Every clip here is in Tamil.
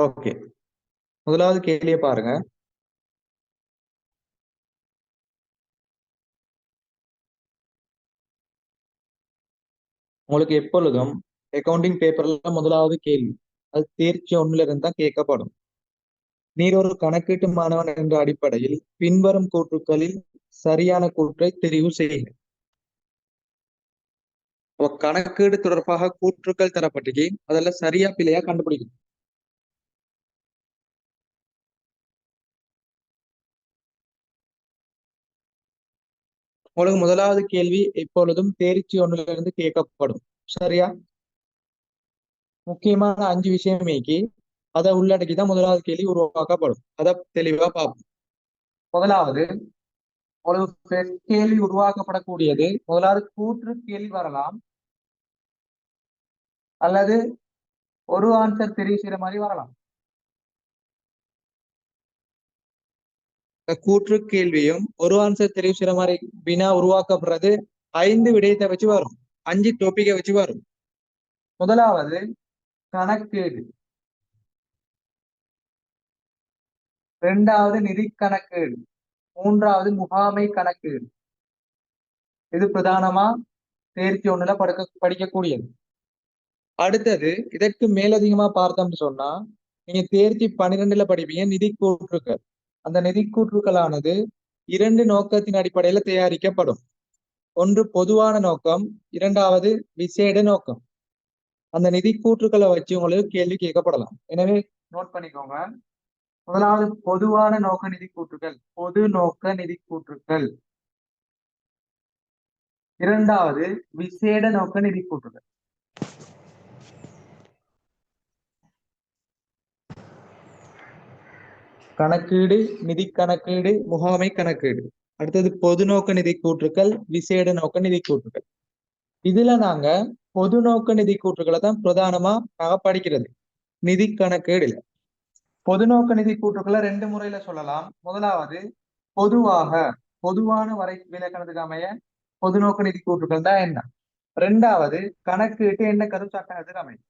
ஓகே, முதலாவது கேள்வியை பாருங்க. உங்களுக்கு எப்பொழுதும் அக்கவுண்டிங் பேப்பர்ல முதலாவது கேள்வி அது தேர்ச்சி 1ல இருந்து தான் கேட்கப்படும். நீர் ஒரு கணக்கீட்டு மாணவன் என்ற அடிப்படையில் பின்வரும் கூற்றுக்களில் சரியான கூற்றை தெரிவு செய்யுங்க. கணக்கீடு தொடர்பாக கூற்றுக்கள் தரப்பட்டிருக்கு, அதெல்லாம் சரியா பிழையா கண்டுபிடிக்கணும். உங்களுக்கு முதலாவது கேள்வி எப்பொழுதும் தேர்ச்சி 1ல இருந்து கேட்கப்படும். சரியா? முக்கியமான 5 விஷயம் மேக்கி அதை உள்ளடக்கிதான் முதலாவது கேள்வி உருவாக்கப்படும். அதை தெளிவா பார்ப்போம். முதலாவது ஒரு கேள்வி உருவாக்கப்படக்கூடியது முதலாவது கூற்று கேள்வி வரலாம், அல்லது ஒரு ஆன்சர் தெரிவு செய்யற மாதிரி வரலாம். கூற்று கேள்வியும் ஒரு ஆன்சர் தெரிவு செய்யற மாதிரி வினா உருவாக்கப்படுறது 5 விடயத்தை வச்சு வரும், 5 டாபிக்கை வச்சு வரும். முதலாவது கணக்கீடு, இரண்டாவது நிதி கணக்கீடு, மூன்றாவது முகாமை கணக்கீடு. இது பிரதானமா தேர்ச்சி 1ல படிக்கக்கூடியது. அடுத்தது இதற்கு மேலதிகமா பார்த்தோம்னு சொன்னா நீங்க தேர்ச்சி 12ல படிப்பீங்க நிதி கூற்றுக்கள். அந்த நிதி கூற்றுக்களானது 2 நோக்கத்தின் அடிப்படையில தயாரிக்கப்படும். ஒன்று பொதுவான நோக்கம், இரண்டாவது விசேட நோக்கம். அந்த நிதி கூற்றுக்களை வச்சு உங்களுக்கு கேள்வி கேட்கப்படலாம். எனவே நோட் பண்ணிக்கோங்க. முதலாவது பொதுவான நோக்க நிதி கூற்றுக்கள், பொது நோக்க நிதி கூற்றுக்கள். இரண்டாவது விசேட நோக்க நிதி கூற்றுக்கள். கணக்கீடு, நிதி கணக்கீடு, முகாமை கணக்கீடு. அடுத்தது பொது நோக்க நிதி கூற்றுக்கள், விசேட நோக்க நிதி கூற்றுக்கள். இதுல நாங்க பொது நோக்க நிதி கூற்றுக்களை தான் பிரதானமா நாங்க படிக்கிறது. நிதி கணக்கீடுல பொது நோக்க நிதி கூற்றுக்களை 2 முறையில சொல்லலாம். முதலாவது பொதுவாக, பொதுவான வரை விலக்கணத்துக்கு அமைய பொது நோக்க நிதி கூற்றுக்கள் தான் என்ன. இரண்டாவது கணக்கீட்டு என்ன கருச்சாட்டத்துக்கு அமையும்.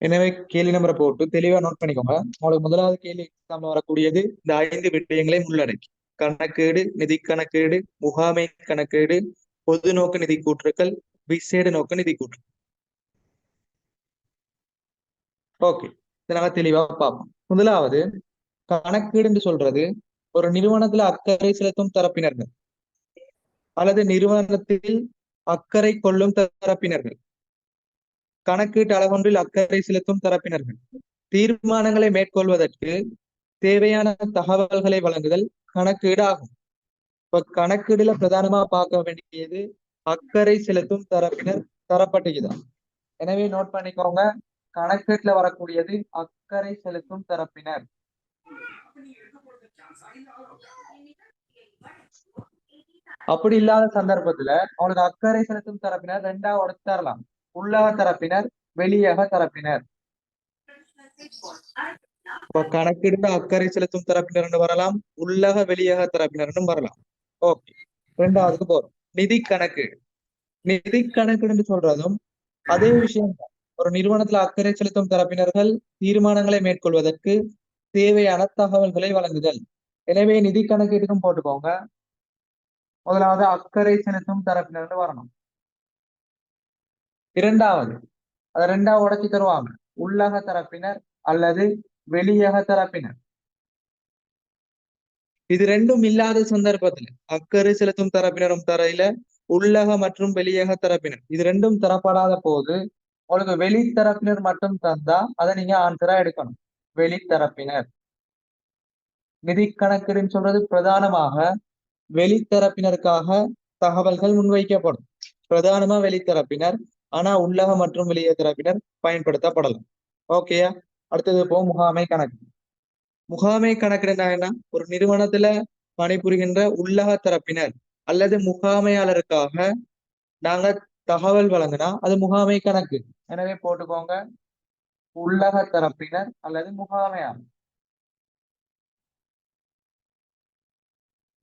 எனவே கேள்வி நம்பரை போட்டு தெளிவா நோட் பண்ணிக்கோங்க. உங்களுக்கு முதலாவது கேள்வி எக்ஸாம்ல வரக்கூடியது இந்த 5 விடயங்களையும் உள்ளடக்கி கணக்கீடு, நிதி கணக்கீடு, முகாமை கணக்கீடு, பொது நோக்க நிதி கூற்றுக்கள், விசேட நோக்க நிதி கூற்று. ஓகே, இதை நாங்க தெளிவா பார்ப்போம். முதலாவது கணக்கீடுன்னு சொல்றது ஒரு நிறுவனத்துல அக்கறை செலுத்தும் தரப்பினர்கள் அல்லது நிறுவனத்தில் அக்கறை கொள்ளும் தரப்பினர்கள், கணக்கீட்டு அளவொன்றில் அக்கறை செலுத்தும் தரப்பினர்கள் தீர்மானங்களை மேற்கொள்வதற்கு தேவையான தகவல்களை வழங்குதல் கணக்கீடு ஆகும். இப்ப கணக்கீடுல பிரதானமா பார்க்க வேண்டியது அக்கறை செலுத்தும் தரப்பினர் தரப்பட்டுதான். எனவே நோட் பண்ணிக்கோங்க, கணக்கீட்டுல வரக்கூடியது அக்கறை செலுத்தும் தரப்பினர். அப்படி இல்லாத சந்தர்ப்பத்துல அவனுக்கு அக்கறை செலுத்தும் தரப்பினர் 2ஆ உடைச்சு தரலாம். உள்ளக தரப்பினர், வெளியக தரப்பினர். இப்ப கணக்கெடுத்த அக்கறை செலுத்தும் தரப்பினர் வரலாம், உள்ளக வெளியக தரப்பினரும் வரலாம். ஓகே, இரண்டாவதுக்கு போறோம். நிதி கணக்கீடு. நிதி கணக்கீடு சொல்றதும் அதே விஷயம் தான். ஒரு நிறுவனத்துல அக்கறை செலுத்தும் தரப்பினர்கள் தீர்மானங்களை மேற்கொள்வதற்கு தேவையான தகவல்களை வழங்குதல். எனவே நிதி கணக்கீட்டுக்கும் போட்டுக்கோங்க, முதலாவது அக்கறை செலுத்தும் தரப்பினர் வரணும். இரண்டாவது அதை 2ஆ உடைச்சு தருவாங்க, உள்ளக தரப்பினர் அல்லது வெளியக தரப்பினர். இது ரெண்டும் இல்லாத சந்தர்ப்பத்துல அக்கறை செலுத்தும் தரப்பினரும் தரையில, உள்ளக மற்றும் வெளியக தரப்பினர் இது ரெண்டும் தரப்படாத போது உங்களுக்கு வெளித்தரப்பினர் மட்டும் தந்தா அதை நீங்க ஆன்சரா எடுக்கணும். வெளித்தரப்பினர். நிதி கணக்கீடுன்னு சொல்றது பிரதானமாக வெளித்தரப்பினருக்காக தகவல்கள் முன்வைக்கப்படும். பிரதானமா வெளித்தரப்பினர், ஆனா உள்ளக மற்றும் வெளிய தரப்பினர் பயன்படுத்தப்படலாம். ஓகேயா? அடுத்தது போ முகாமை கணக்கு. முகாமை கணக்குனா என்ன? ஒரு நிறுவனத்துல பணிபுரிகின்ற உள்ளக தரப்பினர் அல்லது முகாமையாளருக்காக நாங்க தகவல் வழங்கினா அது முகாமை கணக்கு. எனவே போட்டுக்கோங்க, உள்ளக தரப்பினர் அல்லது முகாமையாளர்.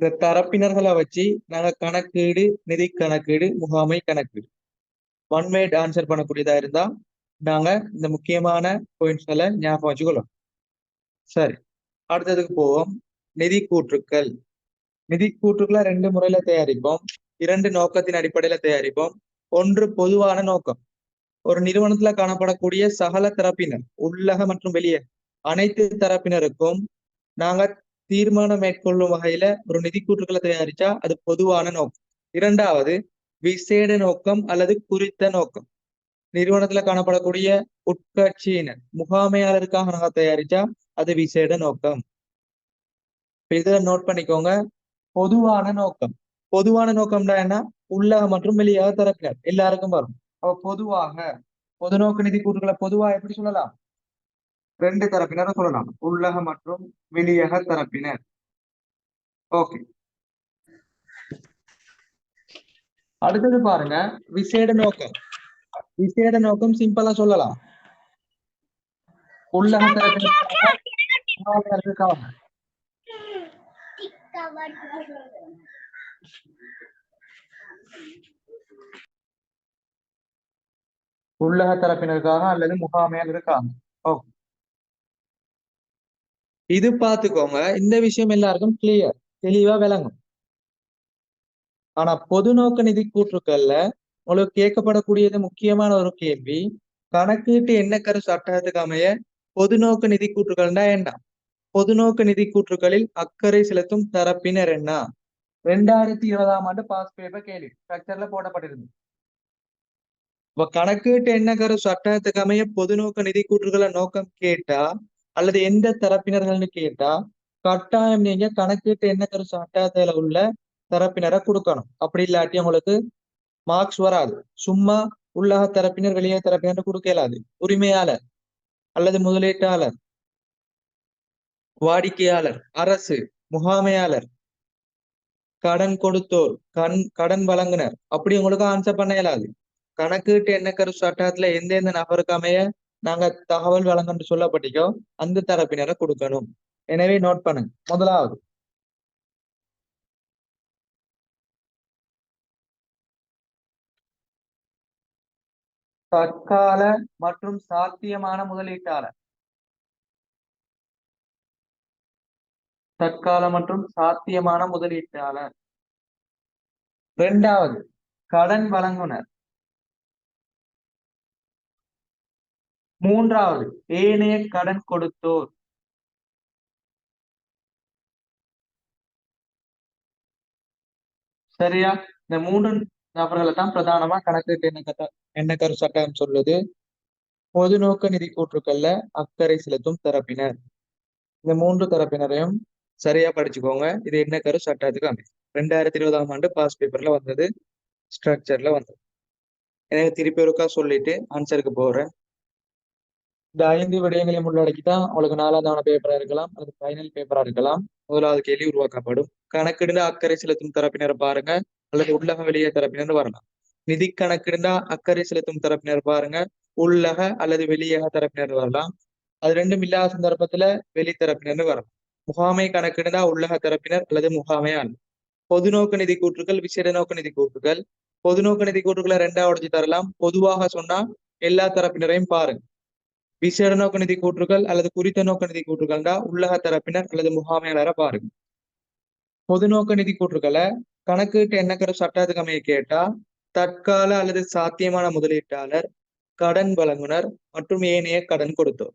இந்த தரப்பினர்களை வச்சு நாங்க கணக்கீடு, நிதி கணக்கீடு, முகாமை கணக்கீடு ஒன் வேர்ட் ஆன்சர் பண்ணக்கூடியதா இருந்தா நாங்க இந்த முக்கியமான பாயிண்ட்ஸ்களை ஞாபகம் வச்சுக்கொள்ளும். சரி, அடுத்ததுக்கு போவோம். நிதி கூற்றுக்கள். நிதி கூற்றுக்களை ரெண்டு முறையில தயாரிப்போம். இரண்டு நோக்கத்தின் அடிப்படையில தயாரிப்போம். ஒன்று பொதுவான நோக்கம். ஒரு நிறுவனத்துல காணப்படக்கூடிய சகல தரப்பினர், உள்ளக மற்றும் வெளியே அனைத்து தரப்பினருக்கும் நாங்க தீர்மானம் மேற்கொள்ளும் வகையில ஒரு நிதி கூற்றுக்களை தயாரிச்சா அது பொதுவான நோக்கம். இரண்டாவது விசேட நோக்கம் அல்லது குறித்த நோக்கம். நிறுவனத்துல காணப்படக்கூடிய உட்கட்சியினர், முகாமையாளருக்காக நாங்க தயாரிச்சா அது விசேட நோக்கம். இதை நோட் பண்ணிக்கோங்க. பொதுவான நோக்கம். பொதுவான நோக்கம்னா என்ன? உள்ளக மற்றும் வெளியாக தரப்பினர் எல்லாருக்கும் வரும். அப்ப பொதுவாக பொது நோக்கு நிதி கூற்றுக்களை பொதுவா எப்படி சொல்லலாம்? ரெண்டு தரப்பினரும் சொல்லலாம், உள்ளக மற்றும் வெளியக தரப்பினர். ஓகே, அடுத்தது பாருங்க, விசேட நோக்கம். விசேட நோக்கம் சிம்பிளா சொல்லலாம், உள்ளக தரப்பினருக்காக உள்ளக தரப்பினருக்காக அல்லது முகாமையாளருக்காக. ஓகே, இது பார்த்துக்கோங்க. இந்த விஷயம் எல்லாருக்கும் கிளியர், தெளிவா விளங்கும். ஆனா பொது நோக்க நிதி கூற்றுக்கள்ல உங்களுக்கு கேட்கப்படக்கூடியது முக்கியமான ஒரு கேள்வி, கணக்கீட்டு எண்ணக்கரு சட்டத்துக்கு அமைய பொது நோக்க நிதி கூற்றுக்கள்னா என்ன? பொது நோக்க நிதி கூற்றுகளில் அக்கறை செலுத்தும் தரப்பினர் என்ன? 2020ஆம் ஆண்டு பாஸ் பேப்பர் கேள்வி ஸ்ட்ரக்சர்ல போடப்பட்டிருந்து. இப்ப கணக்கீட்டு எண்ணக்கரு சட்டத்துக்கு அமைய பொது நோக்க நிதி கூற்றுகளை நோக்கம் கேட்டா அல்லது எந்த தரப்பினர்கள்னு கேட்டா கட்டாயம் நீங்க கணக்கீட்டு எண்ணக்கரு சட்டத்துல உள்ள தரப்பினரை கொடுக்கணும். அப்படி இல்லாட்டி உங்களுக்கு மார்க்ஸ் வராது. சும்மா உள்ளக தரப்பினர் வெளியே தரப்பினர் கொடுக்க இயலாது. உரிமையாளர் அல்லது முதலீட்டாளர், வாடிக்கையாளர், அரசு, முகாமையாளர், கடன் கொடுத்தோர், கடன் வழங்குனர், அப்படி உங்களுக்கு ஆன்சர் பண்ண இயலாது. கணக்கீட்டு எண்ணக்கரு சட்டத்துல எந்தெந்த நபருக்கு அமைய நாங்க தகவல் வழங்கன்னு சொல்லப்பட்டிக்கோ அந்த தரப்பினரை கொடுக்கணும். எனவே நோட் பண்ணுங்க. முதலாவது தற்கால மற்றும் சாத்தியமான முதலீட்டாளர். தற்கால மற்றும் சாத்தியமான முதலீட்டாளர். இரண்டாவது கடன் வழங்குனர். மூன்றாவது ஏனைய கடன் கொடுத்தோர். சரியா? இந்த மூன்று நபர்களை தான் பிரதானமா கணக்கீட்டு எண்ணக்கரு சட்டம் சொல்லுது. பொது நோக்க நிதி கூற்றுக்கள்ல அக்கறை செலுத்தும் தரப்பினர். இந்த மூன்று தரப்பினரையும் சரியா படிச்சுக்கோங்க. இது எண்ணக்கரு சட்டத்துக்கு அமையும். 2020ஆம் ஆண்டு பாஸ் பேப்பர்ல வந்தது, ஸ்ட்ரக்சர்ல வந்தது. எனக்கு திருப்பி ஒருக்கா சொல்லிட்டு ஆன்சருக்கு போறேன். இந்த 5 விடயங்களையும் உள்ளடக்கிதான் உங்களுக்கு 4ஆம் தவணை பேப்பரா இருக்கலாம் அல்லது ஃபைனல் பேப்பரா இருக்கலாம். முதலாவது கேள்வி உருவாக்கப்படும். கணக்கிடுந்த அக்கறை செலுத்தும் தரப்பினர் பாருங்க அல்லது உள்ளக வெளியே தரப்பினர் வரலாம். நிதி கணக்கிடுந்தா அக்கறை செலுத்தும் தரப்பினர் பாருங்க, உள்ளக அல்லது வெளியக தரப்பினர் வரலாம். அது ரெண்டும் இல்லாத சந்தர்ப்பத்துல வெளி தரப்பினர் வரலாம். முகாமை கணக்கிடுந்தா உள்ளக தரப்பினர் அல்லது முகாமையால். பொது நோக்கு நிதி கூற்றுகள், விசேட நோக்கு நிதி கூற்றுகள். பொது நோக்கு நிதி கூற்றுகளை ரெண்டா உடைச்சு தரலாம். பொதுவாக சொன்னா எல்லா தரப்பினரையும் பாருங்க. விசேட நோக்க நிதி கூற்றுகள் அல்லது குறித்த நோக்க நிதி கூற்றுகள்டா உள்ளக தரப்பினர் அல்லது முகாமையாளரை பாருங்க. பொது நோக்க நிதி கூற்றுகளை கணக்கீட்டு எண்ணக்கரு சட்டத்துக்கு அமைய கேட்டா தற்கால அல்லது சாத்தியமான முதலீட்டாளர், கடன் வழங்குனர் மற்றும் ஏனைய கடன் கொடுத்தோர்.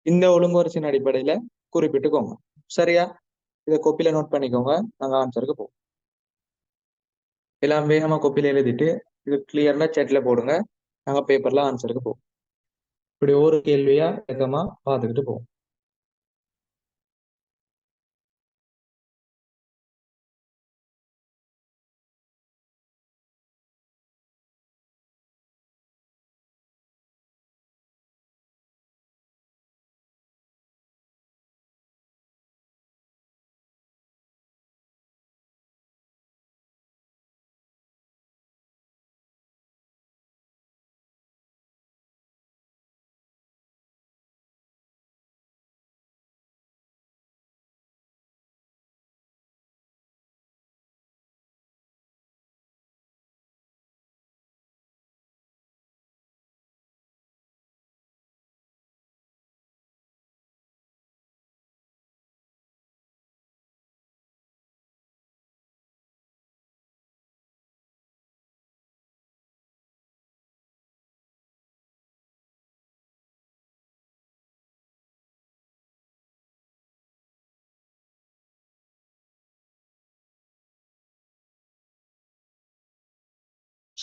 இந்த ஒழுங்குவரிசையின் அடிப்படையில குறிப்பிட்டுக்கோங்க. சரியா? இதை கொப்பில நோட் பண்ணிக்கோங்க. நாங்க ஆன்சருக்கு போவோம். எல்லாம் வேகமா கொப்பில எழுதிட்டு இது கிளியர்னா சேட்ல போடுங்க. நாங்க பேப்பர்ல ஆன்சருக்கு போவோம். இப்படி ஒரு கேள்வியா வேகமா பார்த்துக்கிட்டு போவோம்.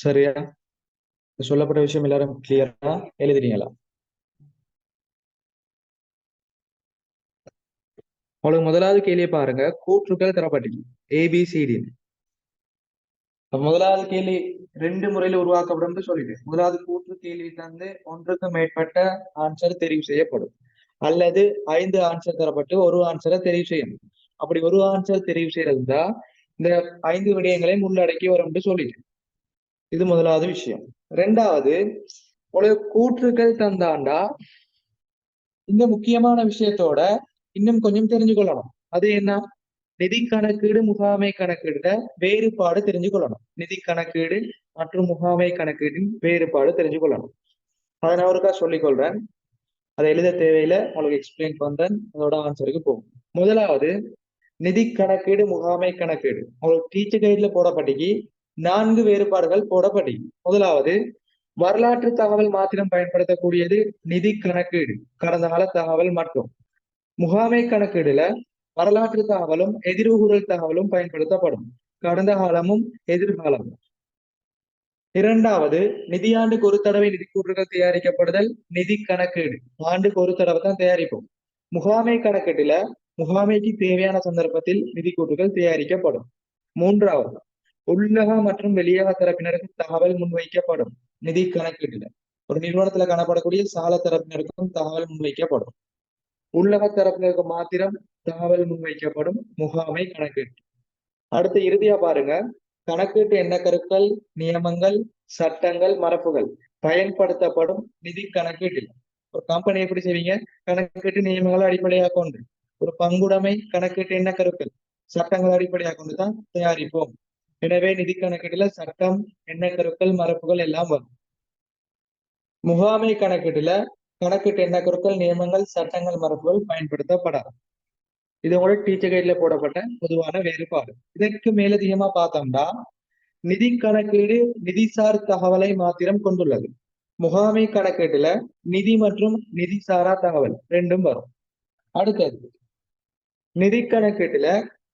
சரியா? சொல்லப்பட்ட விஷயம் எல்லாரும் கிளியரா எழுதுறீங்களா? உங்களுக்கு முதலாவது கேள்வியை பாருங்க. கூற்றுக்கள் தரப்பட்டீங்க ஏபிசிடி. முதலாவது கேள்வி ரெண்டு முறையில உருவாக்கப்படும் சொல்லிட்டு, முதலாவது கூற்று கேள்வி தந்து ஒன்றுக்கு மேற்பட்ட ஆன்சர் தெரிவு செய்யப்படும், அல்லது 5 ஆன்சர் தரப்பட்டு ஒரு ஆன்சரை தெரிவு செய்யணும். அப்படி ஒரு ஆன்சர் தெரிவு செய்யறதுதா இந்த 5 விடயங்களையும் உள்ளடக்கி வரும் சொல்லிட்டு, இது முதலாவது விஷயம். ரெண்டாவது, உங்களுக்கு கூற்றுக்கள் தந்தாண்டா இந்த முக்கியமான விஷயத்தோட இன்னும் கொஞ்சம் தெரிஞ்சு கொள்ளணும். அது என்ன? நிதி கணக்கீடு முகாமை கணக்கீடுல வேறுபாடு தெரிஞ்சு கொள்ளணும். நிதி கணக்கீடு மற்றும் முகாமை கணக்கீட்டின் வேறுபாடு தெரிஞ்சு கொள்ளணும். அதை நான் ஒருக்கா சொல்லிக் கொள்றேன். அதை எழுத தேவையில்லை, உங்களுக்கு எக்ஸ்பிளைன் பண்றேன். அதோட ஆன்சருக்கு போகும். முதலாவது, நிதி கணக்கீடு முகாமை கணக்கீடு உங்களுக்கு டீச்சர் கைட்ல போடப்பட்டிக்கு 4 வேறுபாடுகள் போடப்பட்டி. முதலாவது, வரலாற்று தகவல் மாத்திரம் பயன்படுத்தக்கூடியது நிதி கணக்கீடு, கடந்த கால தகவல் மட்டும். முகாமை கணக்கீடுல வரலாற்று தகவலும் எதிர்கூறல் தகவலும் பயன்படுத்தப்படும், கடந்த காலமும் எதிர்காலமும். இரண்டாவது, நிதியாண்டுக்கு ஒரு தடவை நிதி கூற்றுகள் தயாரிக்கப்படுதல் நிதி கணக்கீடு, ஆண்டுக்கு ஒரு தடவை தான் தயாரிப்போம். முகாமை கணக்கீட்டுல முகாமைக்கு தேவையான சந்தர்ப்பத்தில் நிதி கூற்றுகள் தயாரிக்கப்படும். மூன்றாவது, உள்ளக மற்றும் வெளியக தரப்பினருக்கு தகவல் முன்வைக்கப்படும் நிதி கணக்கீட்டுல. ஒரு நிறுவனத்துல காணப்படக்கூடிய சால தரப்பினருக்கும் தகவல் முன்வைக்கப்படும். உள்ளக தரப்பினருக்கு மாத்திரம் தகவல் முன்வைக்கப்படும் முகாமை கணக்கீட்டு. அடுத்து இறுதியா பாருங்க, கணக்கீட்டு எண்ணக்கருக்கள், நியமங்கள், சட்டங்கள், மரபுகள் பயன்படுத்தப்படும் நிதி கணக்கீட்டில். ஒரு கம்பெனி எப்படி செய்வீங்க? கணக்கீட்டு நியமங்களை அடிப்படையாக கொண்டு, ஒரு பங்குடைமை கணக்கீட்டு எண்ணக்கருக்கள், சட்டங்களை அடிப்படையாக கொண்டுதான் தயாரிப்போம். எனவே நிதி கணக்கீட்டுல சட்டம், எண்ணக்கருக்கள், மரபுகள் எல்லாம் வரும். முகாமை கணக்கீட்டுல கணக்கீட்டு எண்ணக்கருக்கள், நியமங்கள், சட்டங்கள், மரபுகள் பயன்படுத்தப்படாது. இது கூட டீச்சர் கைட்ல போடப்பட்ட பொதுவான வேறுபாடு. இதற்கு மேலதிகமா பார்த்தோம்னா, நிதி கணக்கீடு நிதிசார் தகவலை மாத்திரம் கொண்டுள்ளது. முகாமை கணக்கீட்டுல நிதி மற்றும் நிதி சாரா தகவல் ரெண்டும் வரும். அடுத்தது, நிதி கணக்கீட்டுல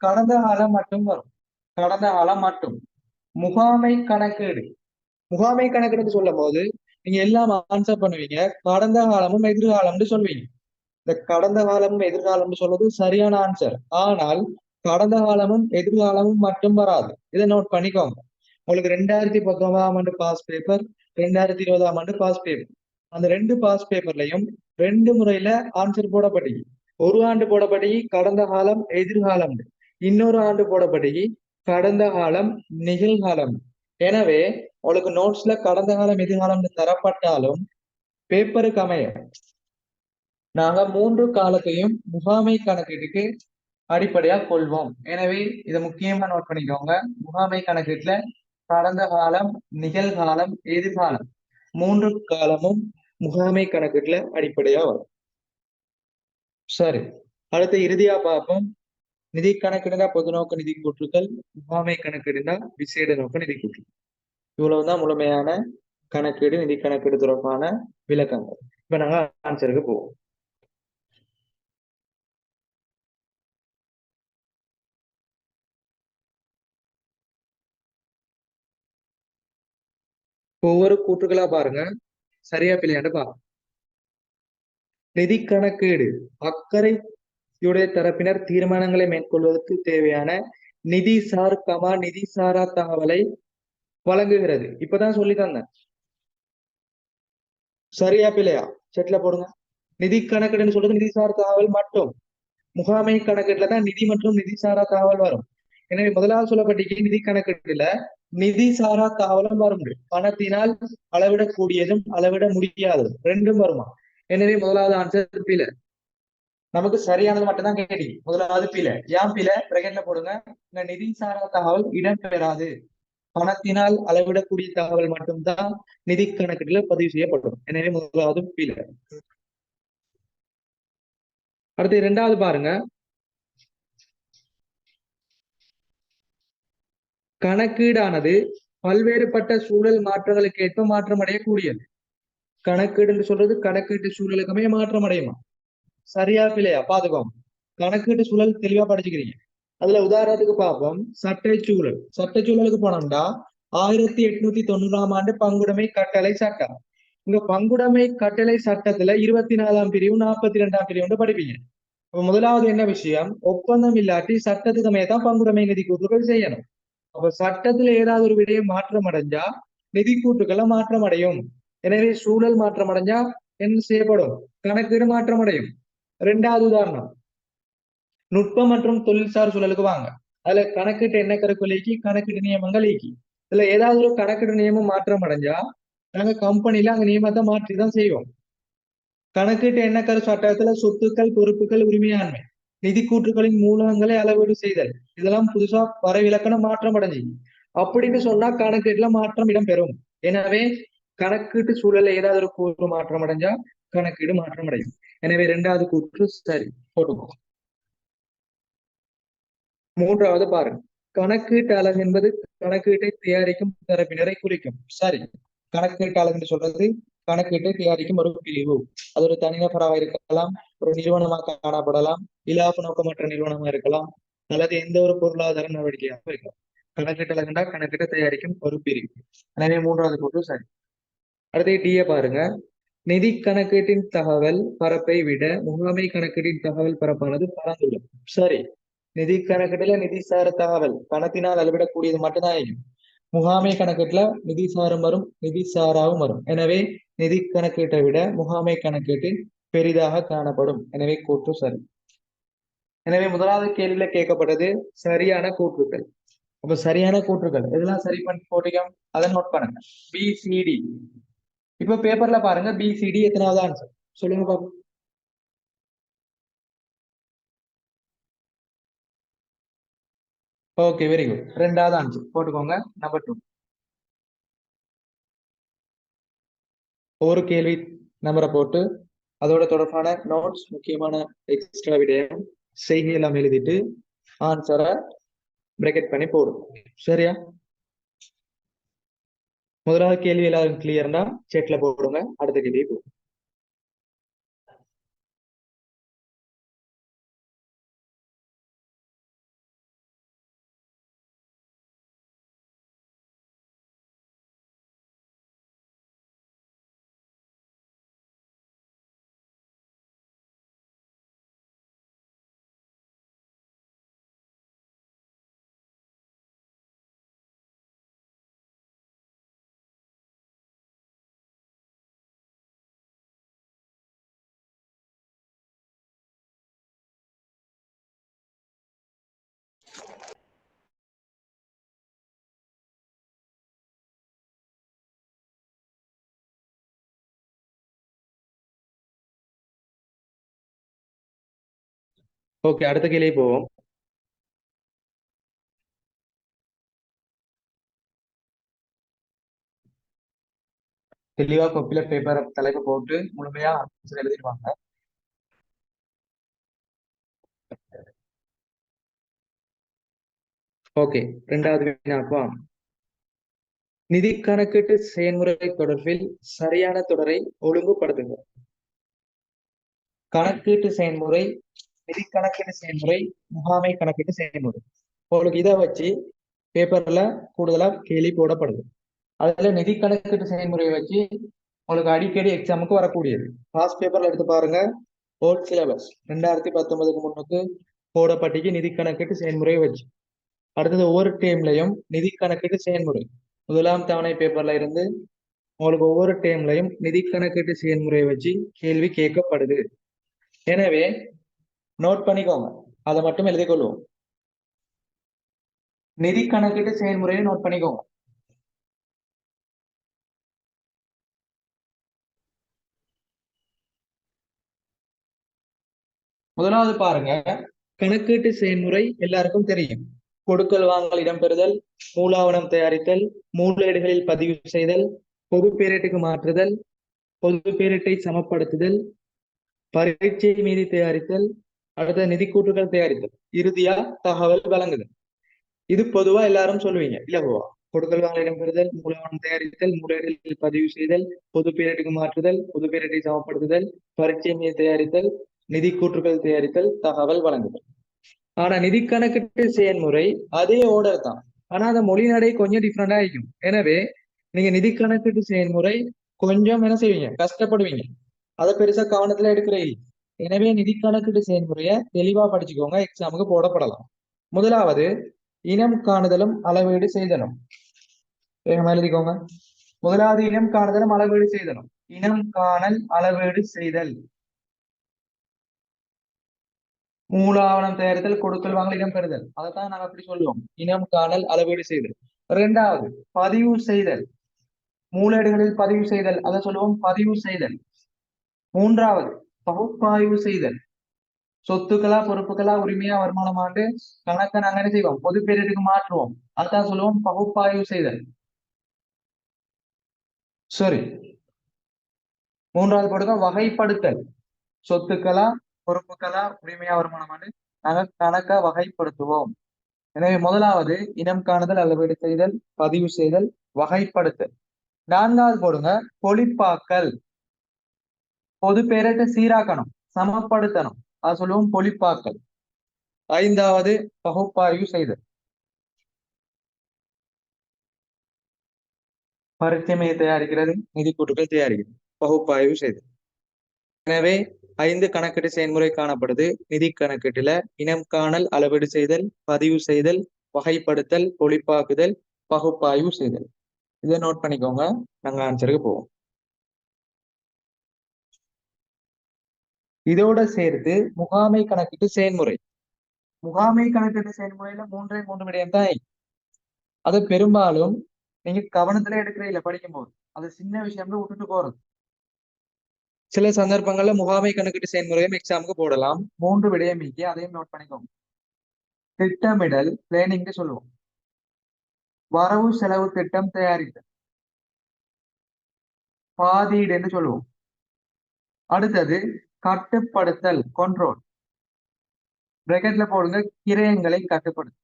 கடந்த காலம் மட்டும் வரும், கடந்த காலம் மட்டும். முகாமை கணக்கீடு, முகாமை கணக்கீடு சொல்லும் போது நீங்க எல்லாம் ஆன்சர் பண்ணுவீங்க, கடந்த காலமும் எதிர்காலம்னு சொல்வீங்க. இந்த கடந்த காலமும் எதிர்காலம்னு சொல்றது சரியான ஆன்சர். ஆனால் கடந்த காலமும் எதிர்காலமும் மட்டும் வராது. இதை நோட் பண்ணிக்கோங்க. உங்களுக்கு 2019ஆம் ஆண்டு பாஸ் பேப்பர், 2020ஆம் ஆண்டு பாஸ் பேப்பர், அந்த 2 பாஸ் பேப்பர்லயும் 2 முறையில ஆன்சர் போடப்பட்டீங்க. ஒரு ஆண்டு போடப்பட்டீங்க கடந்த காலம் எதிர்காலம், இன்னொரு ஆண்டு போடப்பட்டீங்க கடந்த காலம் நிகழ்காலம். எனவே உங்களுக்கு நோட்ஸ்ல கடந்த காலம் எதிர்காலம் தரப்பட்டாலும் பேப்பருக்கு அமைய நாங்க 3 காலத்தையும் முகாமை கணக்கீட்டுக்கு அடிப்படையா கொள்வோம். எனவே இதை முக்கியமா நோட் பண்ணிக்கோங்க. முகாமை கணக்கீட்டுல கடந்த காலம், நிகழ்காலம், எதிர்காலம் 3 காலமும் முகாமை கணக்கீட்டுல அடிப்படையா வரும். சரி, அடுத்த இறுதியா பார்ப்போம். நிதி கணக்கெடுனா பொது நோக்க நிதி கூற்றுக்கள், முகாமை கணக்கெடுனா விசேட நோக்க நிதி கூற்று. இவ்வளவுதான் முழுமையான கணக்கீடு, நிதி கணக்கீடு தொடர்பான விளக்கங்கள். இப்ப நாங்க ஆன்சருக்கு போவோம். ஒவ்வொரு கூற்றுகளா பாருங்க, சரியா பிள்ளையாண்டு பாருங்க. நிதி கணக்கீடு அக்கறையுடைய தரப்பினர் தீர்மானங்களை மேற்கொள்வதற்கு தேவையான நிதி சார் நிதி சாரா தகவலை வழங்குகிறது. இப்பதான் சொல்லி தந்தேன். சரியா பிள்ளையா? செட்ல போடுங்க. நிதி கணக்கீடுன்னு சொல்றது நிதிசார் தகவல் மட்டும். முகாமை கணக்கீட்டுல தான் நிதி மற்றும் நிதி சாரா தகவல் வரும். எனவே முதலாவது சொல்லப்பட்டிருக்க நிதி கணக்கீட்டுல நிதி சாரா தகவலும் வரும். பணத்தினால் அளவிடக்கூடியதும் அளவிட முடியாததும் ரெண்டும் வருமா. எனவே முதலாவது ஆன்சர் பிழை. நமக்கு சரியானது மட்டும்தான் கேட்டீங்க. முதலாவது பிழை. ஏன் பிழை? பிரகட்ல போடுங்க. இந்த நிதி சாரா தகவல் இடம்பெறாது. பணத்தினால் அளவிடக்கூடிய தகவல் மட்டும்தான் நிதி கணக்கீட்டுல பதிவு செய்யப்படும். எனவே முதலாவது பிழை. அடுத்து இரண்டாவது பாருங்க, கணக்கீடானது பல்வேறுபட்ட சூழல் மாற்றங்களுக்கு ஏற்ப மாற்றம் அடையக்கூடியது. கணக்கீடுன்னு சொல்றது கணக்கீட்டு சூழலுக்குமே மாற்றம் அடையுமா. சரியா பிள்ளையா? பாத்துக்கோங்க. கணக்கீட்டு சூழல் தெளிவா படிச்சுக்கிறீங்க. அதுல உதாரணத்துக்கு பார்ப்போம், சட்டை சூழல். சட்டை சூழலுக்கு போனோம்னா 1890 ஆண்டு பங்குடைமை கட்டளை சட்டம். இங்க பங்குடைமை கட்டளை சட்டத்துல 24ஆம் பிரிவு 42ஆம் பிரிவு படிப்பீங்க. அப்ப முதலாவது என்ன விஷயம், ஒப்பந்தம் இல்லாட்டி சட்டத்துக்கு மேதான் பங்குடைமை நிதி கூட்டுகள் செய்யணும். அப்ப சட்டத்துல ஏதாவது ஒரு விடயம் மாற்றம் அடைஞ்சா நிதி கூட்டுகளை மாற்றம் அடையும். எனவே சூழல் மாற்றம் அடைஞ்சா என்ன செய்யப்படும், கணக்கீடு மாற்றம் அடையும். இரண்டாவது உதாரணம், நுட்பம் மற்றும் தொழில்சார் சூழலுக்கு வாங்க. அதுல கணக்கீட்டு என்ன கருக்கொலைக்கு கணக்கீட்டு நியமங்கள் ஈக்கி. இதுல ஏதாவது ஒரு கணக்கீடு நியமம் மாற்றம் அடைஞ்சா நாங்க கம்பெனில அங்க நியமத்தை மாற்றி தான் செய்வோம். கணக்கீட்டு எண்ணக்கரு சட்டத்துல சொத்துக்கள், பொறுப்புகள், உரிமையாண்மை, நிதி கூற்றுகளின் மூலங்களை அளவீடு செய்தல், இதெல்லாம் புதுசா வரைவிலக்கணம் மாற்றம் அடைஞ்சு அப்படின்னு சொன்னா கணக்கீட்டுல மாற்றம் இடம்பெறும். எனவே கணக்கீட்டு சூழல்ல ஏதாவது ஒரு கூற்று மாற்றம் அடைஞ்சா கணக்கீடு மாற்றம் அடையும். எனவே இரண்டாவது கூற்று சரி, போட்டுக்கோ. மூன்றாவது பாருங்க, கணக்கீட்டு அலகு என்பது கணக்கீட்டை தயாரிக்கும் தரப்பினரை குறிக்கும். சரி, கணக்கீட்டு அலகுன்னு சொல்றது கணக்கீட்டை தயாரிக்கும் ஒரு பிரிவு. அது ஒரு தனிநபராக இருக்கலாம், ஒரு நிறுவனமாக காணப்படலாம், இலாப நோக்கமற்ற நிறுவனமா இருக்கலாம், அல்லது எந்த ஒரு பொருளாதார நடவடிக்கையாக இருக்கலாம். கணக்கீட்டு அலகுண்டா கணக்கீட்டை தயாரிக்கும் ஒரு பிரிவு. எனவே மூன்றாவது கூற்று சரி. அடுத்து டிஏ பாருங்க, நிதி கணக்கீட்டின் தகவல் பரப்பை விட முகாமை கணக்கீட்டின் தகவல் பரப்பானது பரந்துள்ளது. சரி, நிதி கணக்கீட்டுல நிதிசார தகவல் பணத்தினால் அளவிடக்கூடியது மட்டும்தான் இருக்கும். முகாமை கணக்கீட்டுல நிதிசாரம் வரும், நிதிசாராவும் வரும். எனவே நிதி கணக்கீட்டை விட முகாமை கணக்கீட்டு பெரிதாக காணப்படும். எனவே கூற்று சரி. எனவே முதலாவது கேள்வியில கேட்கப்பட்டது சரியான கூற்றுகள். அப்ப சரியான கூற்றுகள் இதெல்லாம் சரி பண்ணி போட்டியும் அதை நோட் பண்ணுங்க. பிசிடி. இப்ப பேப்பர்ல பாருங்க, பிசிடி எத்தனாவது ஆன்சர் சொல்லுங்க பாப்போம். Okay, very good. ரெண்டாவது ஆன்சர் போட்டுக்கோங்க. நம்பர் 2. ஒரு கேள்வி நம்பரை போட்டு அதோட தொடர்பான நோட்ஸ், முக்கியமான எக்ஸ்ட்ரா விடயம் செய்கை எல்லாம் எழுதிட்டு ஆன்சரை பிரேக்கெட் பண்ணி போடும். சரியா? முதலாவது கேள்வி எல்லாரும் கிளியர்னா செக்ல போடுங்க. அடுத்த கேள்வி போடும். ஓகே, அடுத்த கேள்வி போவோம். தெளிவா கொப்பில பேப்பர் தலைப்பு போட்டு முழுமையா ஆன்சர் எழுதிடுவாங்க. ஓகே, ரெண்டாவது வினாப்பா, நிதி கணக்கீட்டு செயல்முறை தொடர்பில் சரியான தொடரை ஒழுங்குபடுத்துங்க. கணக்கீட்டு செயல்முறை, நிதி கணக்கீட்டு செயல்முறை, முகாமை கணக்கீட்டு செயல்முறை. உங்களுக்கு இதை வச்சு பேப்பர்ல கூடுதலா கேள்வி போடப்படுது. அதுல நிதி கணக்கீட்டு செயல்முறையை வச்சு உங்களுக்கு அடிக்கடி எக்ஸாமுக்கு வரக்கூடியது. பாஸ்ட் பேப்பர்ல எடுத்து பாருங்க, ஓல்ட் சிலபஸ் 2019க்கு முன்னுக்கு போடப்பட்டிக்கு நிதி கணக்கீட்டு செயல்முறையை வச்சு. அடுத்தது ஒவ்வொரு டேம்லையும் நிதி கணக்கீட்டு செயல்முறை முதலாம் தவணை பேப்பர்ல இருந்து உங்களுக்கு ஒவ்வொரு டேம்லையும் நிதி கணக்கீட்டு செயல்முறையை வச்சு கேள்வி கேட்கப்படுது. எனவே நோட் பண்ணிக்கோங்க, அதை மட்டும் எழுதி கொள்வோம். நிதி கணக்கீட்டு செயல்முறையை நோட் பண்ணிக்கோங்க. முதலாவது பாருங்க, கணக்கீட்டு செயல்முறை எல்லாருக்கும் தெரியும். கொடுக்கல் வாங்கல் இடம்பெறுதல், மூலாவணம் தயாரித்தல், மூலேடுகளில் பதிவு செய்தல், பொது பேரேட்டுக்கு மாற்றுதல், பொது பேரேட்டை சமப்படுத்துதல், பரீட்சை மீதி தயாரித்தல், அடுத்த நிதி கூற்றுகள் தயாரித்தல், இறுதியா தகவல் வழங்குதல். இது பொதுவா எல்லாரும் சொல்லுவீங்க இல்லவா? கொடுக்கல் வாங்கல் இடம்பெறுதல், மூலவனம் தயாரித்தல், மூலேடுகளில் பதிவு செய்தல், பொது பேரேட்டுக்கு மாற்றுதல், பொது பேரேட்டை சமப்படுத்துதல், பரீட்சை மீது தயாரித்தல், நிதி கூற்றுகள் தயாரித்தல், தகவல் வழங்குதல். ஆனா நிதி கணக்கீட்டு செயல்முறை அதே ஓர்டர் தான். ஆனா அந்த மொழி நடை கொஞ்சம் டிஃப்ரெண்டா இருக்கும். எனவே நீங்க நிதி கணக்கீட்டு செயல்முறை கொஞ்சம் என்ன செய்வீங்க, கஷ்டப்படுவீங்க. அதை பெருசா கவனத்துல எடுக்கிற இல்லை. எனவே நிதி கணக்கீட்டு செயல்முறையை தெளிவா படிச்சுக்கோங்க, எக்ஸாமுக்கு போடப்படலாம். முதலாவது இனம் காணுதலும் அளவீடு செய்தலும். வேகமா எழுதிக்கோங்க. முதலாவது இனம் காணுதலும் அளவீடு செய்தலும். இனம் காணல் அளவீடு செய்தல். மூலாவணம் தயாரித்தல், கொடுக்கல் வாங்கல், இனம் பெறுதல். அதைத்தான் நாங்க அப்படி சொல்லுவோம், இனம் காணல் அளவீடு செய்தல். இரண்டாவது பதிவு செய்தல், மூலேடுகளில் பதிவு செய்தல், அதை சொல்லுவோம் பதிவு செய்தல். மூன்றாவது பகுப்பாய்வு செய்தல், சொத்துக்களா பொறுப்புகளா உரிமையா வருமானமாண்டு கணக்கை நாங்க என்ன செய்வோம், பொது பேரிட்டுக்கு மாற்றுவோம். அதான் சொல்லுவோம் பகுப்பாய்வு செய்தல். சரி, மூன்றாவது போடுங்க வகைப்படுத்தல், சொத்துக்களா பொறுப்புகளா உரிமையா வருமானமாண்டு நாங்க கணக்கை வகைப்படுத்துவோம். எனவே முதலாவது இனம் காணுதல் அளவீடு செய்தல், பதிவு செய்தல், வகைப்படுத்தல். நான்காவது போடுங்க பொழிப்பாக்கல், பொது பேரத்தை சீராக்கணும், சமப்படுத்தணும், அது சொல்லுவோம் பொழிப்பாக்கல். ஐந்தாவது பகுப்பாய்வு செய்தல், பரிச்சயமையை தயாரிக்கிறது, நிதி கூட்டுகள் தயாரிக்கிறது, பகுப்பாய்வு செய்தல். எனவே 5 கணக்கீட்டு செயல்முறை காணப்படுது நிதி கணக்கீட்டுல. இனம் காணல் அளவீடு செய்தல், பதிவு செய்தல், வகைப்படுத்தல், பொழிப்பாக்குதல், பகுப்பாய்வு செய்தல். இதை நோட் பண்ணிக்கோங்க, நாங்க ஆன்சருக்கு போவோம். இதோட சேர்த்து முகாமை கணக்கீட்டு செயல்முறை. முகாமை கணக்கீட்டு செயல்முறையில மூன்று விடயம் தான். அது பெரும்பாலும் நீங்க கவனத்துல எடுக்கிற இல்ல படிக்கும் போது, அது சின்ன விஷயம்னு விட்டுட்டு போறது. சில சந்தர்ப்பங்கள்ல முகாமை கணக்கீட்டு செயல்முறையும் எக்ஸாமுக்கு போடலாம். 3 விடயம் இங்கே, அதையும் நோட் பண்ணிக்கோங்க. திட்டமிடல், பிளானிங் சொல்லுவோம். வரவு செலவு திட்டம் தயாரித்தல், பாதீடு என்று சொல்லுவோம். அடுத்தது கட்டுப்படுத்தல், கண்ட்ரோல். பிராக்கெட்ல போடுங்க கிரயங்களை கட்டுப்படுத்தல்.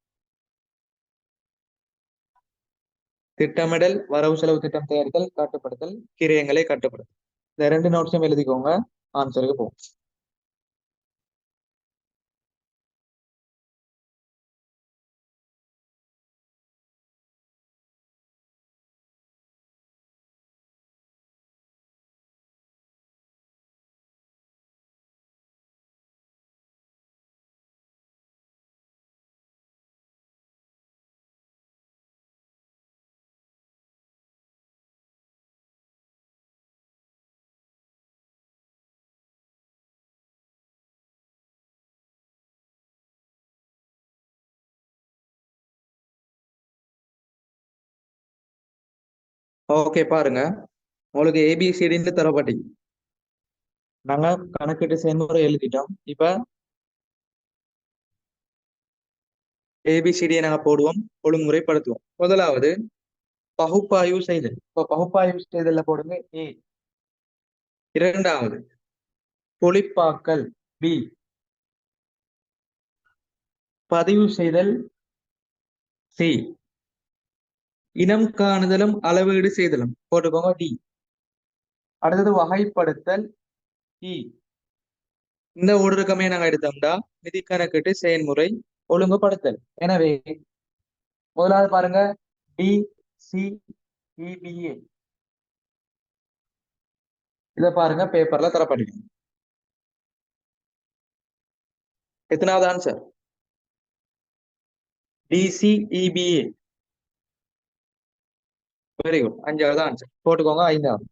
திட்டமிடல், வரவு செலவு திட்டம் தயாரித்தல், கட்டுப்படுத்தல், கிரயங்களை கட்டுப்படுத்தல். இந்த 2 நோட்ஸும் எழுதிக்கோங்க, ஆன்சருக்கு போகும். ஓகே, பாருங்க, உங்களுக்கு ஏபிசிடின்னு தரப்பட்டி நாங்க கணக்கீட்டு செயல்முறை எழுதிட்டோம். இப்ப ஏபிசிடியை நாங்க போடுவோம், ஒழுங்குமுறைப்படுத்துவோம். முதலாவது பகுப்பாய்வு செய்தல். இப்ப பகுப்பாய்வு செய்தல்ல போடுங்க ஏ. இரண்டாவது பொழிப்பாக்கல் பி. பதிவு செய்தல் சி. இனம் காணுதலும் அளவீடு செய்தலும் போட்டுக்கோங்க டி. அடுத்தது வகைப்படுத்தல் இ. இந்த ஒழுக்கமே நாங்க எடுத்தோம்டா நிதி கணக்கீட்டு செயல்முறை ஒழுங்குபடுத்தல். எனவே முதலாவது பாருங்க டி சி இபிஏ. இத பாருங்க பேப்பர்ல தரப்பட்டிருக்கு. எத்தனாவது ஆன்சர்? டிசிஇபிஏ. வெரி குட், 5வது ஆன்சர் போட்டுக்கோங்க. 5வது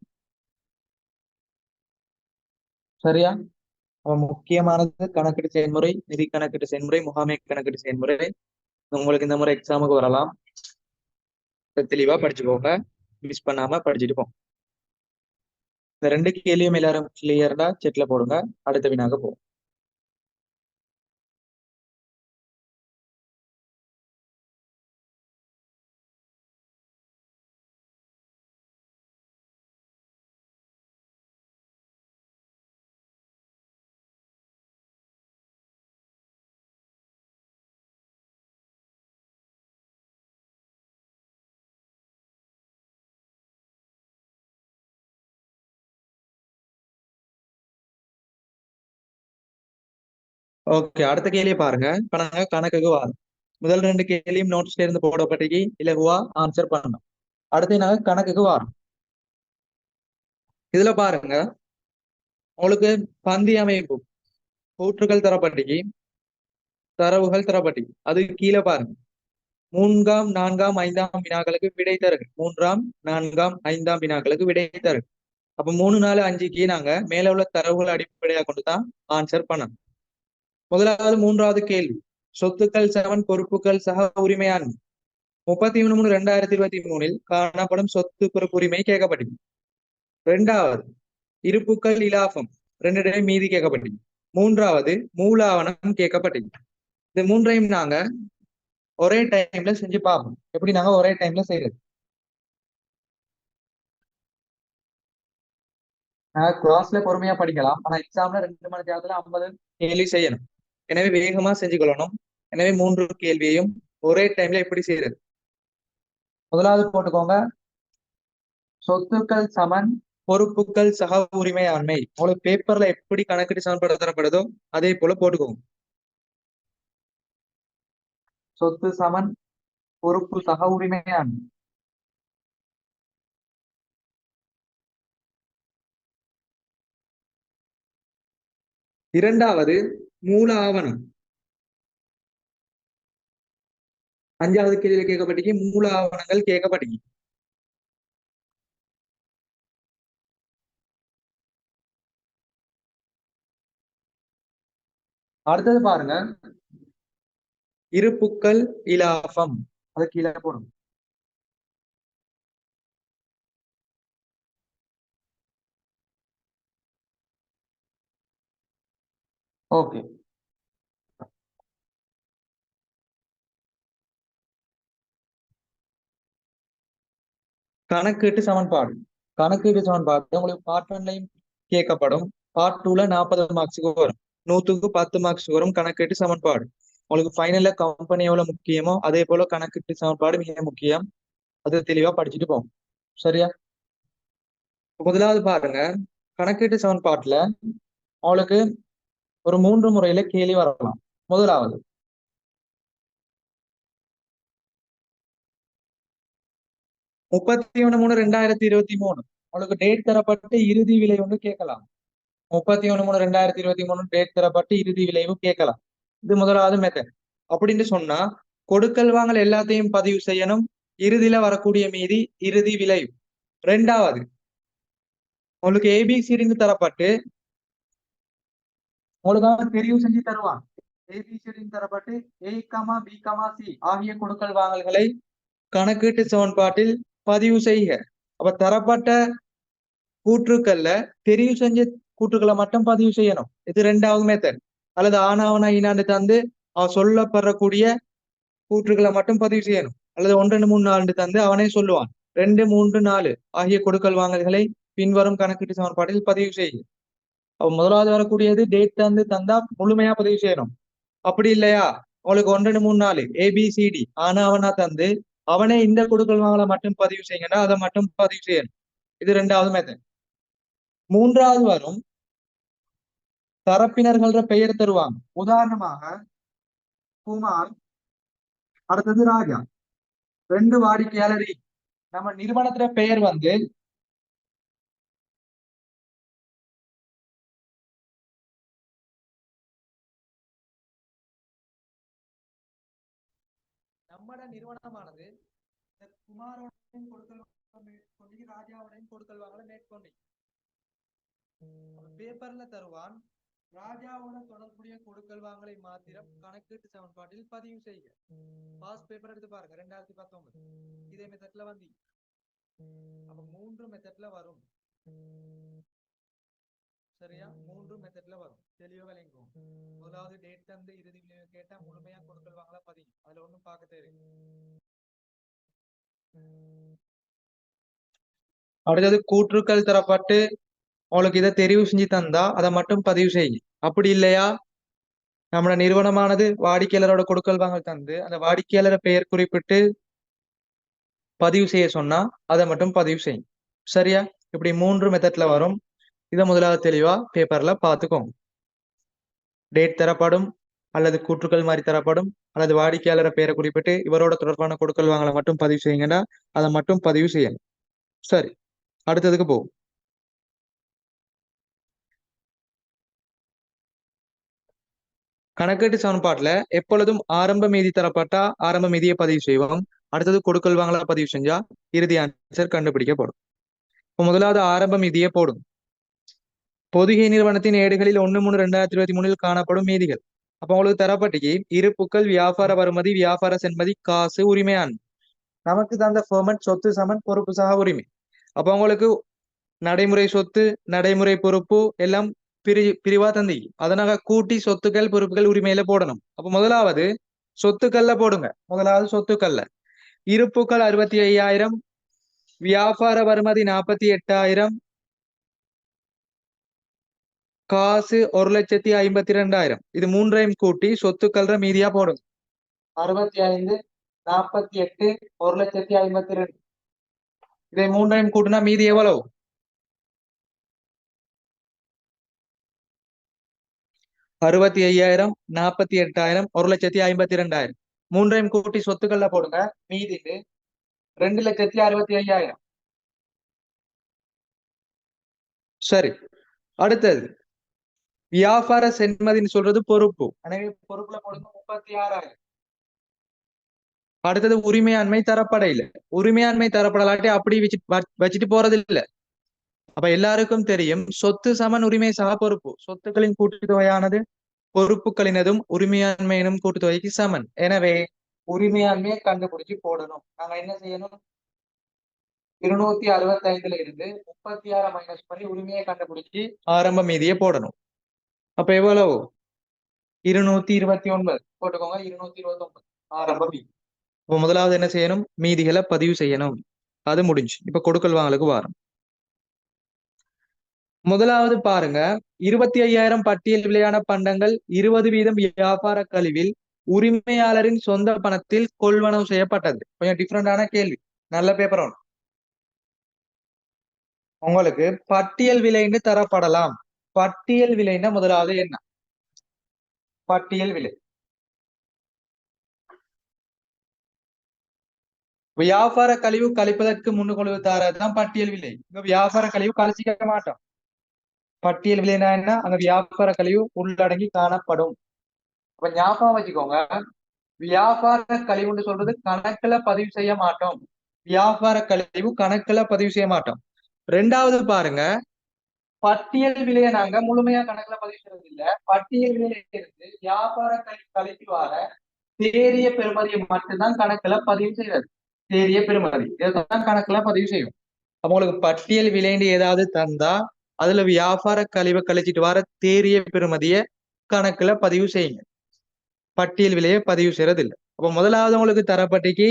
சரியா? முக்கியமானது கணக்கீட்டு செயல்முறை, நிதி கணக்கீட்டு செயல்முறை, முகாமை கணக்கீட்டு செயல்முறை. உங்களுக்கு இந்த முறை எக்ஸாமுக்கு வரலாம், தெளிவா படிச்சுக்கோங்க, மிஸ் பண்ணாம படிச்சுட்டு போங்க. இந்த 2 கேள்வியும் எல்லாரும் கிளியர்டா செட்ல போடுங்க, அடுத்த வினாக போகும். ஓகே, அடுத்த கேள்வியை பாருங்க. இப்ப நாங்க கணக்குக்கு வரோம். முதல் ரெண்டு கேள்வியும் நோட்ஸ்ல இருந்து போடப்பட்டிக்கு இலகுவா ஆன்சர் பண்ணணும். அடுத்து நாங்க கணக்குக்கு வரோம். இதுல பாருங்க, உங்களுக்கு பந்தி அமைப்பு கூற்றுகள் தரப்பட்டிக்கு, தரவுகள் தரப்பட்டிக்கு. அது கீழே பாருங்க, 3ஆம் 4ஆம் 5ஆம் வினாக்களுக்கு விடை தருக. 3ஆம் 4ஆம் 5ஆம் வினாக்களுக்கு விடை தருக. அப்ப 3 4 5க்கு நாங்க மேல உள்ள தரவுகளை அடிப்படையாக கொண்டுதான் ஆன்சர் பண்ணணும். முதலாவது 3வது கேள்வி, சொத்துக்கள் சமன் பொறுப்புகள் சக உரிமையாண்மை. 31/3/2023 காணப்படும் சொத்து பொறுப்புரிமை கேட்கப்பட்டது. 2வது இருப்புக்கள் இலாபம் 2 மீதி கேட்கப்பட்டது. 3வது மூலாவணம் கேட்கப்பட்டது. இந்த மூன்றையும் நாங்க ஒரே டைம்ல செஞ்சு பார்ப்போம். எப்படி நாங்க ஒரே டைம்ல செய்யறது? கிளாஸ்ல பொறுமையா படிக்கலாம், ஆனா எக்ஸாம்ல 2 மணி நேரத்துல 50 கேள்வி செய்யணும். எனவே வேகமா செஞ்சுக்கொள்ளணும். எனவே 3 கேள்வியையும் ஒரே டைம்ல எப்படி செய்யறது? முதலாவது போட்டுக்கோங்க, சொத்துக்கள் சமன் பொறுப்புகள் சக உரிமையாண்மை. உங்களுக்கு பேப்பர்ல எப்படி கணக்கீடு சமன்படுத்த தரப்படுதோ அதே போல போட்டுக்கோங்க. சொத்து சமன் பொறுப்பு சக உரிமையாண்மை. இரண்டாவது மூல ஆவணம். 5வது கேள்வியில கேட்கப்பட்டிக்கு மூல ஆவணங்கள் கேட்கப்பட்டிக்கு. அடுத்தது பாருங்க, இருப்புக்கள் இலாபம். அது கீழே போடும். ஓகே, கணக்கீட்டு சமன்பாடு. கணக்கீட்டு சமன்பாடு உங்களுக்கு பார்ட் 1லையும் கேட்கப்படும். பார்ட் 2ல 40 மார்க்ஸுக்கு வரும். 100க்கு 10 மார்க்ஸ் வரும் கணக்கீட்டு சமன்பாடு. உங்களுக்கு ஃபைனல்ல கம்பெனி எவ்வளவு முக்கியமோ அதே போல கணக்கீட்டு சமன்பாடு மிக முக்கியம். அது தெளிவா படிச்சுட்டு போகும். சரியா? முதலாவது பாருங்க, கணக்கீட்டு சமன்பாட்டுல உங்களுக்கு ஒரு 3 முறையில கேள்வி வரலாம். முதலாவது, 31/3/2023 உங்களுக்கு டேட் தரப்பட்டு இறுதி விலை ஒன்று கேட்கலாம். 31/3/2023 டேட் தரப்பட்டு இறுதி விளைவு கேட்கலாம். இது முதலாவது மெத்தட். அப்படின்னு சொன்னா கொடுக்கல் வாங்கல் எல்லாத்தையும் பதிவு செய்யணும். இறுதியில வரக்கூடிய மீதி இறுதி விளைவு. 2வது, உங்களுக்கு ஏபிசிடின்னு தரப்பட்டு உங்களுக்காக தெரிவு செஞ்சு தருவான். ஏபிசிடின்னு தரப்பட்டு ஏ கமா பி கமா சி ஆகிய கொடுக்கல் வாங்கல்களை கணக்கீட்டு சமன்பாட்டில் பதிவு செய்க. அப்ப தரப்பட்ட கூற்றுக்கள்ல தெரிவு செஞ்ச கூற்றுக்களை மட்டும் பதிவு செய்யணும். இது 2வது மெத்தட். அல்லது ஆனாவனா ஈனாண்டு தந்து சொல்லப்படக்கூடிய கூற்றுக்களை மட்டும் பதிவு செய்யணும். அல்லது 1 2 3 4 தந்து அவனே சொல்லுவான் 2 3 4 ஆகிய கொடுக்கல் வாங்கல்களை பின்வரும் கணக்கீட்டு சமன்பாட்டில் பதிவு செய்யும். அப்ப முதலாவது வரக்கூடியது டேட் தந்து தந்தா முழுமையா பதிவு செய்யணும். அப்படி இல்லையா, உங்களுக்கு 1 2 3 4 ABCD ஆனாவனா தந்து அவனே இந்த கொடுக்கல் வாங்கலை மட்டும் பதிவு செய்யுங்கன்னா அதை மட்டும் பதிவு செய்யணும். இது 2வது மெத்தட். 3வது வரும், தரப்பினர்கள பெயர் தருவாங்க. உதாரணமாக குமார், அடுத்தது ராஜா, 2 வாடிக்கையாளர். நம்ம நிறுவனத்துல பெயர் வந்து நம்மட நிறுவனமானது இந்த குமாரோடையும் கொடுக்கல் மேற்கொண்டு ராஜாவுடையும் கொடுக்கல் வாங்கல மேற்கொண்டு பேப்பர்ல தருவான். ராஜாவோட தொடர்புடைய கொடுக்கல் வாங்கலை மாத்திரம் கணக்கீட்டு சமன்பாட்டில் பதிவு செய்க. பாஸ் பேப்பர் எடுத்து பாருங்க, 2019 இதே மெத்தட்ல வந்து. அப்ப 3 மெத்தட்ல வரும். சரியா? 3 மெத்தட்ல வரும். தெளிவா விளங்கும். முதலாவது டேட் தந்து இறுதி கேட்டா முழுமையா கொடுக்கல் வாங்கல பதிவு. அதுல ஒண்ணும் பார்க்க தெரியும். அடுத்தது கூற்றுக்கள் தரப்பட்டு உங்களுக்கு இதை தெரிவு செஞ்சு தந்தா அதை மட்டும் பதிவு செய்யும். அப்படி இல்லையா, நம்மளோட நிறுவனமானது வாடிக்கையாளரோட கொடுக்கல் வாங்கல் தந்து அந்த வாடிக்கையாளரை பெயர் குறிப்பிட்டு பதிவு செய்ய சொன்னா அதை மட்டும் பதிவு செய்யும். சரியா? இப்படி 3 மெத்தட்ல வரும். இதை முதலாவது தெளிவா பேப்பர்ல பார்த்துக்கோங்க. டேட் தரப்படும், அல்லது கூற்றுக்கள் மாதிரி தரப்படும், அல்லது வாடிக்கையாளரை பெயரை குறிப்பிட்டு இவரோட தொடர்பான கொடுக்கல் வாங்கலை மட்டும் பதிவு செய்யுங்கடா, அதை மட்டும் பதிவு செய்யணும். சரி, அடுத்ததுக்கு போகும். கணக்கீட்டு சமன்பாட்டுல எப்பொழுதும் ஆரம்ப மீதி தரப்பட்டா ஆரம்ப மீதியை பதிவு செய்வோம். அடுத்தது கொடுக்கல் வாங்கல பதிவு செஞ்சா இறுதி ஆன்சர் கண்டுபிடிக்கப்படும். இப்போ முதலாவது ஆரம்ப மீதியை போடும். பொதுகை நிறுவனத்தின் ஏடுகளில் 1/3/2023 காணப்படும் மீதிகள். அப்ப உங்களுக்கு தரப்பட்டிக்கு இருப்புக்கள், வியாபார வருமதி, வியாபார சென்மதி, காசு, உரிமையான். நமக்கு தந்த ஃபார்மட் சொத்து சமன் பொறுப்பு சக உரிமை. அப்ப உங்களுக்கு நடைமுறை சொத்து, நடைமுறை பொறுப்பு எல்லாம் பிரிவா தந்தி. அதனால கூட்டி சொத்துக்கள், பொறுப்புகள், உரிமையில போடணும். அப்ப முதலாவது சொத்துக்கள்ல போடுங்க. முதலாவது சொத்துக்கள்ல இருப்புக்கள் 65,000, வியாபார வருமதி 48,000, காசு 1,52,000. இது மூன்றையும் கூட்டி சொத்துக்கள்ற மீதியா போடுங்க. 65, 48, 1,52,000. இதை மூன்றையும் கூட்டினா மீதி எவ்வளவு? 65,000, 48,000, 1,52,000. மூன்றையும் கூட்டி சொத்துக்கள்ல போடுங்க. மீதிக்கு 2,65,000. சரி, அடுத்தது வியாபார சென்மதின்னு சொல்றது பொறுப்பு. எனவே பொறுப்புல போடுங்க 36,000. அடுத்தது உரிமையாண்மை தரப்படையில. உரிமையாண்மை தரப்படலாட்டி அப்படி வச்சுட்டு போறது இல்ல. அப்ப எல்லாருக்கும் தெரியும் சொத்து சமன் உரிமை சக பொறுப்பு. சொத்துக்களின் கூட்டுத்தொகையானது பொறுப்புகளினதும் உரிமையாண்மையினும் கூட்டுத்தொகைக்கு சமன். எனவே உரிமையாண்மையை கண்டுபிடிச்சு போடணும். நாங்க என்ன செய்யணும்? 265ல இருந்து 36 மைனஸ் பண்ணி உரிமையை கண்டுபிடிச்சு ஆரம்ப மீதியை போடணும். அப்ப எவ்வளவு? 229 போட்டுக்கோங்க. 229 ஆரம்ப மீதி. இப்ப முதலாவது என்ன செய்யணும்? மீதிகளை பதிவு செய்யணும். அது முடிஞ்சு. இப்ப கொடுக்கல் வாங்கலுக்கு வாரம். முதலாவது பாருங்க, 25,000 பட்டியல் விலையான பண்டங்கள் 20% வியாபார கழிவில் உரிமையாளரின் சொந்த பணத்தில் கொள்வனவு செய்யப்பட்டது. கொஞ்சம் டிஃப்ரெண்டான கேள்வி. நல்ல பேப்பர் ஒன்று. உங்களுக்கு பட்டியல் விலைன்னு தரப்படலாம். பட்டியல் விலைன்னா முதலாவது என்ன? பட்டியல் விலை வியாபார கழிவு கழிப்பதற்கு முன்னுக்கொள்வு தாரதான் பட்டியல் விலை. இங்க வியாபார கழிவு கழிச்சிக்க மாட்டோம். பட்டியல் விலைனா என்ன? அங்க வியாபார கழிவு உள்ளடங்கி காணப்படும். அப்ப ஞாபகம் வச்சுக்கோங்க, வியாபார கழிவுன்னு சொல்றது கணக்குல பதிவு செய்ய மாட்டோம். வியாபார கழிவு கணக்குல பதிவு செய்ய மாட்டோம். ரெண்டாவது பாருங்க, பட்டியல் விலையை நாங்க முழுமையா கணக்குல பதிவு செய்யறது இல்ல. பட்டியல் விலையில இருந்து வியாபார கழிவு வர தேறிய பெறுமதியை மட்டும்தான் கணக்குல பதிவு செய்யறது. தேறிய பெறுமதி இதைத்தான் கணக்குல பதிவு செய்யும். அப்ப உங்களுக்கு பட்டியல் விலைன்னு ஏதாவது தந்தா அதுல வியாபார கழிவை கழிச்சிட்டு வர தேறிய பெறுமதியை கணக்குல பதிவு செய்யுங்க. பட்டியல் விலையை பதிவு செய்யறது இல்லை. அப்ப முதலாவது உங்களுக்கு தரப்பட்டிக்கு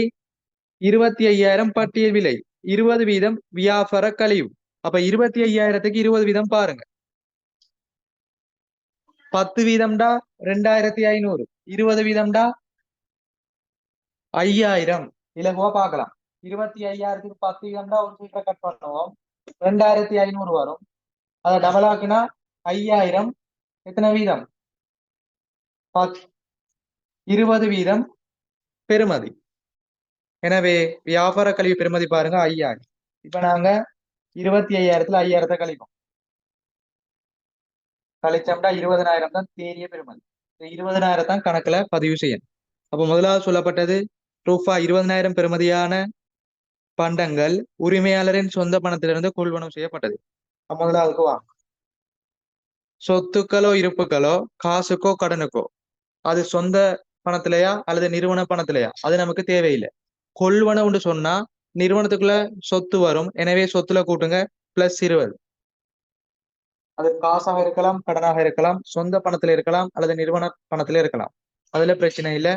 25,000 பட்டியல் விலை, 20% வியாபார கழிவு. அப்ப 25,000க்கு 20% பாருங்க. 10% 2,500, 20% 5,000. இலகுவா பார்க்கலாம். 25,000க்கு 10% ஒரு சீட்டை கட் பண்ணுவோம், 2,500 வரும். அதை டபுள் ஆக்குனா 5,000. எத்தனை வீதம்? 20% பெறுமதி. எனவே வியாபார கழிவு பெறுமதி பாருங்க 5,000. இப்ப நாங்க 25,000த்துல 5,000 கழிப்போம். கழிச்சோம்னா 20,000 தான் தேறிய பெறுமதி. 20,000 தான் கணக்குல பதிவு செய்யணும். அப்ப முதலாவது சொல்லப்பட்டது ரூபாய் 20,000 பெறுமதியான பண்டங்கள் உரிமையாளரின் சொந்த பணத்திலிருந்து கொள்வனவு செய்யப்பட்டது. முதலாவதுக்கு வாங்க. சொத்துக்களோ இருப்புகளோ காசுக்கோ கடனுக்கோ அது சொந்த பணத்திலையா அல்லது நிறுவன பணத்திலையா அது நமக்கு தேவையில்லை. கொள்வனவுன்னு சொன்னா நிறுவனத்துக்குள்ள சொத்து வரும். எனவே சொத்துல கூட்டுங்க +20. அது காசாக இருக்கலாம், கடனாக இருக்கலாம், சொந்த பணத்துல இருக்கலாம் அல்லது நிறுவன பணத்துல இருக்கலாம். அதுல பிரச்சனை இல்லை.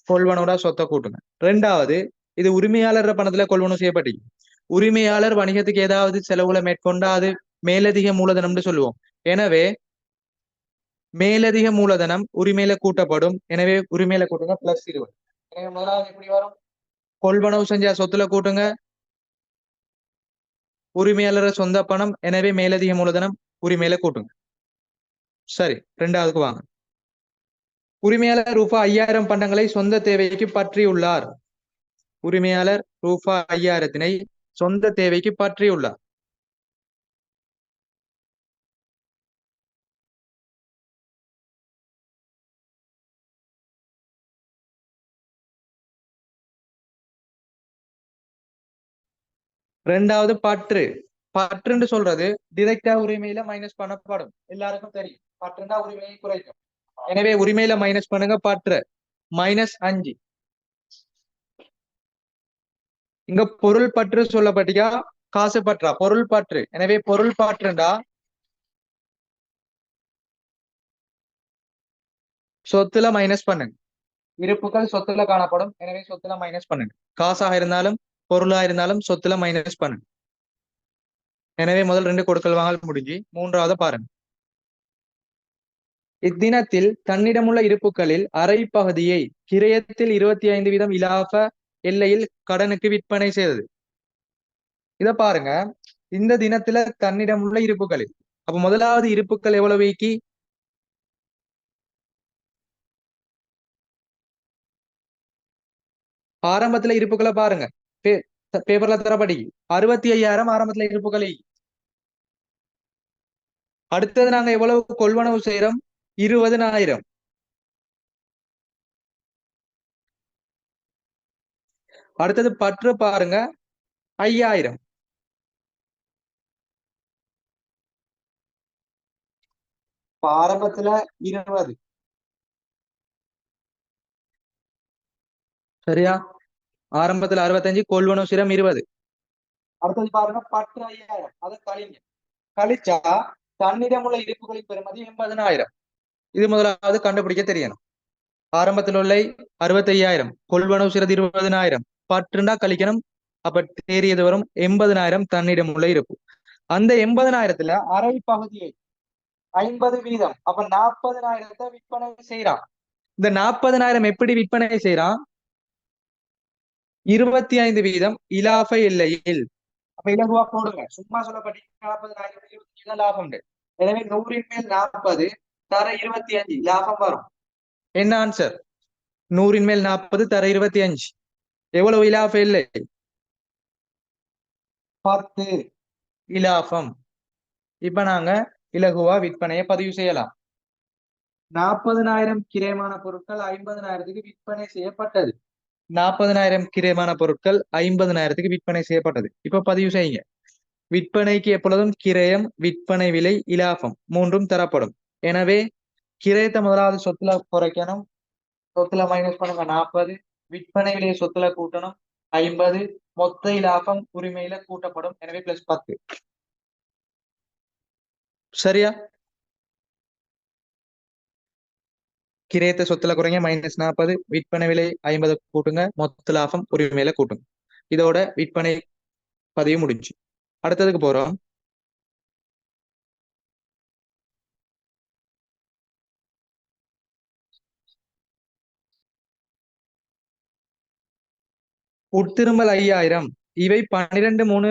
கொள்வனோட சொத்தை கூட்டுங்க. ரெண்டாவது, இது உரிமையாளர் பணத்துல கொள்வனவு செய்யப்பட்டு உரிமையாளர் வணிகத்துக்கு ஏதாவது செலவுகளை மேற்கொண்டா அது மேலதிக மூலதனம்னு சொல்லுவோம். எனவே மேலதிக மூலதனம் உரிமையில கூட்டப்படும். எனவே உரிமையில கூட்டுங்க +20. எனவே முதலாவது எப்படி வரும்? கொள்வனவு செஞ்சா சொத்துல கூட்டுங்க உரிமையாளர் சொந்த பணம். எனவே மேலதிக மூலதனம் உரிமையில கூட்டுங்க. சரி, ரெண்டாவதுக்கு வாங்க. உரிமையாளர் ரூபாய் 5000 பண்டங்களை சொந்த தேவைக்கு பற்றியுள்ளார். உரிமையாளர் ரூபாய் 5000 சொந்த தேவைக்கு பற்றியுள்ளார். ரெண்டாவது பற்று. பற்றுன்னு சொல்றது டிரெக்டா உரிமையில மைனஸ் பண்ணப்படும். எல்லாருக்கும் தெரியும் பற்றுண்டா உரிமையை குறைக்கும். எனவே உரிமையில மைனஸ் பண்ணுங்க பற்று -5. இங்க பொருள் பற்று சொல்லப்பட்டியா காசு பற்றா? பொருள் பற்று. எனவே பொருள் பற்றுண்டா சொத்துல மைனஸ் பண்ணுங்க. இருப்புகள் சொத்துல காணப்படும். எனவே சொத்துல மைனஸ் பண்ணுங்க. காசாக இருந்தாலும் பொருளா இருந்தாலும் சொத்துல மைனஸ் பண்ணுங்க. எனவே முதல் 2 கொடுக்கல் வாங்கல் முடிஞ்சு. மூன்றாவது பாருங்க. இத்தினத்தில் தன்னிடமுள்ள இருப்புகளில் அரை பகுதியை கிரயத்தில் 25% இலாப எல்லையில் கடனுக்கு விற்பனை செய்தது. இத பாருங்க. இந்த தினத்துல தன்னிடமுள்ள இருப்புகளில் அப்ப முதலாவது இருப்புகள் எவ்வளவுக்கு? ஆரம்பத்துல இருப்புகளை பாருங்க. பேப்பர்ல தரப்படி 65,000 ஆரம்பத்துல இருப்புகளை. அடுத்தது நாங்க எவ்வளவு கொள்வனவு செய்யறோம்? 20,000. அடுத்தது பற்று பாருங்க 5,000. ஆரம்பத்துல 20. சரியா? ஆரம்பத்துல 65, கொள்வனவு செய்யறோம் 20. அடுத்தது பாருங்க பற்று 5,000. அதை கழிங்க. கழிச்சா தன்னிடமுள்ள இருப்புகளின் பெறுமதி 80,000. இது முதலாவது கண்டுபிடிக்க தெரியணும். ஆரம்பத்தில் உள்ள 65,000, கொள்வனவு செய்யறது 20,000, பற்றுண்டா கழிக்கணும். அப்ப தேறியது வரும் 80,000 தன்னிடம் உள்ள இருப்பு. அந்த 80,000த்துல அரை பகுதியை 50%. அப்ப 40,000 விற்பனை செய்யறான். இந்த 40,000 எப்படி விற்பனை செய்யறான்? 25% இலாப எல்லையில். அப்ப இலகுவா போடுங்க. சும்மா சொல்லப்பட்ட 40,000 லாபம். எனவே 100ன் மேல் 40 தர 25 லாபம் வரும். என்ன ஆன்சர்? 100ன் மேல் 40 தர 25. எவ்வளவு இலாப எல்லை? 10 இலாபம். இப்ப நாங்க இலகுவா விற்பனையை பதிவு செய்யலாம். 40,000 கிரயமான பொருட்கள் 50,000க்கு விற்பனை செய்யப்பட்டது. 40,000 கிரயமான பொருட்கள் 50,000க்கு விற்பனை செய்யப்பட்டது. இப்ப பதிவு செய்யுங்க. விற்பனைக்கு எப்பொழுதும் கிரயம், விற்பனை விலை, இலாபம் மூன்றும் தரப்படும். எனவே கிரயத்தை முதலாவது சொத்துல குறைக்கணும். சொத்துல மைனஸ் பண்ணுங்க 40. விற்பனை விலையை சொத்துல கூட்டணும் 50. மொத்த இலாபம் உரிமையில கூட்டப்படும். எனவே +10. சரியா? கிரயத்தை சொத்துல குறைங்க -40. விற்பனை விலை 50 கூட்டுங்க. மொத்த லாபம் உரிமையில கூட்டுங்க. இதோட விற்பனை பதிவு முடிஞ்சு. அடுத்ததுக்கு போறோம். உட்திரும்பல் 5,000. இவை 12/3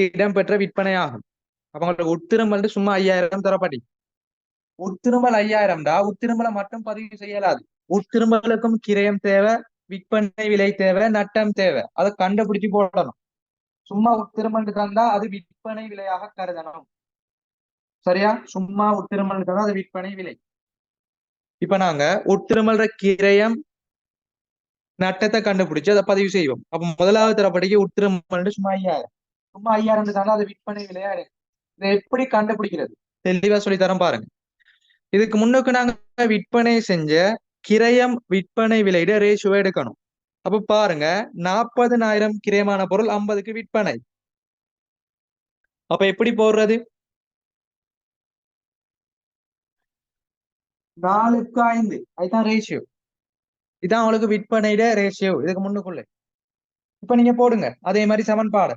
இடம்பெற்ற விற்பனை ஆகும். அப்ப உங்களுக்கு உட்திரும்பல் சும்மா 5,000 தரப்படி. உட்திரும்பல் 5,000 உட்திரும்பலை மட்டும் பதிவு செய்யலாது. உட்திரும்பலுக்கும் கிரயம் தேவை, விற்பனை விலை தேவை, நட்டம் தேவை. அதை கண்டுபிடிச்சு போடணும். சும்மா உட்திரும்பல் தந்தா அது விற்பனை விலையாக கருதணும். சரியா? சும்மா உட்திரும்பல் தந்தா அது விற்பனை விலை. இப்ப நாங்க உட்திரும்பல்ற கிரயம் நட்டத்தை கண்டுபிடிச்சு அதை பதிவு செய்வோம். அப்ப முதலாவது தரப்படிக்கு உட்திரும்பல் சும்மா 5,000. சும்மா 5,000 தந்தா அது விற்பனை விலையா இருக்கு. இதை எப்படி கண்டுபிடிக்கிறது? தெளிவா சொல்லி தரம் பாருங்க. இதுக்கு முன்னுக்கு நாங்க விற்பனை செஞ்ச கிரயம் விற்பனை விலையிட ரேஷுவை எடுக்கணும். அப்ப பாருங்க 40,000 கிரயமான பொருள் 50க்கு விற்பனை. அப்ப எப்படி போடுறது? 4:5. அதுதான் ரேஷியோ. இதான் உங்களுக்கு விற்பனையிட ரேஷியோ இதுக்கு முன்னுக்குள்ள. இப்ப நீங்க போடுங்க அதே மாதிரி சமன்பாடு.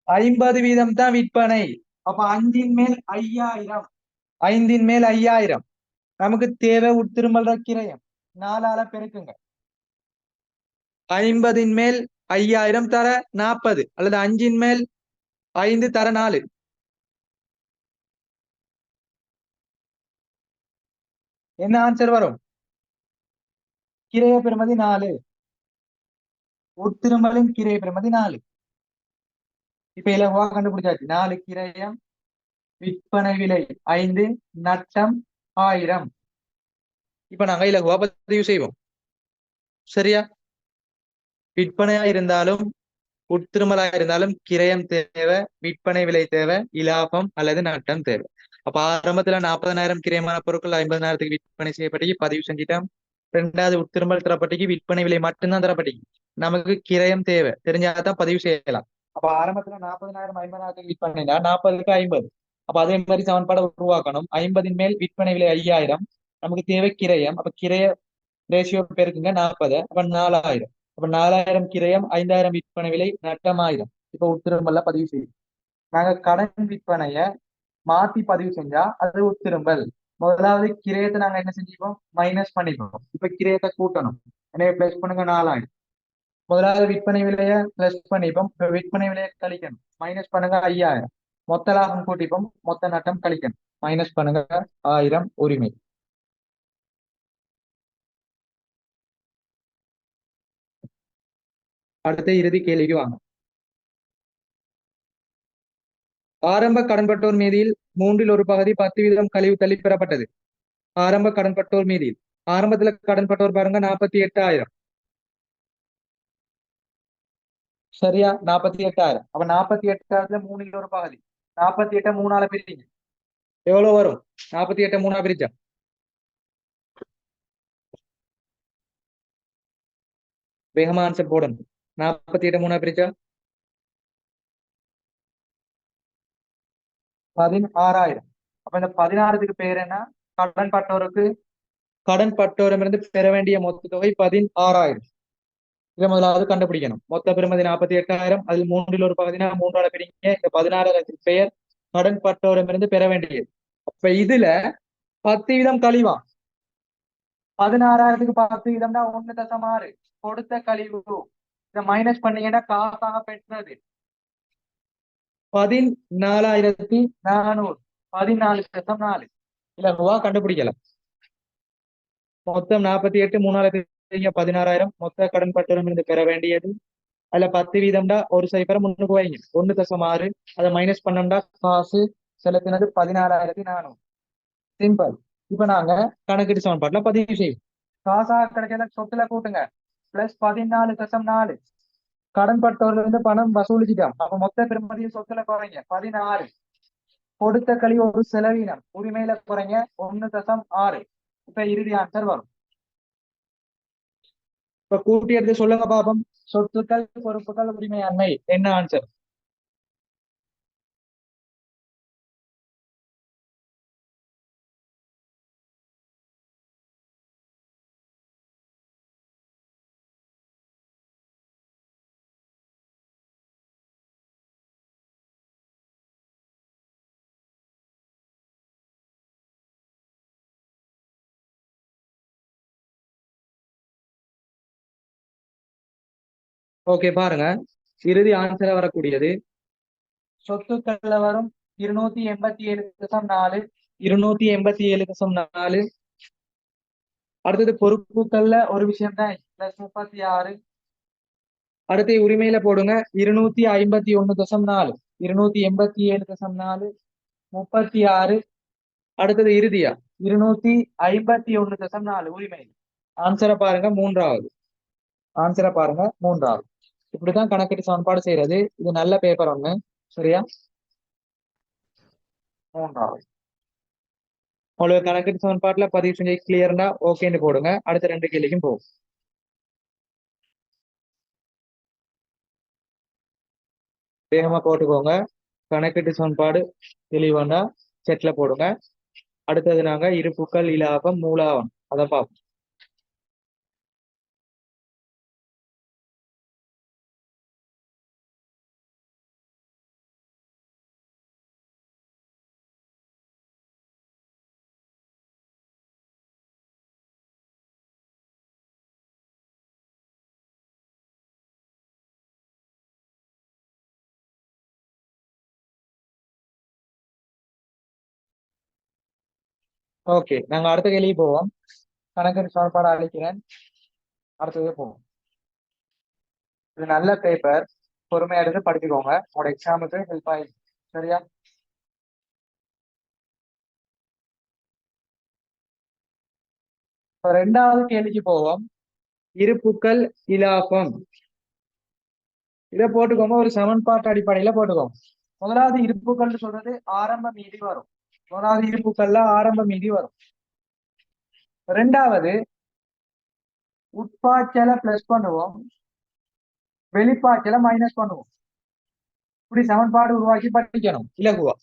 50% தான் விற்பனை. அப்ப 5ன் மேல் 5,000. 5ன் மேல் 5,000. நமக்கு தேவை உட்திரும்பல்ற கிரயம். 4ஆல பெருக்குங்க. 50ன் மேல் 5,000 தர 40 அல்லது 5ன் மேல் 5 தர 4. என்ன ஆன்சர் வரும்? கிரைய பெறுமதி 4, உட்திரும்பலின் கிரைய பெறுமதி 4. இப்ப இலகுவா கண்டுபிடிச்சாச்சு. 4 கிரயம், விற்பனை விலை 5, நட்டம் 1000. இப்ப நாங்க இலகுவா பதிவு செய்வோம். சரியா? விற்பனையா இருந்தாலும் உட்திருமலா இருந்தாலும் கிரயம் தேவை, விற்பனை விலை தேவை, இலாபம் அல்லது நட்டம் தேவை. அப்ப ஆரம்பத்துல 40,000 கிரயமான பொருட்கள் 50,000க்கு விற்பனை செய்யப்பட்டு பதிவு செஞ்சிட்டோம். ரெண்டாவது உட்திரும்பல் தரப்பட்டிக்கு விற்பனை விலை மட்டும்தான் தரப்பட்டிக்கு. நமக்கு கிரயம் தேவை தெரிஞ்சாதான் பதிவு செய்யலாம். அப்ப ஆரம்பத்துல 40,000 50,000க்கு விற்பனைனா 40க்கு 50. அப்ப அதே மாதிரி சமன்பாடை உருவாக்கணும். 50 மேல் விற்பனை விலை 5000, நமக்கு தேவை கிரயம். அப்ப கிரய ரேஷியோ பெருக்குங்க 40, அப்ப 4000. அப்ப 4000 கிரயம், 5000 விற்பனை விலை, நட்டம் 1000. இப்ப உட்திரும்பல்ல பதிவு செய்யும். நாங்க கடன் விற்பனைய மாத்தி பதிவு செஞ்சா அது உட்திரும்பல். முதலாவது கிரயத்தை நாங்க என்ன செஞ்சுப்போம், மைனஸ் பண்ணிப்போம். இப்ப கிரயத்தை கூட்டணும். எனவே பிளஸ் பண்ணுங்க 4000. முதலாவது விற்பனை விலையை பிளஸ் பண்ணிப்போம். இப்ப விற்பனை விலையை கழிக்கணும். மைனஸ் பண்ணுங்க 5000. மொத்த லாபம் கூட்டிப்போம், மொத்த நட்டம் கழிக்கணும். மைனஸ் பண்ணுங்க 1000 உரிமை. அடுத்த இறுதி கேள்விக்கு வாங்க. ஆரம்ப கடன்பட்டோர் மீதில் மூன்றில் ஒரு பகுதி 10% கழிவு தள்ளி பெறப்பட்டது. ஆரம்ப கடன்பட்டோர் மீதில் ஆரம்பத்துல கடன்பட்டோர் பாருங்க 48,000. சரியா? 48,000. அப்ப 48,000 மூணில் ஒரு பகுதி. 48 மூணால பிரிங்க, எவ்வளவு வரும்? 48 மூணா பிரிச்சா வேகமா ஆன்சர் போடணும். 48 மூணா பிரிச்சா 16,000. அப்ப இந்த 16க்கு பேர் என்ன? கடன் பட்டோருக்கு கடன் பட்டோரிடமிருந்து பெற வேண்டிய மொத்த தொகை 16,000. இதை முதலாவது கண்டுபிடிக்கணும். மொத்த பெறுமதி 48,000. அதில் மூன்றில் ஒரு பகுதினா மூன்றால பிரிங்க. இந்த 16,000 பெயர் கடன் பட்டோரிடமிருந்து பெற வேண்டியது. அப்ப இதுல 10% கழிவா. 16,000க்கு 10%னா 1.6. கொடுத்த கழிவு இதை மைனஸ் பண்ணீங்கன்னா காசாக பெற்றது 14,400. 14.4 இலகுவா கண்டுபிடிக்கலாம். மொத்தம் 48 மூணால பிரிங்க 16,000. மொத்த கடன் பட்டோரிடமிருந்து பெற வேண்டியது. அதுல 10%டா ஒரு சைபரை முன்னுக்கு வைங்க, 1.6. அதை மைனஸ் பண்ணோம்டா காசு செலுத்தினது 14,400. சிம்பிள். இப்ப நாங்க கணக்கீட்டு சமன்பாட்டுல பதிவு செய்யும். காசா கிடைக்கல சொத்துல கூட்டுங்க, பிளஸ் 14.4. கடன் பட்டோர்ல இருந்து பணம் வசூலிச்சுட்டோம். அப்ப மொத்த பெருமதியும் சொத்துல குறைங்க 16. கொடுத்த கழிவு ஒரு செலவினம், உரிமையில குறைங்க 1.6. இப்ப இறுதி ஆன்சர் வரும். இப்ப கூட்டி எடுத்து சொல்லுங்க பாப்போம். சொத்துக்கள், பொறுப்புகள், உரிமையாண்மை என்ன ஆன்சர்? ஓகே பாருங்க, இறுதி ஆன்சரா வரக்கூடியது சொத்துக்கள்ல வரும் 287.4, 287.4. அடுத்தது பொறுப்புகள்ல ஒரு விஷயம் தான், பிளஸ் 36. அடுத்து உரிமையில போடுங்க 251.4, 287.4, 36. அடுத்தது இறுதியா 251.4 உரிமை. ஆன்சரை பாருங்க மூன்றாவது. ஆன்சரை பாருங்க மூன்றாவது. இப்படிதான் கணக்கீட்டு சமன்பாடு செய்யறது. இது நல்ல பேப்பர் ஒண்ணு. சரியா? மூன்றாவது. உங்களுக்கு கணக்கீட்டு சமன்பாட்டுல பதிவு செஞ்சு கிளியர்னா ஓகேன்னு போடுங்க. அடுத்த ரெண்டு கேள்விக்கும் போகும். வேகமா போட்டுக்கோங்க. கணக்கீட்டு சமன்பாடு தெளிவானா செட்ல போடுங்க. அடுத்தது நாங்க இருப்புக்கள், இலாபம், மூலாபம் அதை பார்ப்போம். ஓகே, நாங்க அடுத்த கேள்வி போவோம். கணக்கீட்டு சமன்பாடு அழைக்கிறேன். அடுத்தது போவோம். இது நல்ல பேப்பர், பொறுமையா எடுத்து படிச்சுக்கோங்க, உங்களோட எக்ஸாமுக்கு ஹெல்ப் ஆயிடும். சரியா? இப்ப ரெண்டாவது கேள்விக்கு போவோம். இருப்புக்கள் இலாபம். இதை போட்டுக்கோங்க, ஒரு சமன்பாட்டு அடிப்படையில போட்டுக்கோங்க. முதலாவது இருப்புக்கள் சொல்றது ஆரம்ப மீதி வரும். முதலாவது இருப்புக்கள்ல ஆரம்ப மீதி வரும். ரெண்டாவது உட்பாய்ச்சலை பிளஸ் பண்ணுவோம், வெளிப்பாய்ச்சலை மைனஸ் பண்ணுவோம். இப்படி சமன்பாடு உருவாக்கி படிக்கணும் இலகுவா.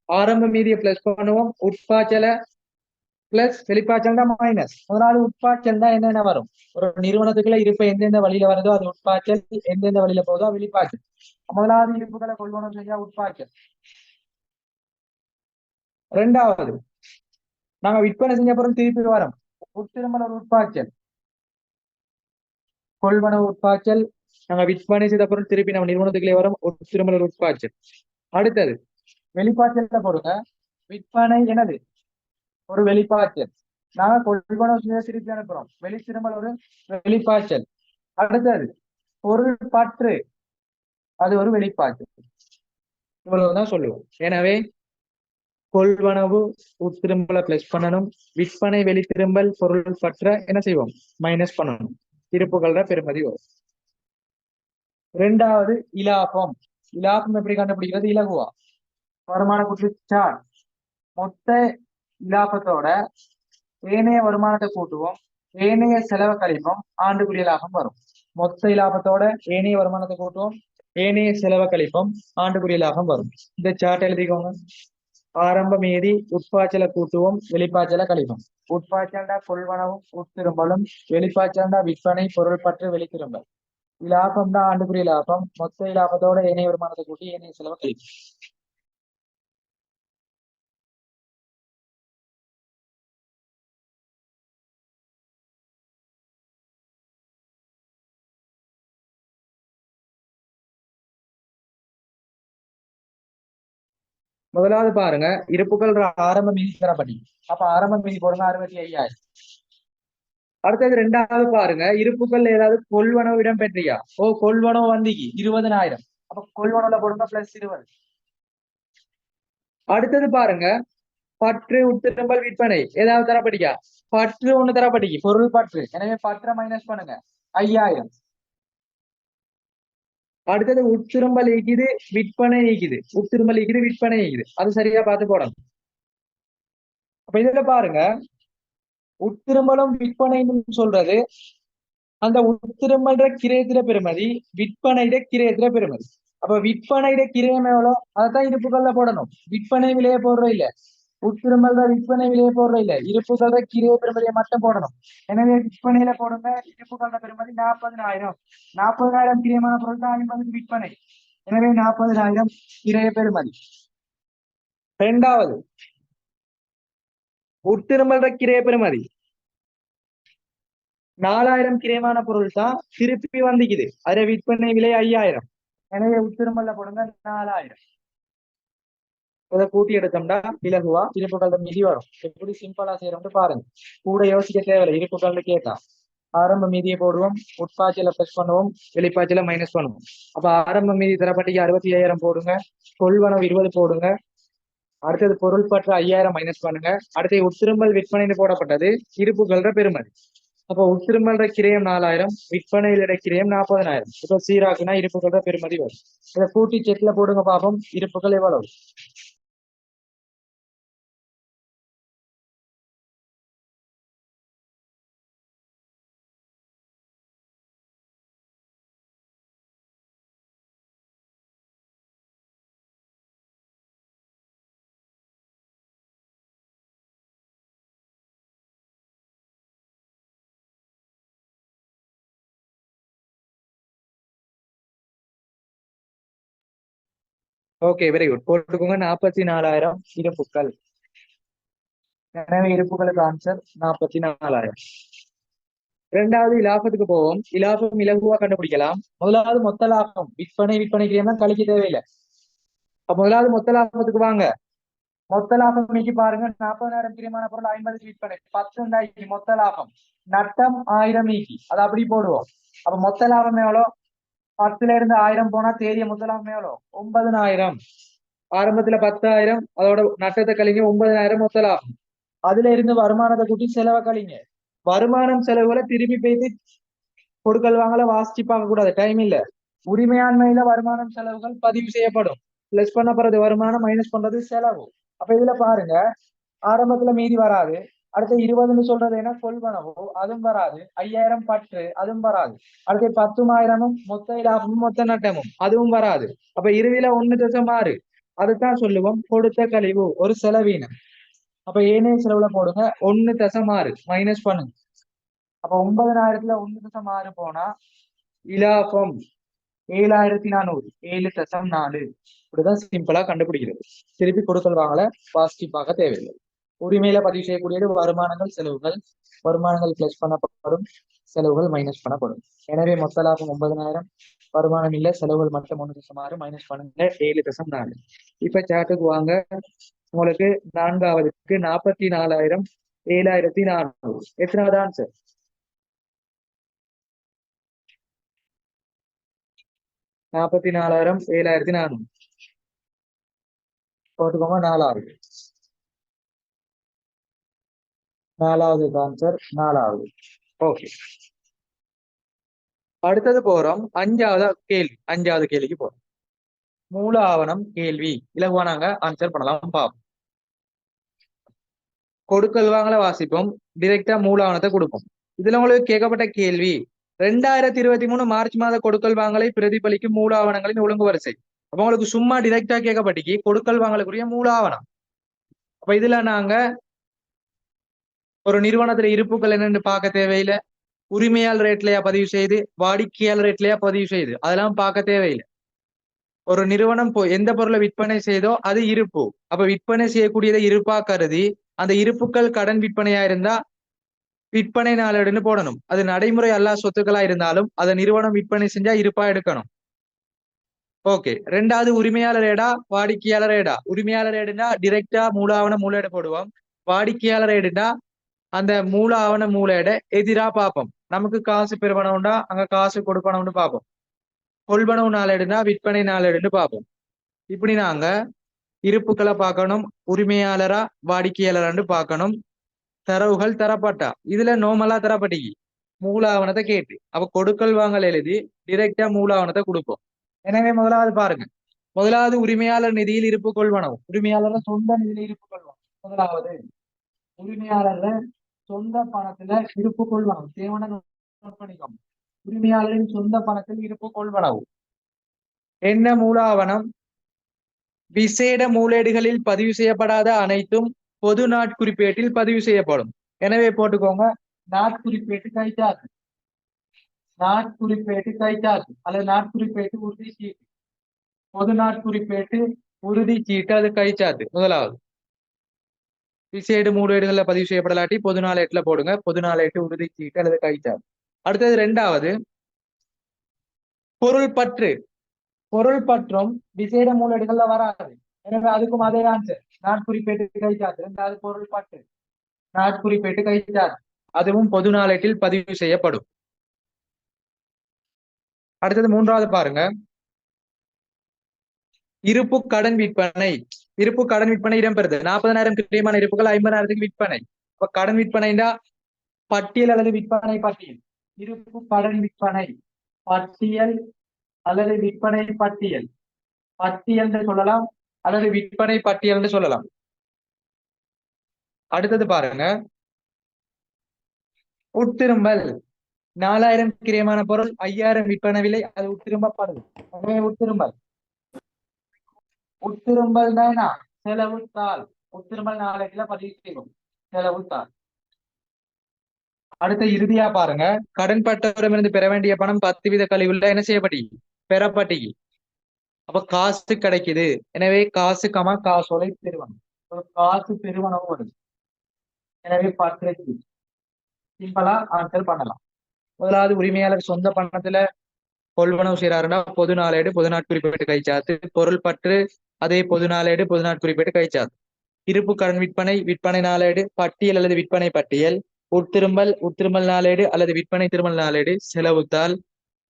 ஆரம்ப மீதியை பிளஸ் பண்ணுவோம், உட்பாய்ச்சலை பிளஸ் வெளிப்பாய்ச்சல் தான் மைனஸ். முதலாவது உட்பாய்ச்சல் தான் என்னென்ன வரும், ஒரு நிறுவனத்துக்குள்ள இருப்பு எந்தெந்த வழியில வருதோ அது உட்பாய்ச்சல், எந்தெந்த வழியில போதோ வெளிப்பாய்ச்சல். முதலாவது இருப்புகளை கொள்வனம் செஞ்சா உட்பாய்ச்சல். ரெண்டாவது நாங்க விற்பனை செஞ்ச பொருள் திருப்பி வரோம், உட்திரும்பல் ஒரு உட்பாய்ச்சல். கொள்வனவு உட்பாய்ச்சல், நாங்க விற்பனை செய்த பொருள் திருப்பி நம்ம நிறுவனத்துக்குள்ளே வரும், உட்திரும்பல் ஒரு உட்பாய்ச்சல். அடுத்தது வெளிப்பாய்ச்சல் போடுங்க, விற்பனை எனது ஒரு வெளிப்பாய்ச்சல், நாங்க கொள்வனவு செய்த திருப்பி அனுப்புறோம், வெளித்திரும்பல் ஒரு வெளிப்பாய்ச்சல். அடுத்தது பொருள் பற்று, அது ஒரு வெளிப்பாய்ச்சல். இவ்வளவுதான் சொல்லுவோம். எனவே கொள்வனவு உட்திரும்பலை பிளஸ் பண்ணணும், விற்பனை வெளித்திரும்பல் பொருள் பற்ற என்ன செய்வோம், மைனஸ் பண்ணணும். இருப்புகள பெருமதி வரும். ரெண்டாவது இலாபம். இலாபம் எப்படி கண்டுபிடிக்கிறது, இலகுவா. வருமான குற்றச்சார் மொத்த இலாபத்தோட ஏனைய வருமானத்தை கூட்டுவோம், ஏனைய செலவை கழிப்போம், ஆண்டுக்குரிய லாபம் வரும். மொத்த இலாபத்தோட ஏனைய வருமானத்தை கூட்டுவோம், ஏனைய செலவை கழிப்போம், ஆண்டுக்குரிய லாபம் வரும். இந்த சார்ட் எழுதிக்கோங்க. ஆரம்ப மீதி உட்பாய்ச்சலை கூட்டுவோம், வெளிப்பாய்ச்சலை கழிப்போம். உட்பாய்ச்சல்டா கொள்வனவும் உட்திரும்பலும், வெளிப்பாய்ச்சல்டா விற்பனை பொருள் பற்று வெளித்திரும்பல். லாபம் தான் ஆண்டுக்குரிய லாபம், மொத்த லாபத்தோட ஏனைய வருமானத்தை கூட்டி ஏனைய செலவை கழிப்போம். முதலாவது பாருங்க, இருப்புகள் ஆரம்ப மீதி தரப்படி. அப்ப ஆரம்ப மீதி போடுங்க 65,000. அடுத்தது ரெண்டாவது பாருங்க, இருப்புகள் ஏதாவது கொள்வனவு இடம் பெற்றியா? கொள்வனவு வந்திக்கு 20,000. அப்ப கொள்வனவுல போடுங்க +20. அடுத்தது பாருங்க, பற்று உட்திரும்பல் விற்பனை ஏதாவது தரப்படிக்கா? பற்று ஒண்ணு தரப்படிக்கு, பொருள் பற்று, எனவே பற்றை மைனஸ் பண்ணுங்க 5,000. அடுத்தது உட்திரும்பல் ஈக்குது, விற்பனை ஈக்குது. உட்திரும்பல் ஈக்குது, விற்பனை ஈக்குது, அது சரியா பார்த்து போடணும். அப்ப இதுல பாருங்க, உட்திரும்பலும் விற்பனைன்னு சொல்றது அந்த உட்திரும்பல்ற கிரயத்தில பெருமதி, விற்பனையிட கிரயத்தில பெருமதி. அப்ப விற்பனையிட கிரயம் எவ்வளோ, அதைத்தான் இருப்புகள்ல போடணும். விற்பனை விலையை போடுற இல்ல, உட்திரும்பல்ற விற்பனை விலையை போடுற இல்ல, இருப்புகள்ற கிரய பெருமதியை மட்டும் போடணும். எனவே விற்பனையில போடுங்க, இருப்புகள்ற பெருமதி 40,000. 40,000 கிரியமான பொருள் தான் 50 விற்பனை, எனவே 40,000 கிரய பெருமதி. இரண்டாவது உட்திரும்பல்ற கிரய பெருமதி 4,000 கிரயமான பொருள் தான் திருப்பி வந்திக்குது, அதை விற்பனை விலை 5,000, எனவே உட்திரும்பல்ல போடுங்க 4,000. இதை கூட்டி எடுத்தோம்னா இலகுவா இருப்புகள் மீதி வரும். எப்படி சிம்பிளா செய்யறோம்னு பாருங்க, கூட யோசிக்க தேவையில்லை. இருப்புகள் கேட்டா ஆரம்ப மீதியை போடுவோம், உட்பாய்ச்சலை பிளஸ் பண்ணுவோம், வெளிப்பாய்ச்சலை மைனஸ் பண்ணுவோம். அப்ப ஆரம்ப மீதி தரப்பட்டிக்கு 65,000 போடுங்க, கொள்வனவு 20 போடுங்க, அடுத்தது பொருள் பற்று 5,000 மைனஸ் பண்ணுங்க, அடுத்தது உட்திரும்பல் விற்பனை போடப்பட்டது இருப்புகள்ற பெருமதி. அப்போ உட்திரும்பல்ற கிரயம் 4,000, விற்பனையில கிரயம் 40,000. இப்ப சீராக்குனா இருப்புகள்ற பெருமதி வரும். இதை கூட்டி செக்ல போடுங்க பாப்போம், இருப்புகள் எவ்வளவு. Okay, very good. போட்டுக்கோங்க 44,000 இருப்புக்கள். எனவே இருப்புகளுக்கு ஆன்சர் 44,000. இரண்டாவது இலாபத்துக்கு போவோம். இலாபம் இலகுவா கண்டுபிடிக்கலாம். முதலாவது மொத்த லாபம், விற்பனை கிரயம் கழிக்க தேவையில்லை. முதலாவது மொத்த லாபத்துக்கு வாங்க. மொத்த லாபம் இன்னைக்கு பாருங்க, 40,000 கிரியமான பொருள் 50 விற்பனை, 10 மொத்த லாபம். நட்டம் 1000 மீதி அதை அப்படி போடுவோம். அப்ப மொத்த லாபம் எவ்வளோ? 10ல இருந்து 1000 போனா தேதிய மொத்த லாபம் எவ்வளோ? 9000. ஆரம்பத்துல 10,000, அதோட நட்டத்தை கழிங்க, 9000 மொத்த லாபம். அதுல இருந்து வருமானத்தை கூட்டி செலவை கழிங்க. வருமானம் செலவுகளை திருப்பி போயிட்டு கொடுக்கல் வாங்கல வாசிச்சு பார்க்க கூடாது, டைம் இல்ல. உரிமையாண்மையில வருமானம் செலவுகள் பதிவு செய்யப்படும். பிளஸ் பண்ணப்படுறது வருமானம், மைனஸ் பண்றது செலவு. அப்ப இதுல பாருங்க, ஆரம்பத்துல மீதி வராது. அடுத்த 20ன்னு சொல்றது என்ன? கொள்வனவோ, அதுவும் வராது. 5000 பற்று, அதுவும் வராது. அடுத்து 10,000 மொத்த லாபமும் மொத்த நட்டமும், அதுவும் வராது. அப்ப இறுதியில 1.6. அதுதான் சொல்லுவோம் கொடுத்த கழிவு, ஒரு செலவீனம். அப்ப ஏனைய செலவுல போடுங்க 1.6 மைனஸ் பண்ணுங்க. அப்ப 9000த்துல 1.6 போனா இலாபம் 7400, 7.4. இப்படிதான் சிம்பிளா கண்டுபிடிக்கிறது. திருப்பி கொடுக்கல் வாங்கல பாசிட்டிவ் பார்க்க தேவையில்லை. உரிமையில பதிவு செய்யக்கூடியது வருமானங்கள் செலவுகள். வருமானங்கள் பிளஸ் பண்ணப்படும், செலவுகள் மைனஸ் பண்ணப்படும். எனவே மொத்த லாபம் 9000, வருமானம் இல்ல, செலவுகள் மட்டும் 1.6 மைனஸ் பண்ணுங்க 7.4. இப்ப சாட்டுக்கு வாங்க. உங்களுக்கு 4வதுக்கு 44,000 7,400. எத்தனாவது ஆன்சர்? 44,000 7,400 போட்டுக்கோங்க. 4வது ஆன்சர் 4வது. ஓகே, அடுத்தது போறோம் 5வது கேள்விக்கு போறோம். மூல ஆவணம் கேள்வி இலகுவானாங்க, ஆன்சர் பண்ணலாம் பாப்போம். கொடுக்கல் வாங்கல வாசிப்போம், டிரெக்டா மூல ஆவணத்தை கொடுப்போம். இதுல உங்களுக்கு கேட்கப்பட்ட கேள்வி 2023 மார்ச் மாத கொடுக்கல் வாங்கலை பிரதிபலிக்கும் மூல ஆவணங்களின் ஒழுங்கு வரிசை. அப்ப உங்களுக்கு சும்மா டிரெக்டா கேட்கப்பட்டிக்கு கொடுக்கல் வாங்கலுக்குரிய மூல ஆவணம். அப்ப இதுல நாங்க ஒரு நிறுவனத்துல இருப்புகள் என்னன்னு பார்க்க தேவையில்லை. உரிமையாளர் ரேட்லயா பதிவு செய்து, வாடிக்கையாளர் ரேட்லயா பதிவு செய்து, அதெல்லாம் பார்க்க தேவையில்லை. ஒரு நிறுவனம் எந்த பொருளை விற்பனை செய்தோ அது இருப்பு. அப்ப விற்பனை செய்யக்கூடியதை இருப்பா கருதி அந்த இருப்புகள் கடன் விற்பனையா இருந்தா விற்பனை நாளேடுன்னு போடணும். அது நடைமுறை அல்லா சொத்துக்களா இருந்தாலும் அதை நிறுவனம் விற்பனை செஞ்சா இருப்பா எடுக்கணும். ஓகே, 2வது உரிமையாளர் ஏடா வாடிக்கையாளர் ஏடா. உரிமையாளர் ஏடுனா டிரெக்டா மூலாவண மூலேடு போடுவோம். வாடிக்கையாளர் ஏடுனா அந்த மூல ஆவண மூலேட எதிரா பார்ப்போம். நமக்கு காசு பெறுவனவுண்டா அங்க காசு கொடுப்பனவுன்னு பார்ப்போம். கொள்வனவு நாளேடுனா விற்பனை நாளேடுன்னு பார்ப்போம். இப்படி நாங்க இருப்புக்களை பார்க்கணும். உரிமையாளரா வாடிக்கையாளரான்னு பார்க்கணும். தரவுகள் தரப்பட்டா இதுல நோமலா தரப்பட்டி மூல ஆவணத்தை கேட்டு அப்ப கொடுக்கல் வாங்கல் எழுதி டிரெக்டா மூல ஆவணத்தை கொடுப்போம். எனவே முதலாவது பாருங்க, முதலாவது உரிமையாளர் நிதியில் இருப்பு கொள்வனவு. உரிமையாளர் சொந்த நிதியில இருப்பு கொள்வனவு. முதலாவது உரிமையாளர் சொந்த பணத்துல இருப்பு கொள்வனவு. தேவன பண்ணிக்கோங்க, உரிமையாளரின் சொந்த பணத்தில் இருப்பு கொள்வனவு. என்ன மூல ஆவணம்? விசேட மூலேடுகளில் பதிவு செய்யப்படாத அனைத்தும் பொது நாட்குறிப்பேட்டில் பதிவு செய்யப்படும். எனவே போட்டுக்கோங்க நாட்குறிப்பேட்டு கைச்சார்ஜ், நாட்குறிப்பேட்டு கைச்சார்ஜ் அல்லது நாட்குறிப்பேட்டு உறுதி சீட்டு. பொது நாட்குறிப்பேட்டு உறுதி சீட்டு அது கைச்சார்ஜ். முதலாவது விசேட மூலேடுகள்ல பதிவு செய்யப்படலாட்டி பொது நாளேட்டுல போடுங்க. பொது நாளேட்டு உறுதி சீட்டு அல்லது கைச்சார்ஜ். அடுத்தது 2வது பொருள் பற்று. பொருள் பற்றும் விசேட மூலேடுகள்ல வராது. எனவே அதுக்கும் அதே ஆன்சர், நாட்குறிப்பேட்டு கைச்சார்ஜ். 2வது பொருள் பற்று, நாட்குறிப்பேட்டு கைச்சார்ஜ், அதுவும் பொது நாளேட்டில் பதிவு செய்யப்படும். அடுத்தது 3வது பாருங்க, இருப்பு கடன் விற்பனை. இருப்பு கடன் விற்பனை இடம்பெறுது. 40,000 கிரியமான இருப்புகள் 50,000 விற்பனை. இப்ப கடன் விற்பனைண்டா பட்டியல் அல்லது விற்பனை பட்டியல். இருப்பு கடன் விற்பனை பட்டியல் அல்லது விற்பனை பட்டியல். பட்டியல் சொல்லலாம் அல்லது விற்பனை பட்டியல் சொல்லலாம். அடுத்தது பாருங்க, உட்திரும்பல். 4,000 கிரியமான பொருள் 5,000 விற்பனை விலை, அது உட்திரும்பப்படுது. உட்திரும்பல். உட்திரும்பல் தான் செலவு தாள். உட்திரும்பல் நாளைக்குல பதிவு செய்வோம், செலவு தாள். அடுத்த இறுதியா பாருங்க, கடன் பட்டவரிடமிருந்து பெற வேண்டிய பணம் 10% கழிவுள்ள என்ன செய்யப்பட்டி பெறப்பட்டி. அப்ப காசு கிடைக்குது. எனவே காசு காசோலை பெறுவனம். காசு பெறுவனம் வருது. எனவே 10 சிம்பிளா ஆன்சர் பண்ணலாம். முதலாவது உரிமையாளர் சொந்த பணத்துல கொள்வனவு செய்யறாருன்னா பொது நாளேடு பொது நாட்குறிப்பேட்டு கைச்சாத்து. பொருள் பற்று அதே பொது நாளேடு பொது நாட்குறிப்பேட்டு கைச்சாத்து. இருப்பு கடன் விற்பனை விற்பனை நாளேடு பட்டியல் அல்லது விற்பனை பட்டியல். உட்திரும்பல் நாளேடு அல்லது விற்பனை திருமல் நாளேடு செலவுத்தால்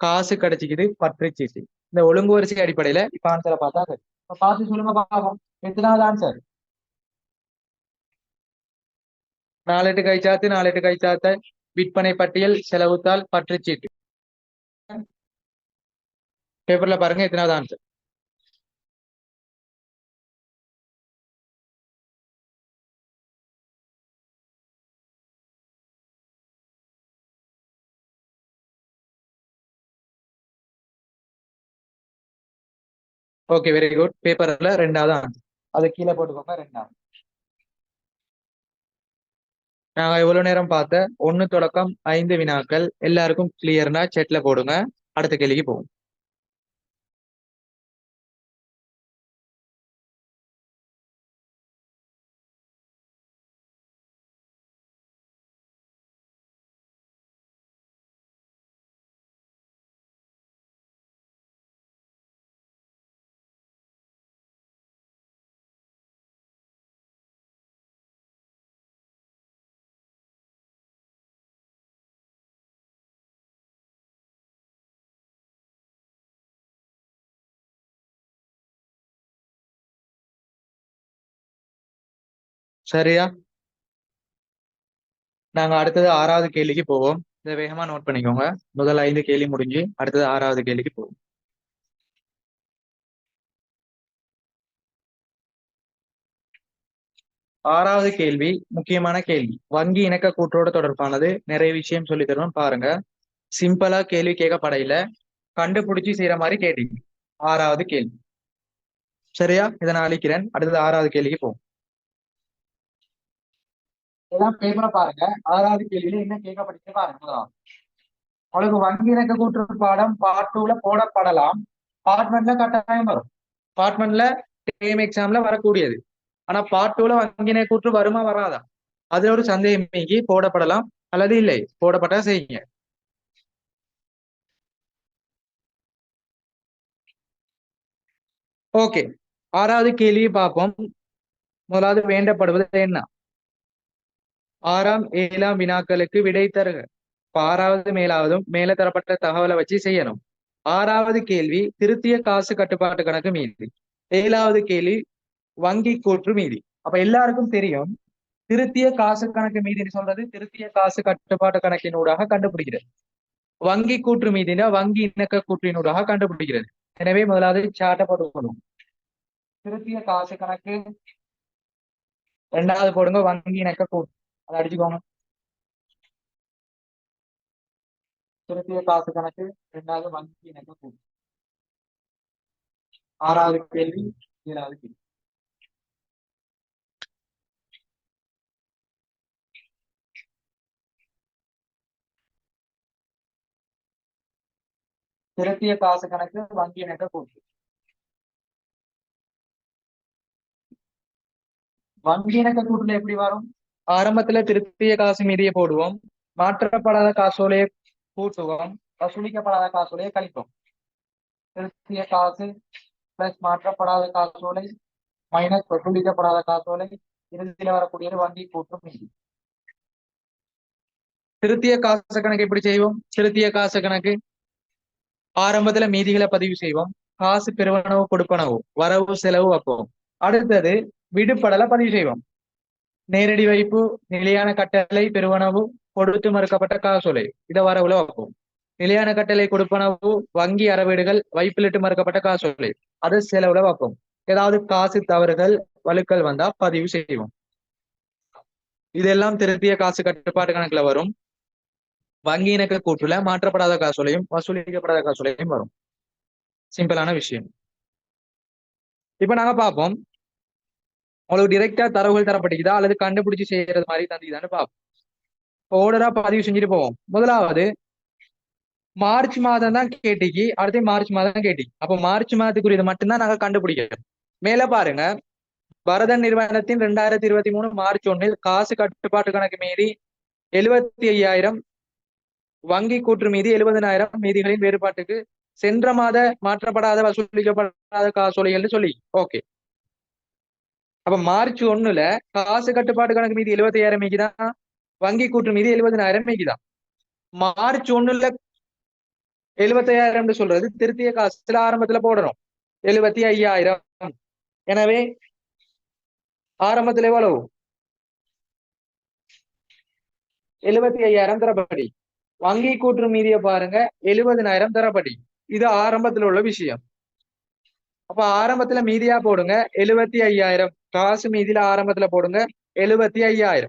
காசு கிடைச்சிக்குது பற்றுச்சீட்டு. இந்த ஒழுங்கு வரிசை அடிப்படையில இப்ப ஆன்சரை பார்த்தா சரி. இப்ப பார்த்து சொல்லுங்க பாப்போம். எத்தனாவது ஆன்சர்? 4 கைச்சாத்து 4 கைச்சாத்த விற்பனை பட்டியல் செலவுத்தால் பற்றுச்சீட்டு. பேப்பர்ல பாருங்க எத்தனாவது ஆன்சர். Okay, very good. பேப்பர்ல 2வது ஆன்சர். அதை கீழே போட்டுக்கோங்க. 2வது. நாங்க எவ்வளவு நேரம் பார்த்த 1 தொடக்கம் 5 வினாக்கள் எல்லாருக்கும் கிளியர்னா செட்ல போடுங்க. அடுத்த கேள்விக்கு போவோம். சரியா? நாங்க அடுத்தது 6வது கேள்விக்கு போவோம். இதை வேகமா நோட் பண்ணிக்கோங்க. முதல் 5 கேள்வி முடிஞ்சு அடுத்தது 6வது கேள்விக்கு போவோம். 6வது கேள்வி முக்கியமான கேள்வி. வங்கி இணக்க கூற்றோட தொடர்பானது. நிறைய விஷயம் சொல்லி தருவோம் பாருங்க. சிம்பிளா கேள்வி கேட்கப்படையில கண்டுபிடிச்சு செய்யற மாதிரி கேட்டீங்க. 6வது கேள்வி. சரியா? இதை நான் அழிக்கிறேன். அடுத்தது 6வது கேள்விக்கு போவோம். எல்லாம் பேப்பரை பாருங்க. 6வது கேள்வியில என்ன கேட்கப்பட்டு பாருங்க. உங்களுக்கு வங்கி இணக்க கூற்று பாடம் பார்ட் 2ல போடப்படலாம். பார்ட் 1ல கட்டாயம் வரும். பார்ட் 1ல டேம் எக்ஸாம்ல வரக்கூடியது. ஆனா பார்ட் 2ல வங்கி இணக்க கூற்று வருமா வராதா? அதுல ஒரு சந்தேகம் நீங்கி போடப்படலாம் அல்லது இல்லை. போடப்பட்டா செய்யுங்க. ஓகே, 6வது கேள்வி பார்ப்போம். முதலாவது வேண்டப்படுவது என்ன? 6ஆம் 7ஆம் வினாக்களுக்கு விடை தருக. 6வது மேலாவதும் மேல தரப்பட்ட தகவலை வச்சு செய்யணும். 6வது கேள்வி திருத்திய காசு கட்டுப்பாட்டு கணக்கு மீதி. 7வது கேள்வி வங்கி கூற்று மீதி. அப்ப எல்லாருக்கும் தெரியும், திருத்திய காசு கணக்கு மீதின்னு சொல்றது திருத்திய காசு கட்டுப்பாட்டு கணக்கினூடாக கண்டுபிடிக்கிறது. வங்கி கூற்று மீதினா வங்கி இணக்க கூற்றினூடாக கண்டுபிடிக்கிறது. எனவே முதலாவது சாட்டை போட்டுக்கணும். திருத்திய காசு கணக்கு 2வது போடுங்க வங்கி இணக்க கூற்று. அதை அடிச்சுக்கோங்க. திருத்திய காசு கணக்கு 2வது வங்கி இணக்க கூற்று. 6வது கேள்வி 7வது கேள்வி. திருத்திய காசு கணக்கு வங்கி இணக்க கூற்று. வங்கி இணக்க கூற்றுல எப்படி வரும்? ஆரம்பத்துல திருத்திய காசு மீதியை போடுவோம். மாற்றப்படாத காசோலையை கூட்டுவோம். வசூலிக்கப்படாத காசோலையை கழிப்போம். திருத்திய காசு பிளஸ் மாற்றப்படாத காசோலை மைனஸ் வசூலிக்கப்படாத காசோலை. இறுதியில வரக்கூடியது வங்கி கூற்று மீதி. திருத்திய காசு கணக்கு எப்படி செய்வோம்? திருத்திய காசு கணக்கு ஆரம்பத்துல மீதிகளை பதிவு செய்வோம். காசு பெறுவனவு கொடுப்பனவு வரவு செலவு வைப்போம். அடுத்தது விடுபடலை பதிவு செய்வோம். நேரடி வைப்பு நிலையான கட்டளை பெறுவனவு கொடுத்து மறுக்கப்பட்ட காசோலை இதை வரவுல வைப்போம். நிலையான கட்டளை கொடுப்பனவு வங்கி அறவீடுகள் வைப்பிலிட்டு மறுக்கப்பட்ட காசோலை அதை செலவுல வைப்போம். ஏதாவது காசு தவறுகள் வழுக்கல் வந்தா பதிவு செய்வோம். இதெல்லாம் திருத்திய காசு கட்டுப்பாட்டு கணக்குல வரும். வங்கி இணக்க கூற்றுல மாற்றப்படாத காசோலையும் வசூலிக்கப்படாத காசோலையும் வரும். சிம்பிளான விஷயம். இப்ப நாங்க பார்ப்போம், உங்களுக்கு டிரெக்டா தரவுகள் தரப்பட்டிருக்குதா அல்லது கண்டுபிடிச்சு செய்யறது மாதிரி தந்திக்குதான்னு பார்ப்போம். ஓர்டரா பதிவு செஞ்சுட்டு போவோம். முதலாவது மார்ச் மாதம் தான் கேட்டிக்கு, அடுத்து மார்ச் மாதம் தான் கேட்டிக்கு. அப்போ மார்ச் மாதத்துக்குரியது மட்டும்தான் நாங்க கண்டுபிடிக்கிறோம். மேல பாருங்க, பரதன் நிறுவனத்தின் 2023 மார்ச் 1 காசு கட்டுப்பாட்டு கணக்கு மீதி 75,000, வங்கி கூற்று மீதி 70,000 மீதிகளின் வேறுபாட்டுக்கு சென்ற மாத மாற்றப்படாத வசூலிக்கப்படாத காசோலைகள் சொல்லி. ஓகே, அப்ப மார்ச் 1ல காசு கட்டுப்பாட்டு கணக்கு மீதி 75,000 மீதிதான் வங்கி கூற்று மீதி 70,000 மீதிதான். மார்ச் 1ல 75,000 சொல்றது திருத்திய காசுல ஆரம்பத்துல போடணும் 75,000. எனவே ஆரம்பத்துல எவ்வளவு 75,000 தரப்படி. வங்கி கூற்று மீதிய பாருங்க 70,000 தரப்படி. இது ஆரம்பத்துல உள்ள விஷயம். அப்ப ஆரம்பத்துல மீதியா போடுங்க 75,000. காசு மீதியில ஆரம்பத்துல போடுங்க 75,000.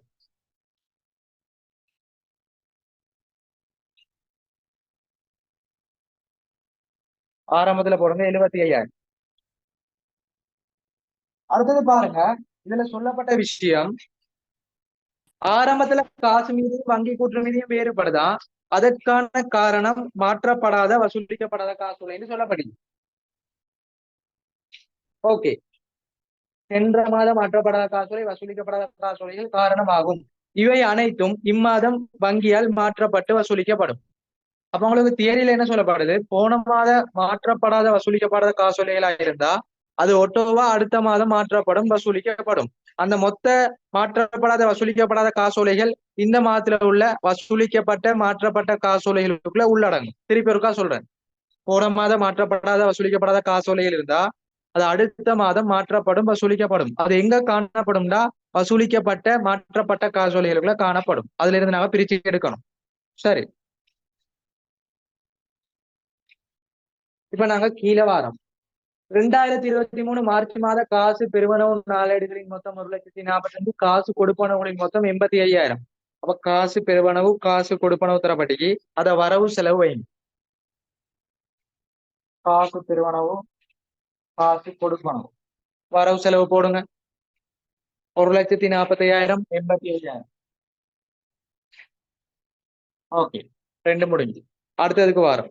ஆரம்பத்துல போடுங்க 75,000. அடுத்தது பாருங்க, இதுல சொல்லப்பட்ட விஷயம் ஆரம்பத்துல காசு மீது வங்கி கூற்று மீதியும் வேறுபடுதா, அதற்கான காரணம் மாற்றப்படாத வசூலிக்கப்படாத காசோலைன்னு சொல்லப்படுது. ஓகே, சென்ற மாதம் மாற்றப்படாத காசோலை வசூலிக்கப்படாத காசோலைகள் காரணமாகும். இவை அனைத்தும் இம்மாதம் வங்கியால் மாற்றப்பட்டு வசூலிக்கப்படும். அப்ப உங்களுக்கு தியரியில என்ன சொல்லப்படுது, போன மாத மாற்றப்படாத வசூலிக்கப்படாத காசோலைகளா இருந்தா அது ஒட்டோவா அடுத்த மாதம் மாற்றப்படும் வசூலிக்கப்படும். அந்த மொத்த மாற்றப்படாத வசூலிக்கப்படாத காசோலைகள் இந்த மாதத்துல உள்ள வசூலிக்கப்பட்ட மாற்றப்பட்ட காசோலைகளுக்குள்ள உள்ளடங்கும். திருப்பி ஒருக்கா சொல்றேன், போன மாதம் மாற்றப்படாத வசூலிக்கப்படாத காசோலைகள் இருந்தா அது அடுத்த மாதம் மாற்றப்படும் வசூலிக்கப்படும். அது எங்க காணப்படும்னா வசூலிக்கப்பட்ட மாற்றப்பட்ட காசோலைகளுக்குள்ள காணப்படும். அதுல இருந்து நாம பிரிச்சு எடுக்கணும். சரி, இப்ப நாங்க கீழே வாரம் 2023 மார்ச் மாத காசு பெருவனவு நாளேடுகளின் மொத்தம் 1,45,000, காசு கொடுப்பனவுகளின் மொத்தம் 85,000. அப்ப காசு பெருவனவு காசு கொடுப்பனவு தரப்பட்டிக்கு அத வரவு செலவு வைங்க. காசு பெருவனவு காசு கொடுப்பனவு வரவு செலவு போடுங்க. 1,45,000 85,000. ஓகே, ரெண்டு முடிஞ்சு. அடுத்ததுக்கு வாரம்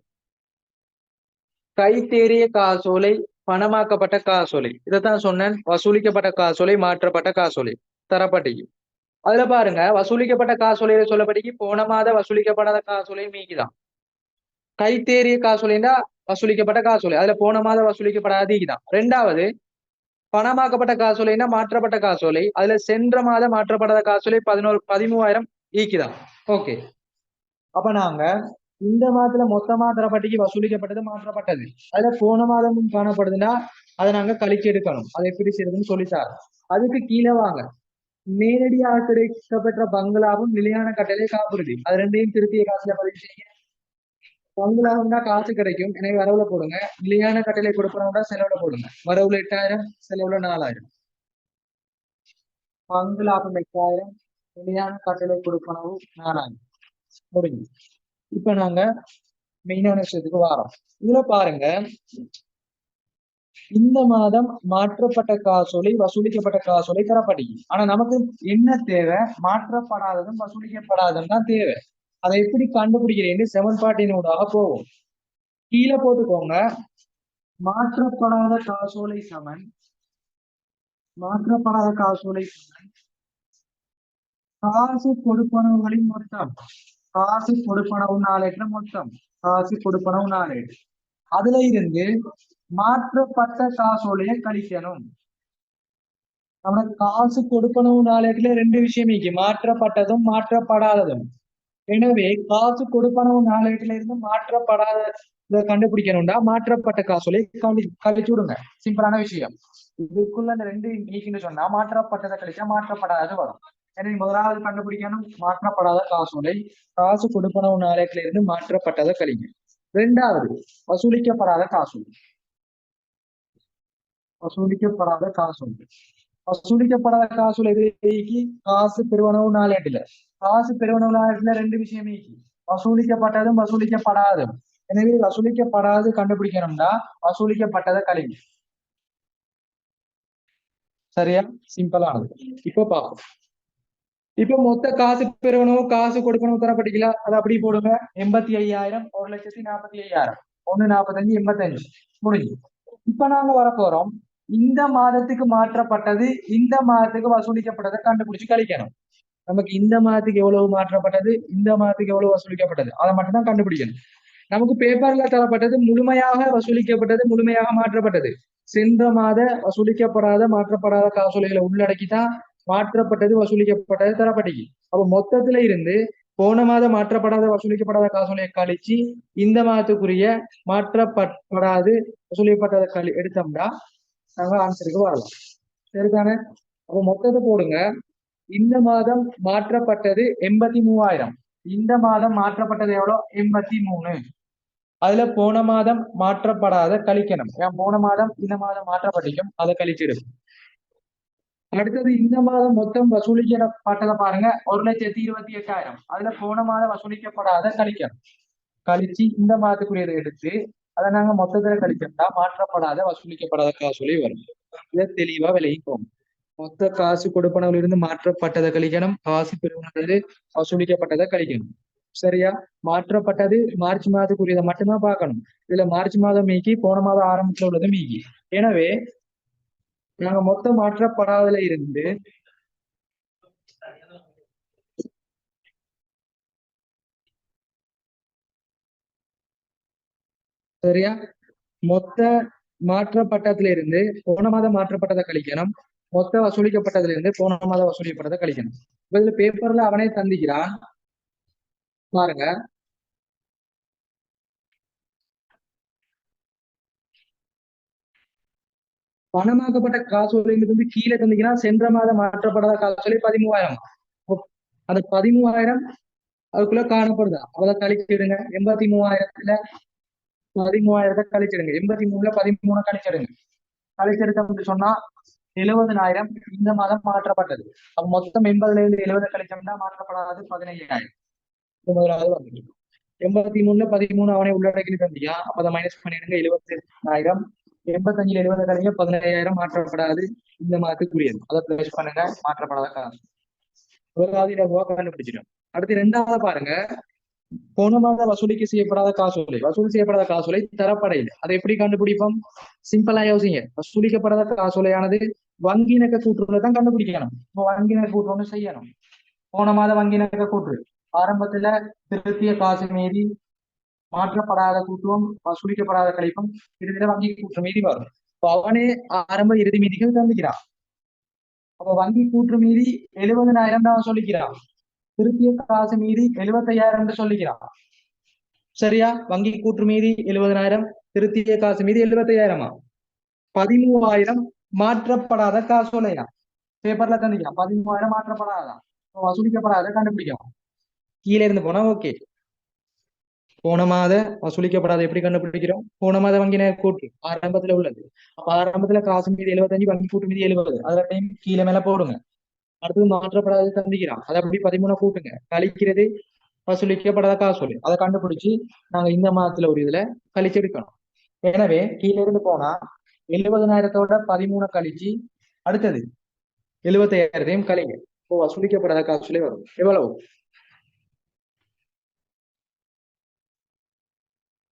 கைத்தேறிய காசோலை பணமாக்கப்பட்ட காசோலை. இதைத்தான் சொன்னேன், வசூலிக்கப்பட்ட காசோலை மாற்றப்பட்ட காசோலை தரப்பட்டிக்கு. அதுல பாருங்க, வசூலிக்கப்பட்ட காசோலையில சொல்லப்படிக்கு போன மாத வசூலிக்கப்படாத காசோலை மீதிதான். கைத்தேறிய காசோலைன்னா வசூலிக்கப்பட்ட காசோலை, அதுல போன மாதம் வசூலிக்கப்படாதீதான். ரெண்டாவது பணமாக்கப்பட்ட காசோலைன்னா மாற்றப்பட்ட காசோலை, அதுல சென்ற மாதம் மாற்றப்படாத காசோலை 13,000 ஈக்குதான். ஓகே, அப்ப நாங்க இந்த மாதத்துல மொத்தமா தரப்பட்டிக்கு வசூலிக்கப்பட்டது மாற்றப்பட்டது, அதுல போன மாதமும் காணப்படுதுன்னா அதை நாங்க கழிச்சு எடுக்கணும். அதை எப்படி செய்யறதுன்னு சொல்லித்தார். அதுக்கு கீழே வாங்க, நேரடியாக கிடைக்கப்பெற்ற பங்களாவும் நிலையான கட்டளை காப்புறுதி, அது ரெண்டையும் திருத்திய காசுல பதிவு செய்யுங்க. பங்களாவும்னா காசு கிடைக்கும், எனவே வரவுல போடுங்க. நிலையான கட்டளை கொடுக்கணும்னா செலவுல போடுங்க. வரவுல 8,000, செலவுல 4,000. பங்களாவும் 8,000, நிலையான கட்டளை கொடுக்கணும் 4,000. முடிஞ்சு. இப்ப நாங்க மெயினான விஷயத்துக்கு வரோம். இதுல பாருங்க, இந்த மாதம் மாற்றப்பட்ட காசோலை வசூலிக்கப்பட்ட காசோலை தரப்பட்டது. ஆனா நமக்கு என்ன தேவை, மாற்றப்படாததும் வசூலிக்கப்படாததும் தான் தேவை. அதை எப்படி கண்டுபிடிக்கிறேன்னு சமன்பாட்டினூடாக போவோம். கீழே போட்டுக்கோங்க, மாற்றப்படாத காசோலை சமன் மாற்றப்படாத காசோலை சமன் காசு கொடுப்பனவுகளின் மொத்தம். காசு கொடுப்பனவு நாளேற்ற மொத்தம், காசு கொடுப்பனவு நாளேற்று, அதுல இருந்து மாற்றப்பட்ட காசோலையை கழிக்கணும். நம்மளுக்கு காசு கொடுப்பனவு நாளேட்டுல ரெண்டு விஷயம் இருக்கு, மாற்றப்பட்டதும் மாற்றப்படாததும். எனவே காசு கொடுப்பனவு நாளேட்டுல இருந்து மாற்றப்படாத கண்டுபிடிக்கணும்டா மாற்றப்பட்ட காசோலை கழிச்சு விடுங்க. சிம்பிளான விஷயம். இதுக்குள்ள இந்த ரெண்டு நீக்கின்னு சொன்னா மாற்றப்பட்டதை கழிச்சா மாற்றப்படாதது வரும். எனவே முதலாவது கண்டுபிடிக்கணும் மாற்றப்படாத காசோலை, காசு கொடுப்பனவு நாளேட்டுல இருந்து மாற்றப்பட்டதை கழிங்க. ரெண்டாவது வசூலிக்கப்படாத காசோலை, வசூலிக்கப்படாத காசோலை. வசூலிக்கப்படாத காசோலை காசு பெருவனவு நாளேட்டுல, காசு பெருவனவு நாளேட்டுல ரெண்டு விஷயம் நீக்கி, வசூலிக்கப்பட்டதும் வசூலிக்கப்படாததும். எனவே வசூலிக்கப்படாது கண்டுபிடிக்கணும்னா வசூலிக்கப்பட்டதை கழிங்க. சரியா, சிம்பிளானது. இப்ப பார்ப்போம். இப்ப மொத்த காசு பெருவனவு காசு கொடுக்கணும் தரப்பட்டிக்கல, அதை அப்படி போடுங்க. 85,000, 1,45,000, 1,45, 85 முடிஞ்சு. இப்ப நாங்க வரப்போறோம், இந்த மாதத்துக்கு மாற்றப்பட்டது இந்த மாதத்துக்கு வசூலிக்கப்பட்டதை கண்டுபிடிச்சு கழிக்கணும். நமக்கு இந்த மாதத்துக்கு எவ்வளவு மாற்றப்பட்டது, இந்த மாதத்துக்கு எவ்வளவு வசூலிக்கப்பட்டது, அதை மட்டும் தான் கண்டுபிடிக்கணும். நமக்கு பேப்பர்ல தரப்பட்டது முழுமையாக வசூலிக்கப்பட்டது, முழுமையாக மாற்றப்பட்டது. சென்ற மாத வசூலிக்கப்படாத மாற்றப்படாத காசோலைகளை உள்ளடக்கிதான் மாற்றப்பட்டது வசூலிக்கப்பட்டது தரப்பட்டிக்கு. அப்ப மொத்தத்துல இருந்து போன மாதம் மாற்றப்படாத வசூலிக்கப்படாத காசோலையை கழிச்சு இந்த மாதத்துக்குரிய மாற்றப்படாது வசூலிக்கப்பட்டதை எடுத்தோம்னா நாங்க ஆன்சருக்கு வரலாம். சரிதானே? அப்ப மொத்தத்தை போடுங்க. இந்த மாதம் மாற்றப்பட்டது 83,000. இந்த மாதம் மாற்றப்பட்டது எவ்வளவு? 83. அதுல போன மாதம் மாற்றப்படாத கழிக்கணும். ஏன் போன மாதம் இந்த மாதம் மாற்றப்பட்டிருக்கும், அதை கழிச்சிடும். அடுத்தது இந்த மாதம் மொத்தம் வசூலிக்கப்பட்டதை பாருங்க, 1,28,000. அதுல போன மாதம் வசூலிக்கப்படாத கழிக்கணும். கழிச்சு இந்த மாதத்துக்குரியதை எடுத்து அதை நாங்க மொத்தத்துல கழிச்சோம்னா மாற்றப்படாத வசூலிக்கப்படாத காசோலை வரும். இதை தெளிவா விலகி போகும். மொத்த காசு கொடுப்பனவில் இருந்து மாற்றப்பட்டதை கழிக்கணும், காசு பெறுவனது வசூலிக்கப்பட்டதை கழிக்கணும். சரியா? மாற்றப்பட்டது மார்ச் மாதத்துக்குரியதை மட்டும்தான் பார்க்கணும். இதுல மார்ச் மாதம் மீக்கி, போன மாதம் ஆரம்பத்துல உள்ளது மீக்கி. எனவே நாங்க மொத்தம் மாற்றப்படாதல இருந்து சரியா, மொத்த மாற்றப்பட்டதுல இருந்து போன மாதம் மாற்றப்பட்டதை கழிக்கணும், மொத்த வசூலிக்கப்பட்டதுல இருந்து போன மாதம் வசூலிக்கப்பட்டதை கழிக்கணும். இதுல பேப்பர்ல அவனே தந்திக்கிறான் பாருங்க. பணமாக்கப்பட்ட காசோலையிலிருந்து கீழே தந்திக்கிறான் சென்ற மாதம் மாற்றப்படாத காசோலை 13,000. அந்த 13,000 அதுக்குள்ள காணப்படுதா? அதை கழிச்சிடுங்க. 83,000த்துல 13,000 கழிச்சிடுங்க. 83ல 13 கழிச்சிடுங்க. கழிச்செடுத்தோம்னு சொன்னா 70,000 இந்த மாதம் மாற்றப்பட்டது. அப்ப மொத்தம் 80ல இருந்து 70 கழிச்சோம்னா மாற்றப்படாது 15,000. முதலாவது வந்துட்டு 83ல 13 அவனை உள்ளடக்கி தந்தியா, அப்ப அதை மைனஸ் பண்ணிடுங்க. 70,000. 85ல 70 கழிங்க 15,000 மாற்றப்படாது இந்த மாதத்துக்குரியது. அதை பிளேஸ் பண்ணுங்க. மாற்றப்படாத காசு முதலாவது இலகுவா கண்டுபிடிச்சிடும். அடுத்து ரெண்டாவது பாருங்க, போன மாதம் வசூலிக்க செய்யப்படாத காசோலை, வசூல் செய்யப்படாத காசோலை தரப்படையில். அதை எப்படி கண்டுபிடிப்போம்? சிம்பிளா யோசிங்க. வசூலிக்கப்படாத காசோலையானது வங்கி இணக்க கூற்றுல தான் கண்டுபிடிக்கணும். இப்போ வங்கி இணக்க கூற்று ஒண்ணு செய்யணும். போன மாதம் வங்கி இணக்க கூற்று ஆரம்பத்துல திருத்திய காசு மீதி மாற்றப்படாத கூற்றுவும் வசூலிக்கப்படாத கழிப்பும் இறுதியில வங்கி கூற்று மீதி வரும். இப்போ அவனே ஆரம்ப இறுதி மீதிகள் தந்துக்கிறான். அப்ப வங்கி கூற்று மீதி 70,000 தான் சொல்லிக்கிறான். திருத்திய காசு மீதி 75,000 சொல்லிக்கிறான். சரியா? வங்கி கூற்று மீதி 70,000, திருத்திய காசு மீதி 75,000. 13,000 மாற்றப்படாத காசோலையா பேப்பர்ல தந்திக்கலாம். 13,000 மாற்றப்படாதா, வசூலிக்கப்படாத கண்டுபிடிக்கும். கீழே இருந்து போனா ஓகே. போன மாத வசூலிக்கப்படாத எப்படி கண்டுபிடிக்கிறோம்? போன மாத வங்கின கூற்று ஆரம்பத்துல உள்ளது. அப்ப ஆரம்பத்துல காசு மீதி 75, வங்கி கூட்டு மீதி 70. அதுல டைம் கீழே மேல போடுங்க. அடுத்தது மாற்றப்படாத தந்திக்கிறான். அதை அப்படி 13 கூட்டுங்க. கழிக்கிறது வசூலிக்கப்படாத காசோலை. அதை கண்டுபிடிச்சு நாங்க இந்த மாதத்துல ஒரு இதுல கழிச்செடுக்கணும். எனவே கீழே இருந்து போனா 70,000 13 கழிச்சு அடுத்தது 75,000 கழிங்க. இப்போ வசூலிக்கப்படாத காசோலை வரும். எவ்வளவு?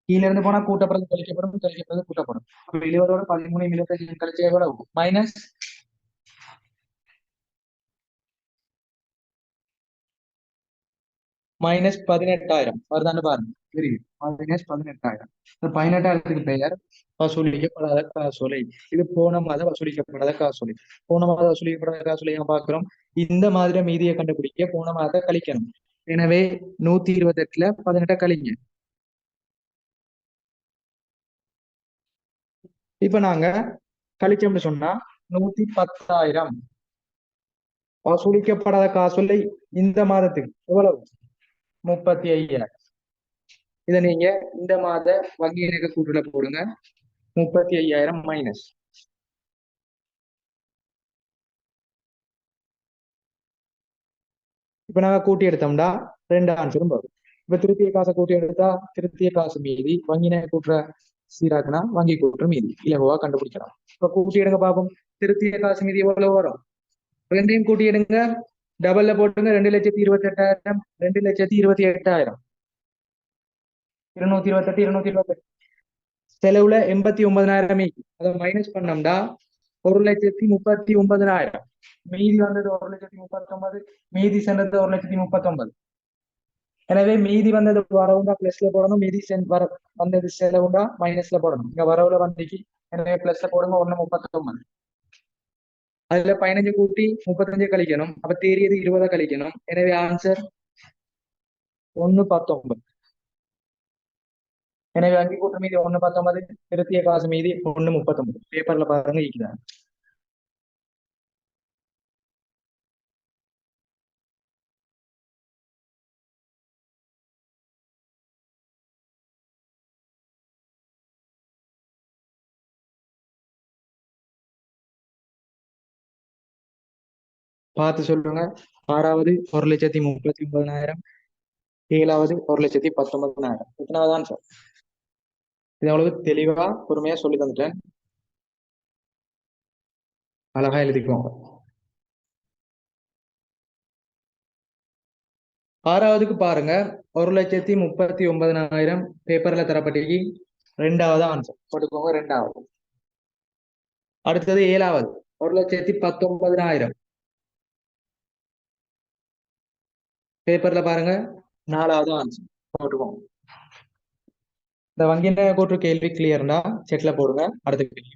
கீழே இருந்து போனா கூட்டப்படுறது கழிக்கப்படும், கழிக்கப்படுறது கூட்டப்படும். அப்ப 70 13 75 கழிச்சு எவ்வளவு? மைனஸ் மைனஸ் 18,000 வருதான்னு பாருங்க. தெரியுது. மைனஸ் 18,000. இந்த 18,000க்கு பெயர் வசூலிக்கப்படாத காசோலை. இது போன மாதம் வசூலிக்கப்படாத காசோலை. போன மாதம் வசூலிக்கப்படாத காசோலையா பாக்குறோம். இந்த மாதிரி மீதியை கண்டுபிடிக்க போன மாதத்தை கழிக்கணும். எனவே 128ல 18 கழிங்க. இப்ப நாங்க கழிச்சோம்னு சொன்னா 110,000 வசூலிக்கப்படாத காசோலை இந்த மாதத்துக்கு எவ்வளவு? 35,000. இதை நீங்க இந்த மாத வங்கி இணக்க கூட்டுல போடுங்க. 35,000 மைனஸ். இப்ப நாங்க கூட்டி எடுத்தோம்னா 2 ஆன்சரும் வரும். இப்ப திருத்திய காசை கூட்டி எடுத்தா திருத்திய காசு மீதி, வங்கி இணக்க கூட்டுற சீராக்குனா வங்கி கூட்டுற மீதி இலகுவா கண்டுபிடிக்கலாம். இப்ப கூட்டி எடுங்க பாப்போம். திருத்திய காசு மீதி எவ்வளவு வரும்? ரெண்டையும் கூட்டி எடுங்க. டபுள்ல போட்டுங்க. 2,28,000, 2,28,000. 228, 228. செலவுல 89,000 அதை மைனஸ் பண்ணோம்னா 1,39,000. மீதி வந்தது 1,39,000. மீதி சென்றது 1,39,000. எனவே மீதி வந்தது வரவுண்டா பிளஸ்ல போடணும். மீதி வர வந்தது செலவுண்டா மைனஸ்ல போடணும். இங்க வரவுல வந்துச்சு. எனவே பிளஸ்ல போடுங்க. 1,39. அதுல 15 கூட்டி 35 கழிக்கணும். அப்ப தேறியது 20 கழிக்கணும். எனவே ஆன்சர் 119. எனவே அங்கே கூட்டு மீதி 119, திருத்திய காசு மீதி 139. பேப்பர்ல பாருங்க இருக்கிறாங்க. பார்த்து சொல்லுங்க. ஆறாவது 1,39,000, ஏழாவது 1,19,000. எத்தனாவது ஆன்சர்? இது அவ்வளவு தெளிவா பொறுமையா சொல்லி தந்துட்டேன். அழகா எழுதிக்குவோங்க. ஆறாவதுக்கு பாருங்க, 1,39,000 பேப்பர்ல தரப்பட்டிருக்கு. ரெண்டாவது ஆன்சர் போட்டுக்கோங்க, ரெண்டாவது. அடுத்தது ஏழாவது 1,19,000 பேப்பர்ல பாருங்க, நாலாவது ஆன்சர் போட்டுக்கோங்க. இந்த வங்கியில கூற்று கேள்வி கிளியர்னா செக்ல போடுங்க. அடுத்த கேள்வி.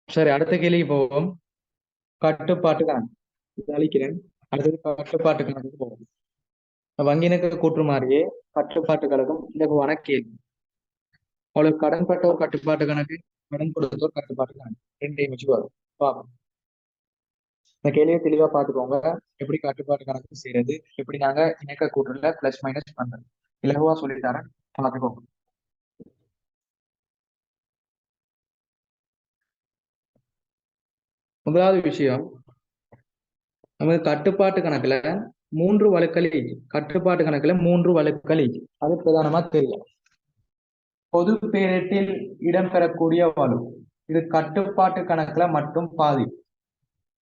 சரி, அடுத்த கேள்விக்கு போவோம். கட்டுப்பாட்டு கணக்கு இது அளிக்கிறேன். அடுத்தது கட்டுப்பாட்டு கணக்குக்கு போவோம். வங்கினுக்கு கூற்று மாதிரியே கட்டுப்பாட்டு கணக்கும் இலகுவான கேள்வி. உங்களுக்கு கடன்பட்டோர் கட்டுப்பாட்டு கணக்கு, கடன் கொடுத்தோர் கட்டுப்பாட்டு கணக்கு ரெண்டையும் வச்சு வரும். பார்ப்போம். இந்த கேள்வியை தெளிவா பார்த்துக்கோங்க. எப்படி கட்டுப்பாட்டு கணக்கு செய்யறது, எப்படி நாங்க இணக்க கூற்றுல பிளஸ் மைனஸ் பண்றது, இலகுவா சொல்லித்தரேன், பார்த்துக்கோங்க. முதலாவது விஷயம், நமது கட்டுப்பாட்டு கணக்குல 3 வழுக்கள் இருக்கு. கட்டுப்பாட்டு கணக்குல 3 வழுக்கள் இருக்கு. அது பிரதானமா தெரியும். பொது பேரிட்டில் இடம்பெறக்கூடிய வலு, இது கட்டுப்பாட்டு கணக்குல மட்டும் பாதி.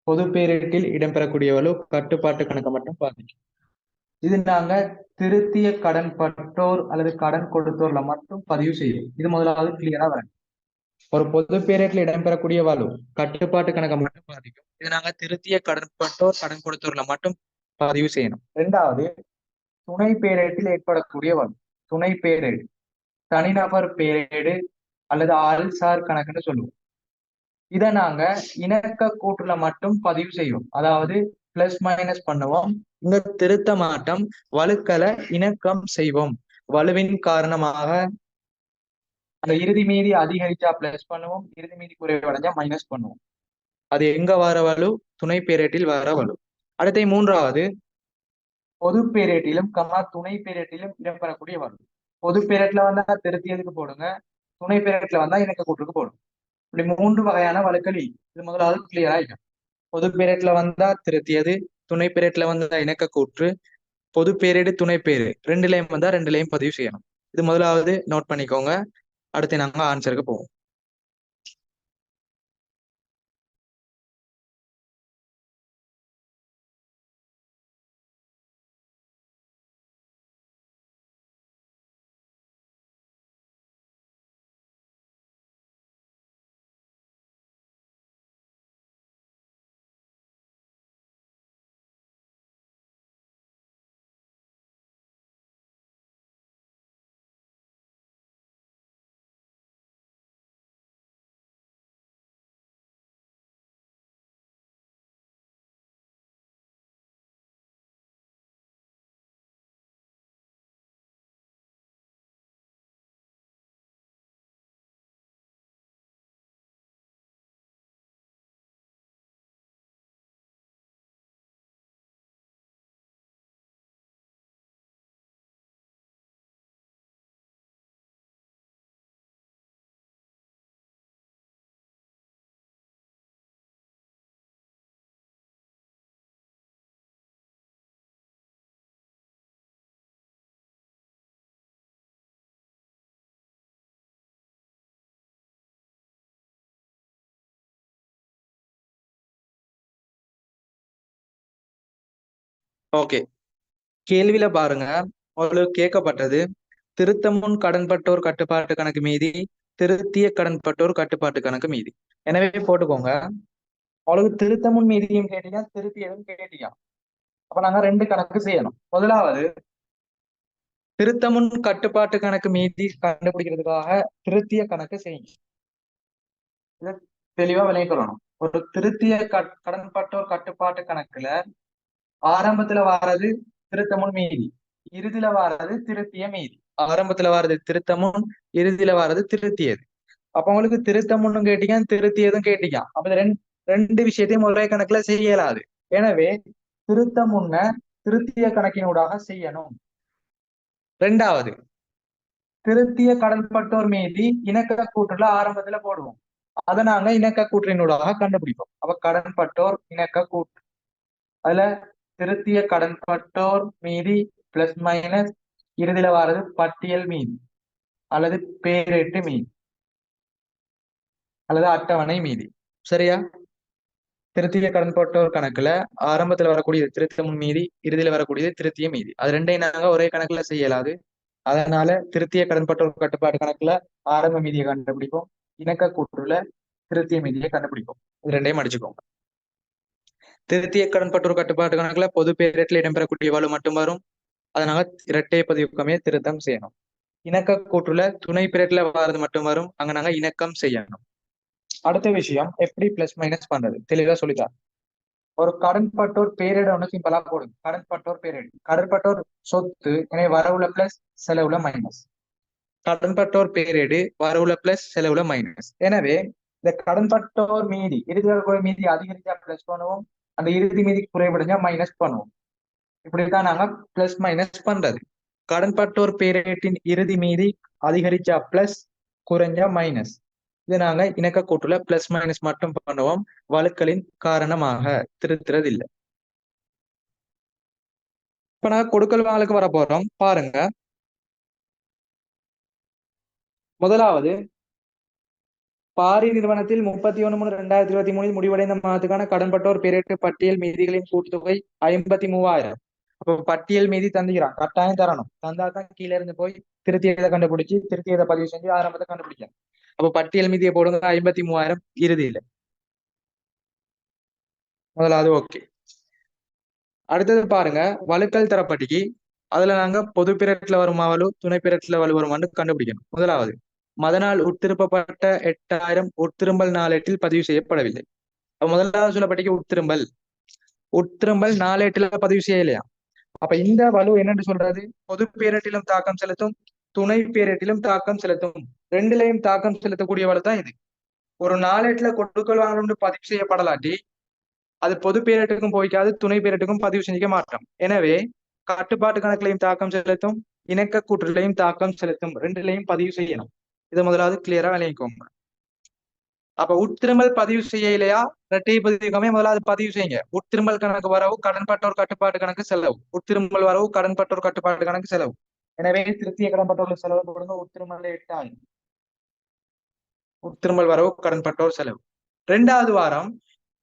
பொது பேரிட்டில் இடம்பெறக்கூடிய வலு கட்டுப்பாட்டு கணக்கை மட்டும் பாதிக்கும். இது நாங்க திருத்திய கடன் பட்டோர் அல்லது கடன் கொடுத்தோர்ல மட்டும் பதிவு செய்யும். இது முதலாவது கிளியரா வரும். ஒரு பொது பேரிட்டில் இடம்பெறக்கூடிய வலு கட்டுப்பாட்டு கணக்கை மட்டும் பாதிக்கும். இது நாங்க திருத்திய கடன் பட்டோர் கடன் கொடுத்தோர்ல மட்டும் பதிவு செய்யணும். இரண்டாவது, துணை பேரேட்டில் ஏற்படக்கூடிய வலு. துணை பேரேடு தனிநபர் பேரேடு அல்லது ஆள்சார் கணக்குன்னு சொல்லுவோம். இதை நாங்க இணக்க கூற்றுல மட்டும் பதிவு செய்வோம். அதாவது பிளஸ் மைனஸ் பண்ணுவோம். இங்க திருத்த மாட்டம், வலுக்களை இணக்கம் செய்வோம். வலுவின் காரணமாக அந்த இறுதி மீதி அதிகரிச்சா பிளஸ் பண்ணுவோம், இறுதி மீதி குறைவடைஞ்சா மைனஸ் பண்ணுவோம். அது எங்க வர வலு? துணை பேரேட்டில் வர வலு. அடுத்த மூன்றாவது, பொது பேரேட்டிலும் துணை பேரேட்டிலும் இடம்பெறக்கூடிய வலு. பொது பேரேட்ல வந்தா திருத்தியதுக்கு போடுங்க, துணை பேரேட்ல வந்தா இணக்க கூற்றுக்கு போடுங்க. இப்படி 3 வகையான வழுக்கள். இது முதலாவது கிளியர் ஆயிடும். பொது பேரேட்ல வந்தா திருத்தியது, துணை பேரேட்ல வந்தா இணக்க கூற்று, பொது பேரேடு துணை பேரு ரெண்டுலயும் வந்தா ரெண்டுலயும் பதிவு செய்யணும். இது முதலாவது நோட் பண்ணிக்கோங்க. அடுத்து நாங்க ஆன்சருக்கு போவோம். ஓகே, கேள்வியில பாருங்க, உங்களுக்கு கேட்கப்பட்டது திருத்தமுன் கடன்பட்டோர் கட்டுப்பாட்டு கணக்கு மீதி, திருத்திய கடன்பட்டோர் கட்டுப்பாட்டு கணக்கு மீதி. எனவே போட்டுக்கோங்க, உங்களுக்கு திருத்தமுன் மீதியும் கேட்டீங்க, திருத்தியதும் கேட்டீங்க. அப்ப நாங்க ரெண்டு கணக்கு செய்யணும். முதலாவது திருத்தமுன் கட்டுப்பாட்டு கணக்கு மீதி கண்டுபிடிக்கிறதுக்காக திருத்திய கணக்கு செய்யுங்க. இதை தெளிவா விளங்கிக்கொள்ளணும். ஒரு திருத்திய கடன்பட்டோர் கட்டுப்பாட்டு கணக்குல ஆரம்பத்துல வாரது திருத்தமுன் மீதி, இறுதியில வாரது திருத்திய மீதி. ஆரம்பத்துல வாரது திருத்தமுன், இறுதியில வாரது திருத்தியது. அப்ப உங்களுக்கு திருத்தமுன்னும் கேட்டீங்க, திருத்தியதும் கேட்டீங்க. அப்ப இந்த ரெண்டு விஷயத்தையும் ஒரே கணக்குல செய்ய இயலாது. எனவே திருத்தமுன்ன திருத்திய கணக்கினூடாக செய்யணும். ரெண்டாவது, திருத்திய கடன்பட்டோர் மீதி இணக்க கூற்றுல ஆரம்பத்துல போடுவோம். அதை நாங்க இணக்க கூற்றினூடாக கண்டுபிடிப்போம். அப்ப கடன்பட்டோர் இணக்க கூற்று, அதுல திருத்திய கடன்பட்டோர் மீதி பிளஸ் மைனஸ் இறுதியில வாரது பட்டியல் மீதி அல்லது பேரேட்டு மீதி அல்லது அட்டவணை மீதி. சரியா? திருத்திய கடன்பட்டோர் கணக்குல ஆரம்பத்துல வரக்கூடியது திருத்தமுன் மீதி, இறுதியில வரக்கூடியது திருத்திய மீதி. அது ரெண்டையும் நாங்க ஒரே கணக்குல செய்யலாது. அதனால திருத்திய கடன்பட்டோர் கட்டுப்பாடு கணக்குல ஆரம்ப மீதியை கண்டுபிடிப்போம், இணக்க கூற்றுல திருத்திய மீதியை கண்டுபிடிப்போம். இது ரெண்டையும் அடிச்சுக்கோங்க. திருத்திய கடன்பட்டோர் கட்டுப்பாட்டு கணக்குல பொது பேரேட்டில் இடம்பெறக்கூடிய வலு மட்டும் வரும். அதனால இரட்டை பதிவுக்கமே திருத்தம் செய்யணும். இணக்க கூற்றுல துணை பேரேட்ல வாரது மட்டும் வரும், அங்க நாங்க இணக்கம் செய்யணும். அடுத்த விஷயம், எப்படி பிளஸ் மைனஸ் பண்றது தெளிவா சொல்லிட்டார். ஒரு கடன்பட்டோர் பேரேடு ஒண்ணு சிம்பிளா போடுங்க. கடன்பட்டோர் பேரேடு, கடன்பட்டோர் சொத்து, எனவே வரவுல பிளஸ் செலவுல மைனஸ். கடன்பட்டோர் பேரேடு வரவுல பிளஸ் செலவுல மைனஸ். எனவே இந்த கடன்பட்டோர் மீதி, இறுதி மீதி அதிகரிச்சா பிளஸ் பண்ணுவோம், அந்த இறுதி மீதி குறைவடைஞ்சா மைனஸ் பண்ணுவோம். இப்படித்தான் நாங்க பிளஸ் மைனஸ் பண்றது. கடன்பட்டோர் பேரேட்டின் இறுதி மீதி அதிகரிச்சா பிளஸ், குறைஞ்சா மைனஸ். இது நாங்க இணக்க கூட்டுல பிளஸ் மைனஸ் மட்டும் பண்ணுவோம், வழுக்களின் காரணமாக திருத்துறது இல்லை. இப்ப நாங்க கொடுக்கல் வாங்கலுக்கு வர போறோம். பாருங்க, முதலாவது பாரி நிறுவனத்தில் 31/3/2023 முடிவடைந்த மாதத்துக்கான கடன்பட்டோர் பேரேட்டு பட்டியல் மீதிகளின் கூட்டுத்தொகை 53,000. அப்ப பட்டியல் மீதி தந்துக்கிறான், கட்டாயம் தரணும். தந்தா தான் கீழே இருந்து போய் திருத்தியதை கண்டுபிடிச்சு திருத்தியதை பதிவு செஞ்சு ஆரம்பத்தை கண்டுபிடிக்கணும். அப்ப பட்டியல் மீதியை போடுங்க 53,000 இறுதியில. முதலாவது ஓகே. அடுத்தது பாருங்க, வழுக்கல் தரப்பட்டிக்கு அதுல நாங்க பொது பேரேட்ல வருமா வலு, துணை பேரேட்ல வலு வருமானு கண்டுபிடிக்கணும். முதலாவது, மதனால் உட்திருப்பப்பட்ட 8,000 உட்திரும்பல் நாளேட்டில் பதிவு செய்யப்படவில்லை. முதலாவது சொல்லப்பட்டிக்கு உட்திரும்பல் நாளேட்டில பதிவு செய்யலையா. அப்ப இந்த வலு என்னன்னு சொல்றது, பொது பேரேட்டிலும் தாக்கம் செலுத்தும், துணை பேரேட்டிலும் தாக்கம் செலுத்தும், ரெண்டுலையும் தாக்கம் செலுத்தக்கூடிய வலு தான் இது. ஒரு நாளேட்டுல கொடுக்கல் வாங்கணும்னு பதிவு செய்யப்படலாட்டி அது பொது பேரேட்டுக்கும் போய்க்காது, துணை பேரேட்டுக்கும் பதிவு செஞ்சிக்க மாட்டோம். எனவே கட்டுப்பாட்டு கணக்குலையும் தாக்கம் செலுத்தும், இணக்க கூற்றுலையும் தாக்கம் செலுத்தும், ரெண்டுலையும் பதிவு செய்யணும். இதை முதலாவது கிளியரா விளங்கிக்கோங்க. அப்ப உட்திரும்பல் பதிவு செய்யலையா, இரட்டை பதிவுக்கமே முதலாவது பதிவு செய்யுங்க. உட்திரும்பல் கணக்கு வரவு, கடன்பட்டோர் கட்டுப்பாட்டு கணக்கு செலவு. உட்திரும்பல் வரவு, கடன்பட்டோர் கட்டுப்பாட்டு கணக்கு செலவு. எனவே திருத்திய கடன்பட்டோர் செலவு கொடுங்க. உட்திரும்பல் 8,000, உட்திரும்பல் வரவு, கடன்பட்டோர் செலவு. ரெண்டாவது வாரம்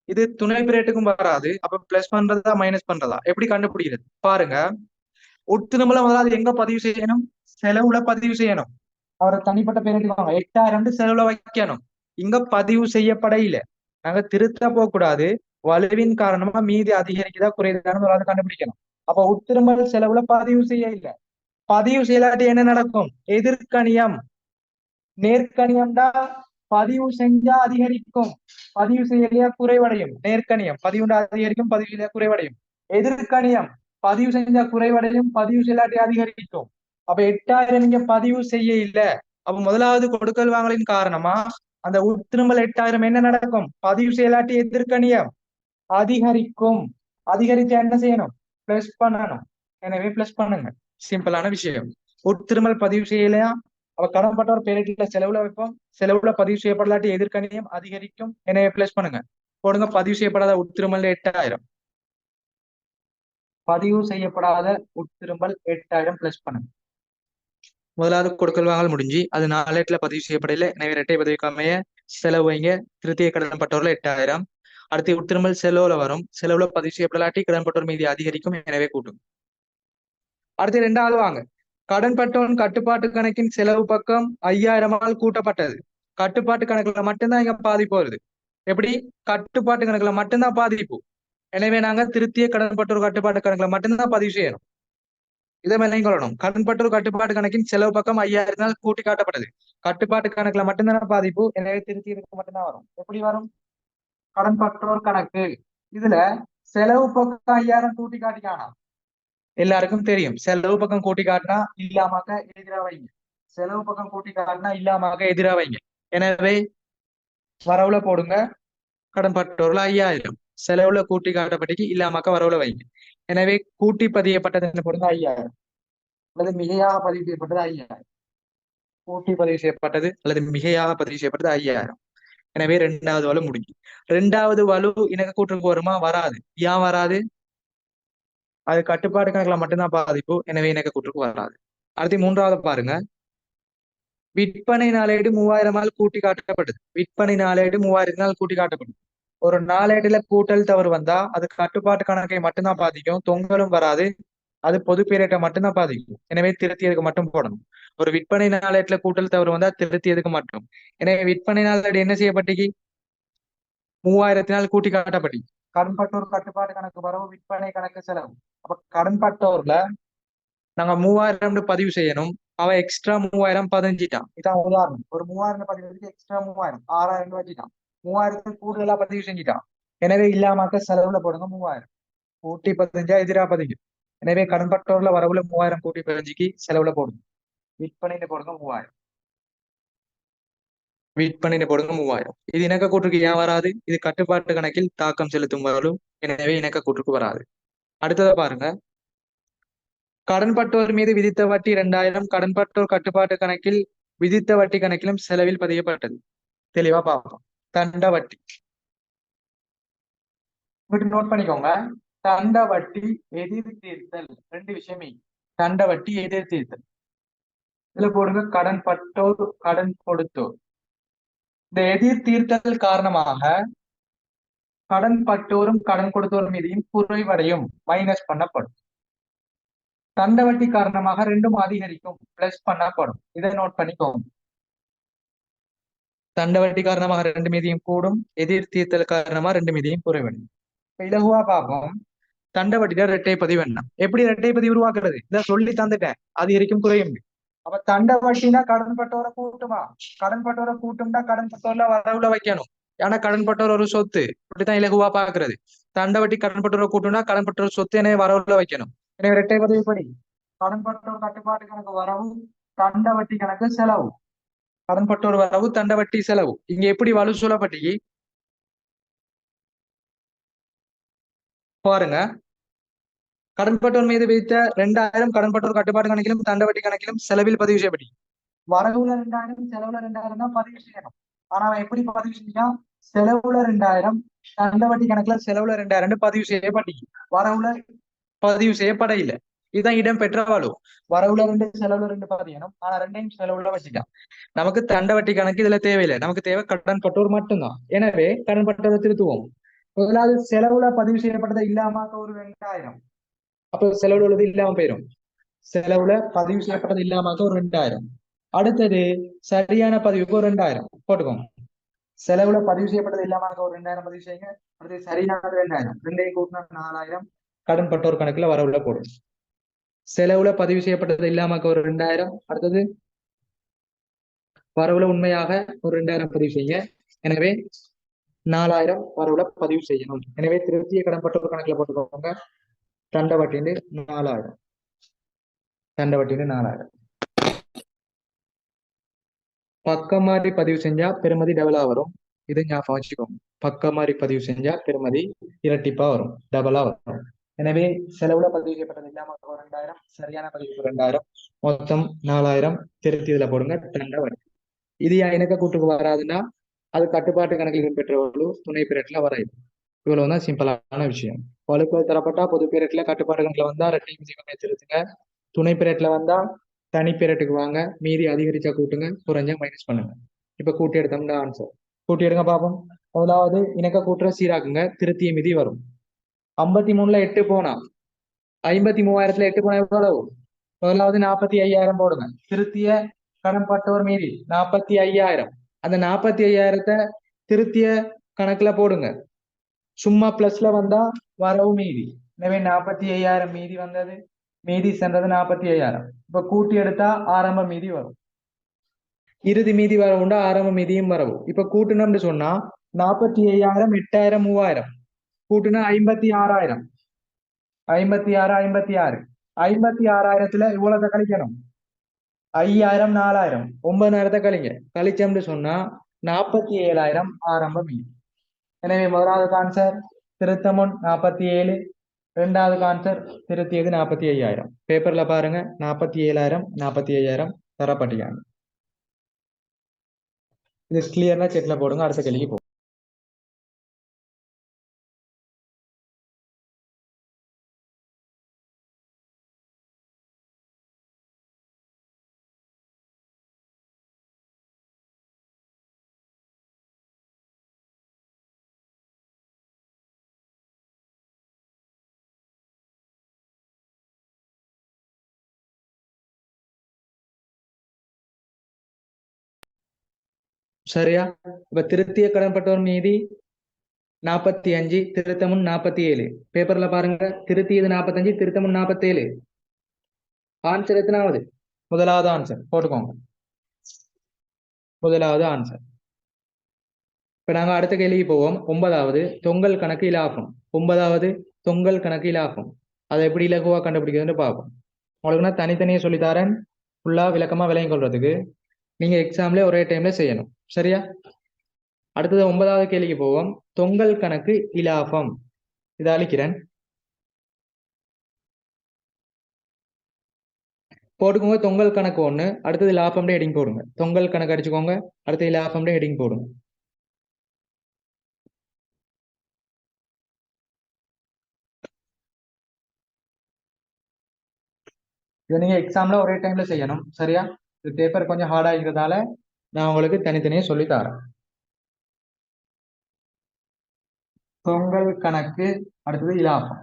இது துணை பிரேட்டுக்கும் வராது. அப்ப பிளஸ் பண்றதா மைனஸ் பண்றதா எப்படி கண்டுபிடிக்கிறது பாருங்க. உட்திரும்பல முதலாவது எங்க பதிவு செய்யணும், செலவுல பதிவு செய்யணும். அவரை தனிப்பட்ட பேரேட்டுக்கு 8,000 செலவுல வைக்கணும். இங்க பதிவு செய்யப்பட இல்ல, நாங்க திருத்த போக கூடாது. வலுவின் காரணமா மீதி அதிகரிக்குதா குறையுதான்னு முதலாவது கண்டுபிடிக்கணும். அப்ப உட்திரும்பல் செலவுல பதிவு செய்ய இல்ல, பதிவு செய்யலாட்டி என்ன நடக்கும், எதிர்கணியம். நேர்கணியம்டா பதிவு செஞ்சா அதிகரிக்கும், பதிவு செய்யலையா குறைவடையும். நேர்கணியம் பதிவுண்டா அதிகரிக்கும், பதிவு செய்யலையா குறைவடையும். எதிர்கணியம் பதிவு செஞ்சா குறைவடையும், பதிவு செய்யலாட்டி அதிகரிக்கும். அப்ப 8,000 இங்க பதிவு செய்ய இல்ல. அப்ப முதலாவது கொடுக்கல் வாங்கலின் காரணமா அந்த உட்திரும்பல் 8,000 என்ன நடக்கும், பதிவு செய்யலாட்டி எதிர்கணியம் அதிகரிக்கும். அதிகரிச்சா என்ன செய்யணும், பிளஸ் பண்ணணும். எனவே பிளஸ் பண்ணுங்க, சிம்பிளான விஷயம். உட்திரும்பல் பதிவு செய்யலையா, அவ கடன்பட்டோர் பேரேட்டில செலவுல வைப்போம், செலவுல பதிவு செய்யப்படலாட்டி எதிர்கணியம் அதிகரிக்கும். எனவே பிளஸ் பண்ணுங்க, போடுங்க. பதிவு செய்யப்படாத உட்திரும்பல் 8,000, பதிவு செய்யப்படாத உட்திரும்பல் 8,000 பிளஸ் பண்ணுங்க. முதலாவது கொடுக்கல் வாங்கல் முடிஞ்சு, அது நாளேட்டுல பதிவு செய்யப்படல. எனவே இரட்டை பதிவுக்கு அமைய செலவு வைங்க. திருத்திய கடன்பட்டோர்ல 8,000. அடுத்து உட்திரும்பல் செலவுல வரும். செலவுல பதிவு செய்யப்படலாட்டி கடன்பட்டோர் மீதி அதிகரிக்கும், எனவே கூட்டும். அடுத்து ரெண்டாவது வாங்க. கடன்பட்டோன் கட்டுப்பாட்டு கணக்கின் செலவு பக்கம் 5000 கூட்டப்பட்டது. கட்டுப்பாட்டு கணக்குல மட்டும்தான் இங்க பாதிப்பு வருது. எப்படி? கட்டுப்பாட்டு கணக்குல மட்டும்தான் பாதிப்பு. எனவே நாங்க திருத்திய கடன்பட்டோர் கட்டுப்பாட்டு கணக்குல மட்டும்தான் பதிவு செய்யணும். இதை மேலையும் கொள்ளணும். கடன்பட்டோர் கட்டுப்பாட்டு கணக்கின் செலவு பக்கம் 5000 கூட்டி காட்டப்பட்டது. கட்டுப்பாட்டு கணக்குல மட்டும்தான் பாதிப்பு, எனவே திருத்தியதுக்கு மட்டும்தான் வரும். எப்படி வரும்? கடன்பட்டோர் கணக்கு இதுல செலவு பக்கம் 5000 கூட்டி காட்டிக்கானா எல்லாருக்கும் தெரியும். செலவு பக்கம் கூட்டி காட்டினா இல்லாமக்க எதிரா வைங்க. செலவு பக்கம் கூட்டி காட்டினா இல்லாமக்க எதிரா வைங்க. எனவே வரவுல போடுங்க கடன்பட்டோர்ல 5000, செலவுல கூட்டி காட்டப்பட்டிக்கு இல்லாமக்க வரவுல வைங்க. எனவே கூட்டி பதியப்பட்டது போடுங்க 5000 அல்லது மிகையாக பதிவு செய்யப்பட்டது 5000. கூட்டி பதிவு செய்யப்பட்டது அல்லது மிகையாக பதிவு செய்யப்பட்டது 5000. எனவே ரெண்டாவது வலு முடிஞ்சு. ரெண்டாவது வலு இணக்க கூற்றுக்கு வருமா? வராது. ஏன் வராது? அது கட்டுப்பாடு கணக்குல மட்டும்தான் பாதிப்பு, எனவே இணக்க கூற்றுக்கு வராது. அடுத்து மூன்றாவது பாருங்க. விற்பனை நாளேடு 3000 கூட்டி காட்டப்பட்டது. விற்பனை நாளேடு 3000 கூட்டி காட்டப்பட்டது. ஒரு நாளேடுல கூட்டல் தவறு வந்தா அது கட்டுப்பாட்டு கணக்கை மட்டும்தான் பாதிக்கும், தொங்கலும் வராது. அது பொது பேரேட்டை மட்டும்தான் பாதிக்கும், எனவே திருத்தியதுக்கு மட்டும் போடணும். ஒரு விற்பனை நாளேட்டுல கூட்டல் தவறு வந்தா திருத்தியதுக்கு மட்டும். எனவே விற்பனை நாளேடு என்ன செய்யப்பட்டிக்கு? 3000 கூட்டி காட்டப்பட்டி. கடன்பட்டோர் கட்டுப்பாட்டு கணக்கு வரவு, விற்பனை கணக்கு செலவு. அப்ப கடன்பட்டோர்ல நாங்க 3000 பதிவு செய்யணும். அவன் எக்ஸ்ட்ரா 3000 பதிஞ்சிட்டான். இதான் உதாரணம். ஒரு 3000 பதிவு எக்ஸ்ட்ரா 3000 6000 வச்சுட்டான். 3000 கூடுதலா பதிவு செஞ்சுட்டான். எனவே இல்லாமக்க செலவுல போடுங்க 3000. கூட்டி பதிஞ்சா எதிரா பதிஞ்சு. எனவே கடன்பட்டோர்ல வரவுல 3000 கூட்டி பதிஞ்சுக்கு செலவுல போடுங்க. விற்பனைன்னு போடுங்க 3000. விற்பனைன்னு போடுங்க 3000. இது இணக்க கூற்றுக்கு ஏன் வராது? இது கட்டுப்பாட்டு கணக்கில் தாக்கம் செலுத்தும் வரலும், எனவே இணக்க கூற்றுக்கு வராது. அடுத்ததை பாருங்க. கடன்பட்டோர் மீது விதித்த வட்டி 2000 கடன்பட்டோர் கட்டுப்பாட்டு கணக்கில் விதித்த வட்டி கணக்கிலும் செலவில் பதியப்பட்டது. தெளிவா பார்ப்போம். தண்ட வட்டி நோட் பண்ணிக்கோங்க. தண்ட வட்டி எதிர் தீர்த்தல், ரெண்டு விஷயமே. தண்ட வட்டி எதிர் தீர்த்தல். இதுல போடுங்க கடன்பட்டோர் கடன் கொடுத்தோர். இந்த எதிர் தீர்த்தல் காரணமாக கடன்பட்டோரும் கடன் கொடுத்தோர் மீதையும் குறைவடையும், மைனஸ் பண்ணப்படும். தண்ட வட்டி காரணமாக ரெண்டும் அதிகரிக்கும், பிளஸ் பண்ணப்படும். இதை நோட் பண்ணிக்கோங்க. தண்ட வட்டி காரணமாக ரெண்டு மீதியும் கூடும், எதிர் தீர்த்தல் காரணமா ரெண்டு மீதியும் குறைவடையும். இப்ப இலகுவா பார்ப்போம். தண்ட வட்டியில இரட்டை பதிவு என்ன? எப்படி இரட்டை பதிவு உருவாக்குறது? இதை சொல்லி தந்துட்டேன். அதிகரிக்கும் குறையும். அப்ப தண்ட வட்டினா கடன்பட்டோரை கூட்டுமா? கடன்பட்டோரை கூட்டும்னா கடன்பட்டோர்ல வரவுல வைக்கணும். ஏன்னா கடன்பட்டோர் ஒரு சொத்து. இப்படித்தான் இலகுவா பாக்குறது. தண்ட வட்டி கடன்பட்டோரை கூட்டும்னா கடன்பட்டோர் சொத்து, எனவே வரவுல வைக்கணும். எனவே இரட்டை பதிவு படி கடன்பட்டோர் கட்டுப்பாட்டு கணக்கு வரவு, தண்ட வட்டி கணக்கு செலவு. கடன்பட்டோர் வரவு, தண்ட வட்டி செலவு. இங்க எப்படி வலு சொல்லப்பட்டி பாருங்க. கடன்பட்டோர் மீது விதித்த 2000 கடன்பட்டோர் கட்டுப்பாட்டு கணக்கிலும் தண்ட வட்டி கணக்கிலும் செலவில் பதிவு செய்யப்பட்டி. வரவுல 2000 செலவுல 2000 தான் பதிவு செய்யணும். ஆனா அவன் எப்படி பதிவு செஞ்சான்? செலவுல 2000 தண்ட வட்டி கணக்குல செலவுல 2000 பதிவு செய்யப்பட்டி, வரவுல பதிவு செய்யப்பட இல்லை. இதுதான் இடம் பெற்ற வலு. வரவுல 2 செலவுல 2 பதியணும், ஆனா ரெண்டையும் செலவுல வச்சுட்டான். நமக்கு தண்ட வட்டி கணக்கு இதுல தேவையில்லை. நமக்கு தேவை கடன்பட்டோர் மட்டும்தான். எனவே கடன்பட்டோரை திருத்துவோம். முதலாவது செலவுல பதிவு செய்யப்பட்டதை இல்லாம ஒரு 2000. அப்ப செலவுல உள்ளது இல்லாம போயிடும். செலவுல பதிவு செய்யப்பட்டது இல்லாம ஒரு 2000. அடுத்தது சரியான பதிவுக்கு ஒரு 2000 போட்டுக்கோங்க. செலவுல பதிவு செய்யப்பட்டது இல்லாம ஒரு 2000 பதிவு செய்யுங்க. அடுத்தது சரியான 2000, ரெண்டையும் கூட்டினா 4000 கடன்பட்டோர் கணக்குல வரவுல போடும். செலவுல பதிவு செய்யப்பட்டது இல்லாம ஒரு 2000. அடுத்தது வரவுல உண்மையாக ஒரு 2000 பதிவு செய்யுங்க. எனவே 4000 வரவுல பதிவு செய்யணும். எனவே திருத்திய கடன்பட்டோர் கணக்குல போட்டுக்கோங்க. தண்ட வட்டின்னு 4000. தண்ட வட்டின்னு 4000. பக்கம் மாறி பதிவு செஞ்சா பெருமதி டபுளா வரும். இது ஞாபகம் வச்சுக்கோங்க. பக்கம் மாறி பதிவு செஞ்சா பெருமதி இரட்டிப்பா வரும், டபுளா வரும். எனவே செலவுல பதிவு செய்யப்பட்டது இல்லாம 2000, சரியான பதிவுக்கு 2000, மொத்தம் 4000. திருத்தி இதுல போடுங்க தண்ட வட்டி. இது இணக்க கூட்டுக்கு வராதுன்னா அது கட்டுப்பாட்டு கணக்கில் பெற்றவர்களோ துணை பிரேட்ல வராது. இவ்வளவுதான் சிம்பிளான விஷயம். வலுக்கள் தரப்பட்டா பொது பிரேட்ல கட்டுப்பாட்டு கணக்குல வந்தா ரெட்டை விதிகளை திருத்துங்க. துணை பிரேட்ல வந்தா தனி பிரேட்டுக்கு வாங்க. மீதி அதிகரிச்சா கூட்டுங்க, குறைஞ்சா மைனஸ் பண்ணுங்க. இப்ப கூட்டி எடுத்தோம்னா ஆன்சர் கூட்டி எடுங்க பார்ப்போம். முதலாவது இணக்க கூட்டுற சீராக்குங்க, திருத்திய மீதி வரும். 53ல 8 போனா 53,000த்துல 8 போனா எவ்வளவு? முதலாவது 45,000 போடுங்க. திருத்திய கடன்பட்டோர் மீதி 45,000. அந்த 45,000த்தை திருத்திய கணக்குல போடுங்க. சும்மா பிளஸ்ல வந்தா வரவு மீதி. எனவே 45,000 மீதி வந்தது. மீதி சென்றது 45,000. இப்ப கூட்டி எடுத்தா ஆரம்ப மீதி வரும். இறுதி மீதி வர உண்டா, ஆரம்ப மீதியும் வரவும். இப்ப கூட்டணும்னு சொன்னா 45,000 8,000 3,000 கூட்டுனா 56,000. 56 56 56,000த்துல இவ்வளவு கழிக்கணும். 5,000 4,000 9,000 கழிங்க. கழிச்சோம்னு சொன்னா 47,000 ஆரம்ப மீதி. எனவே முதலாவது ஆன்சர் திருத்தமுன் 47. ரெண்டாவது ஆன்சர் திருத்தியது 45,000. பேப்பர்ல பாருங்க 47,000 45,000 தரப்பட்டியாங்க. இது கிளியர்னா செக்ல போடுங்க. அடுத்த கேள்விக்கு போகும். சரியா? இப்ப திருத்திய கடன்பட்டோர் மீதி 45, திருத்தமுன் 47. பேப்பர்ல பாருங்க திருத்தியது 45, திருத்தமுன் 47. ஆன்சர் எத்தனாவது? முதலாவது ஆன்சர் போட்டுக்கோங்க. முதலாவது ஆன்சர். இப்ப நாங்க அடுத்த கேள்விக்கு போவோம். 9வது தொங்கல் கணக்கு இலாபம். 9வது தொங்கல் கணக்கு இலாபம். அதை எப்படி இலகுவா கண்டுபிடிக்கிறதுன்னு பார்ப்போம். உங்களுக்கு நான் தனித்தனியே சொல்லித்தரேன். ஃபுல்லா விளக்கமா விளங்கிக் கொள்றதுக்கு நீங்க எக்ஸாம்ல ஒரே டைம்ல செய்யணும். சரியா? அடுத்தது 9வது கேள்விக்கு போவோம். தொங்கல் கணக்கு இலாபம். இதை அழிக்கிறேன். போட்டுக்கோங்க. தொங்கல் கணக்கு 1. அடுத்தது லாபம்னு ஹெடிங் போடுங்க. தொங்கல் கணக்கு அடிச்சுக்கோங்க. அடுத்தது லாபம்னு ஹெடிங் போடுங்க. இதை நீங்க எக்ஸாம்ல ஒரே டைம்ல செய்யணும். சரியா? இது பேப்பர் கொஞ்சம் ஹார்டா இருக்கிறதால நான் உங்களுக்கு தனித்தனியே சொல்லி தரேன். தொங்கல் கணக்கு அடுத்தது இலாபம்.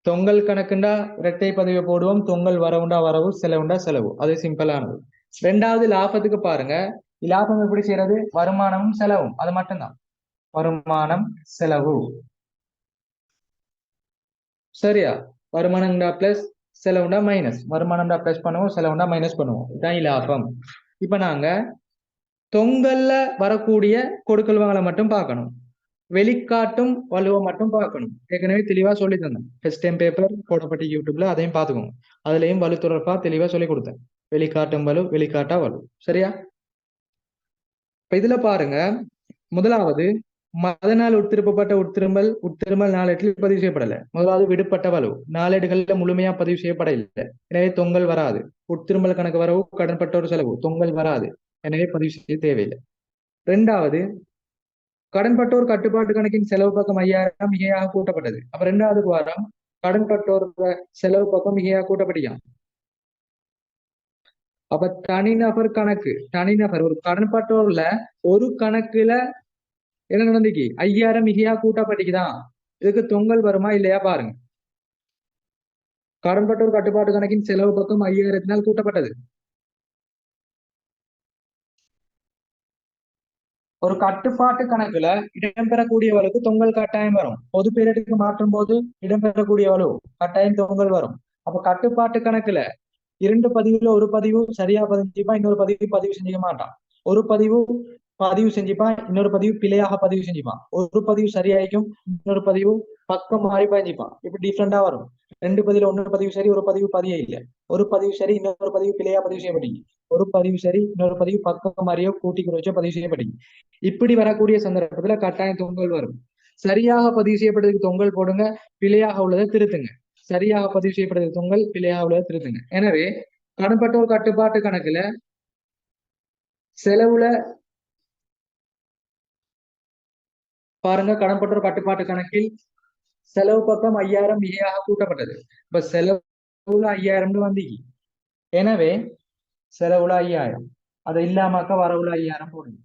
தொங்கல் கணக்குண்டா இரட்டை பதிவை போடுவோம். தொங்கல் வரவுண்டா வரவு, செலவுண்டா செலவு. அது சிம்பிளானது. ரெண்டாவது லாபத்துக்கு பாருங்க. இலாபம் எப்படி செய்யறது? வருமானமும் செலவும். அது மட்டும்தான். வருமானம் செலவு. சரியா? வருமானம்டா பிளஸ், செலவுண்டா மைனஸ். வருமானம்டா பிளஸ் பண்ணுவோம், செலவுண்டா மைனஸ் பண்ணுவோம். இதுதான் இலாபம். இப்ப நாங்க தொங்கல்ல வரக்கூடிய கொடுக்கல் வாங்கலை மட்டும் பார்க்கணும். வெளிக்காட்டும் வலுவை மட்டும் பார்க்கணும். ஏற்கனவே தெளிவா சொல்லி தந்தேன். ஃபர்ஸ்ட் டைம் பேப்பர் போடப்பட்ட யூடியூப்ல அதையும் பார்த்துக்கோங்க. அதுலயும் வலு தொடர்பா தெளிவா சொல்லி கொடுத்தேன். வெளிக்காட்டும் வலு, வெளிக்காட்டா வலு. சரியா? இப்ப இதுல பாருங்க. முதலாவது மதனால் உட்திருப்பப்பட்ட உட்திரும்பல் நாளேட்டில் பதிவு செய்யப்படல. முதலாவது விடுபட்ட வலு நாளேடுகள்ல முழுமையா பதிவு செய்யப்பட இல்லை. எனவே தொங்கல் வராது. உட்திரும்பல் கணக்கு வரவு, கடன்பட்ட ஒரு செலவு, தொங்கல் வராது. எனவே பதிவு செய்ய தேவையில்லை. ரெண்டாவது கடன்பட்டோர் கட்டுப்பாட்டு கணக்கின் செலவு பக்கம் 5,000 மிகையாக கூட்டப்பட்டது. அப்ப ரெண்டாவது வாரம் கடன்பட்டோர் செலவு பக்கம் மிகையாக கூட்டப்பட்டியான். அப்ப தனிநபர் கணக்கு, தனிநபர் ஒரு கடன்பட்டோர்ல ஒரு கணக்குல என்ன நடந்துக்கு 5,000 மிகையா கூட்டப்பட்டிக்குதான். இதுக்கு தொங்கல் வருமா இல்லையா பாருங்க. கடன்பட்டோர் கட்டுப்பாட்டு கணக்கின் செலவு பக்கம் 5,000 கூட்டப்பட்டது. ஒரு கட்டுப்பாட்டு கணக்குல இடம்பெறக்கூடியவளுக்கு தொங்கல் கட்டாயம் வரும். பொது பேரிடருக்கு மாற்றும் போது இடம்பெறக்கூடியவளு கட்டாயம் தொங்கல் வரும். அப்ப கட்டுப்பாட்டு கணக்குல 2 பதிவுல ஒரு பதிவு சரியா பதிஞ்சுப்பான், இன்னொரு பதிவு பதிவு செஞ்சுக்க மாட்டான். ஒரு பதிவு பதிவு செஞ்சுப்பான், இன்னொரு பதிவு பிழையாக பதிவு செஞ்சுப்பான். ஒரு பதிவு சரியாயிக்கும், இன்னொரு பதிவு பக்கம் மாறி பதிஞ்சுப்பான். இப்படி டிஃப்ரெண்டா வரும். 2 பதிவுல ஒன்னொரு பதிவு சரி, ஒரு பதிவு பதிய இல்லை. ஒரு பதிவு சரி, இன்னொரு பதிவு பிழையா பதிவு செய்யப்பட்டீங்க. ஒரு பதிவு சரி, இன்னொரு பதிவு பக்கம் மாறியோ கூட்டி குறைச்சோ பதிவு செய்யப்பட்டீங்க. இப்படி வரக்கூடிய சந்தர்ப்பத்துல கட்டாயம் தொங்கல் வரும். சரியாக பதிவு செய்யப்பட்டதுக்கு தொங்கல் போடுங்க, பிழையாக உள்ளதை திருத்துங்க. சரியாக பதிவு செய்யப்பட்டது தொங்கல், பிழையாக உள்ளதை திருத்துங்க. எனவே கடன்பட்டோர் கட்டுப்பாட்டு கணக்குல செலவுல பாருங்க. கடன்பட்டோர் கட்டுப்பாட்டு கணக்கில் செலவு பக்கம் 5,000 மிகையாக கூட்டப்பட்டது. இப்ப செலவுல 5,000 வந்தீங்க. எனவே செலவுல 5,000 அதை இல்லாமக்க வரவுல 5,000 போடுங்க.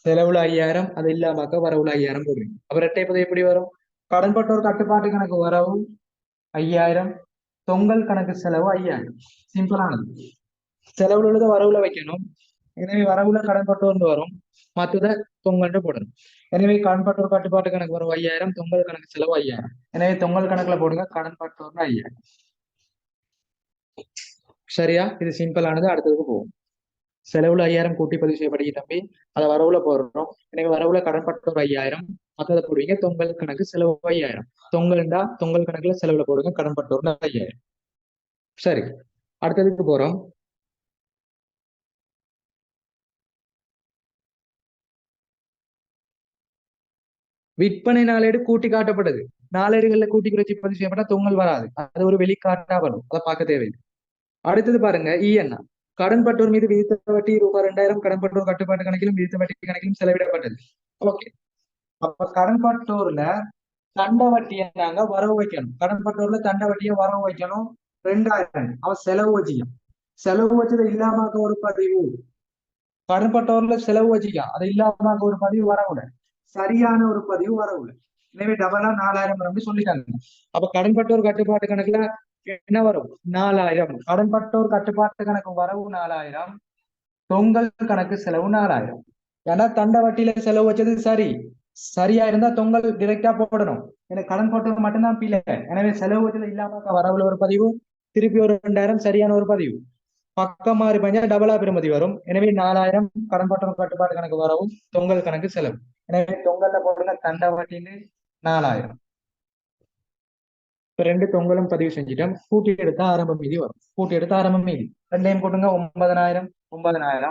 செலவுல 5000, அது இல்லாமக்க வரவுல 5000 போடுவீங்க. அப்ப இரட்டை பதிவு எப்படி வரும்? கடன்பட்டோர் கட்டுப்பாட்டு கணக்கு வரவு 5000, தொங்கல் கணக்கு செலவு 5000. சிம்பிளானது. செலவுல உள்ளதை வரவுல வைக்கணும். எனவே வரவுல கடன்பட்டோர்னு வரும். மற்றத தொங்கல்னு போடணும். எனவே கடன்பட்டோர் கட்டுப்பாட்டு கணக்கு வரும் 5000, தொங்கல் கணக்கு செலவு 5000. எனவே தொங்கல் கணக்குல போடுங்க கடன்பட்டோர்னு 5000. சரியா? இது சிம்பிளானது. அடுத்ததுக்கு போகும். செலவுல 5000 கூட்டி பதிவு செய்யப்படுகிற தம்பி, அதை வரவுல போடுறோம். எனவே வரவுல கடன்பட்டோர் 5000, மற்றதை போடுவீங்க தொங்கல் கணக்கு செலவு 5000. தொங்கல்ண்டா தொங்கல் கணக்குல செலவுல போடுங்க கடன்பட்டோர்னு 5000. சரி, அடுத்ததுக்கு போறோம். விற்பனை நாளேடு கூட்டி காட்டப்படுது. நாளேடுகள்ல கூட்டி குறைச்சி பதிவு செய்யப்பட்டா தொங்கல் வராது. அது ஒரு வெளிக்காட்டா வரும். அதை பார்க்க தேவையில்லை. அடுத்தது பாருங்க, இஎன்ஆ கடன்பட்டோர் மீது விதித்த வட்டி ரூபாய் 2000 கடன்பட்டோர் கட்டுப்பாட்டு கணக்கிலும் விதித்த வட்டி கணக்கிலும் செலவிடப்பட்டது. ஓகே, அப்ப கடன்பட்டோர்ல தண்ட வட்டியை நாங்க வரவு வைக்கணும். கடன்பட்டோர்ல தண்ட வட்டியை வரவு வைக்கணும் 2000. அவன் செலவு வச்சிக்கான். செலவு வச்சது இல்லாம ஒரு பதிவு. கடன்பட்டோர்ல செலவு வச்சிக்கான், அது இல்லாம ஒரு பதிவு வரவுல. சரியான ஒரு பதிவு வரவுல. எனவே டபுளா 4000 சொல்லிட்டாங்க. அப்ப கடன்பட்டோர் கட்டுப்பாட்டு கணக்குல என்ன வரும்? 4000. கடன்பட்டோர் கட்டுப்பாட்டு கணக்கு வரவு 4000, தொங்கல் கணக்கு செலவு 4000. ஏன்னா தண்ட வட்டியில செலவு வச்சது சரி. சரியா இருந்தா தொங்கல் டிரெக்டா போடணும். எனக்கு கடன் போட்டது மட்டும்தான் பிள்ளை. எனவே செலவு வச்சது இல்லாம வரவுல ஒரு பதிவு, திருப்பி ஒரு 2000 சரியான ஒரு பதிவு. பக்கம் மாறி பஞ்சா டபுளா பெறுமதி வரும். எனவே 4000 கடன் பட்டம் கட்டுப்பாடு கணக்கு வரவும், தொங்கல் கணக்கு செலவு. எனவே தொங்கல்ல போடுங்க தண்ட வட்டின்னு 4000. இப்ப ரெண்டு தொங்கலும் பதிவு செஞ்சுட்டோம். கூட்டி எடுத்தா ஆரம்ப மீதி வரும். கூட்டி எடுத்தா ஆரம்ப மீதி ரெண்டையும் போட்டுங்க 9000. 9000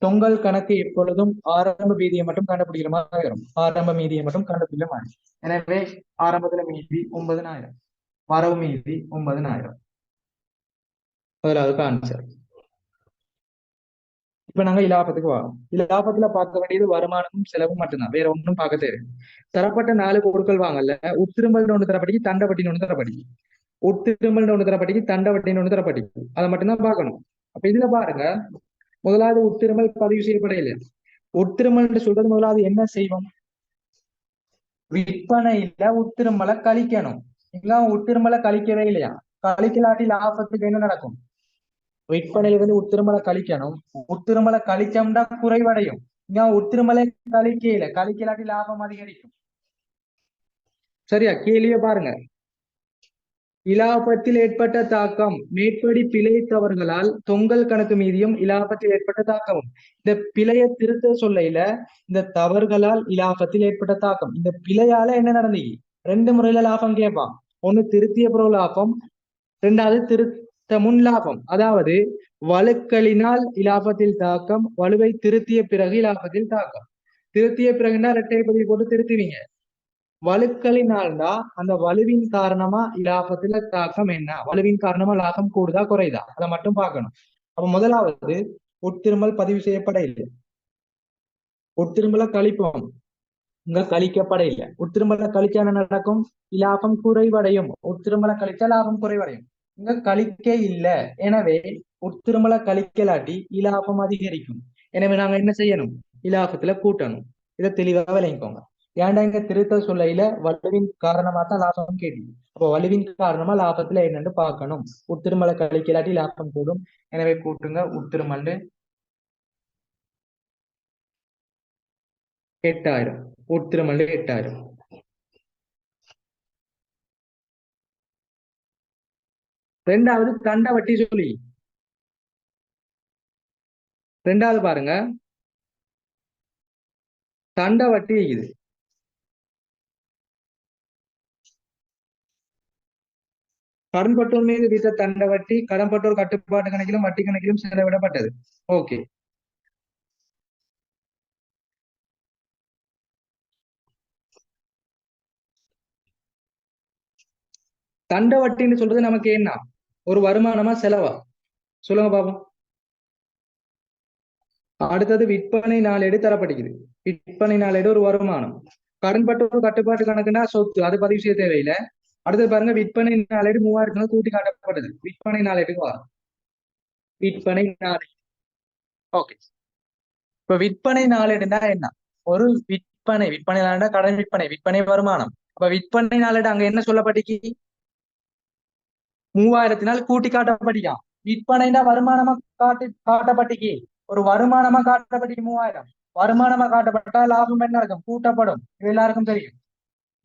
தொங்கல் கணக்கு எப்பொழுதும் ஆரம்ப மீதியை மட்டும் கண்டுபிடிக்கிற மாதிரி வரும். ஆரம்ப மீதியை மட்டும் கண்டுபிடிக்கிற மாதிரி. எனவே ஆரம்பத்துல மீதி 9000, வரவு மீதி 9000. முதலாவது ஆன்சர். இப்ப நாங்க இலாபத்துக்கு வரோம். இலாபத்துல பார்க்க வேண்டியது வருமானமும் செலவும் மட்டும்தான், வேற ஒன்றும் பார்க்க தேவை. தரப்பட்ட 4 பொருட்கள் வாங்கல. உத்திரும்பல் ஒன்று தரப்படிக்கு, தண்ட வட்டின்னு ஒன்று தரப்படிக்கு. உத்திரும்பல் ஒன்று தரப்படிக்கு, தண்ட வட்டின்னு ஒன்று தரப்படிக்கு. அதை மட்டும்தான் பார்க்கணும். அப்ப இதுல பாருங்க, முதலாவது உத்திருமல் பதிவு செய்யப்படையில. உத்திருமல் சொல்றது முதலாவது என்ன செய்வோம்? விற்பனையில உத்திருமலை கழிக்கணும். இங்க உத்திருமலை கழிக்கவே இல்லையா? கழிக்கலாட்டி லாபத்துக்கு என்ன நடக்கும்? விற்பனையில இருந்து உத்திருமலை கழிக்கணும். உத்திருமலை கழிச்சோம்னா குறைவடையும். இங்க உத்திருமலை கழிக்கல, கழிக்கலாட்டி லாபம் அதிகரிக்கும். சரியா? கேள்விய பாருங்க. இலாபத்தில் ஏற்பட்ட தாக்கம் மேற்படி பிழைத்தவர்களால் தொங்கல் கணக்கு மீதியும் இலாபத்தில் ஏற்பட்ட தாக்கமும். இந்த பிழையை திருத்த சொல்லையில இந்த தவறுகளால் இலாபத்தில் ஏற்பட்ட தாக்கம், இந்த பிழையால என்ன நடந்தீங்க? ரெண்டு முறையில லாபம் கேட்பான். ஒண்ணு திருத்திய பிறகு லாபம், ரெண்டாவது திருத்த முன் லாபம். அதாவது வழுக்களினால் இலாபத்தில் தாக்கம், வலுவை திருத்திய பிறகு இலாபத்தில் தாக்கம். திருத்திய பிறகுன்னா இரட்டை பதிவு போட்டு திருத்துவீங்க. வலுக்களினால்தான் அந்த வலுவின் காரணமா இலாபத்துல தாக்கம் என்ன? வலுவின் காரணமா லாபம் கூடுதா குறையுதா? அதை மட்டும் பார்க்கணும். அப்ப முதலாவது உட்திரும்பல் பதிவு செய்யப்பட இல்லை. உட்திரும்பல கழிப்போம், இங்க கழிக்கப்பட இல்லை. உட்திரும்பல கழிச்சா என்ன நடக்கும்? இலாபம் குறைவடையும். உட்திரும்பல கழிச்சா லாபம் குறைவடையும். இங்க கழிக்க இல்லை. எனவே உட்திரும்பல கழிக்கலாட்டி இலாபம் அதிகரிக்கும். எனவே நாங்க என்ன செய்யணும்? இலாபத்துல கூட்டணும். இதை தெளிவாக விளங்கிக்கோங்க. ஏன்டா இங்க திருத்த சொல்லையில வலுவின் காரணமா தான் லாபம் கேட்டு. அப்போ வலுவின் காரணமா லாபத்துல என்னன்னு பார்க்கணும். உட்திருமலை கழிக்கலாட்டி லாபம் கூடும். எனவே கூட்டுங்க. உட்திருமல் 8000. உட்திருமல் 8000. ரெண்டாவது தண்ட வட்டி சொல்லி, ரெண்டாவது பாருங்க, தண்ட வட்டி இது. கடன்பட்டோர் மீது விதித்த தண்ட வட்டி கடன்பட்டோர் கட்டுப்பாட்டு கணக்கிலும் வட்டி கணக்கிலும் செலவிடப்பட்டது. ஓகே, தண்ட வட்டின்னு சொல்றது நமக்கு என்ன? ஒரு வருமானமா செலவா? சொல்லுங்க பாப்போம். அடுத்தது விற்பனை நாளேடு தரப்படுகிறது. விற்பனை நாளேடு ஒரு வருமானம். கடன்பட்டோர் கட்டுப்பாட்டு கணக்குன்னா சொத்து, அது பதிவு செய்ய தேவையில்லை. அடுத்தது பாருங்க, விற்பனை நாளேடு 3000 கூட்டி காட்டப்படுது. விற்பனை நாளேடு விற்பனை நாளேடு. ஓகே, இப்ப விற்பனை நாளேடுனா என்ன? ஒரு விற்பனை நாளேடா கடன் விற்பனை வருமானம். அப்ப விற்பனை நாளேடு அங்க என்ன சொல்லப்பட்டிக்கு? 3000 கூட்டி காட்டப்பட்டிக்கான். விற்பனைனா வருமானமா காட்டப்பட்டிக்கு. ஒரு வருமானமா காட்டப்பட்டிக்கு 3000. வருமானமா காட்டப்பட்டா லாபம் என்ன இருக்கும்? கூட்டப்படும். இது எல்லாருக்கும் தெரியும்.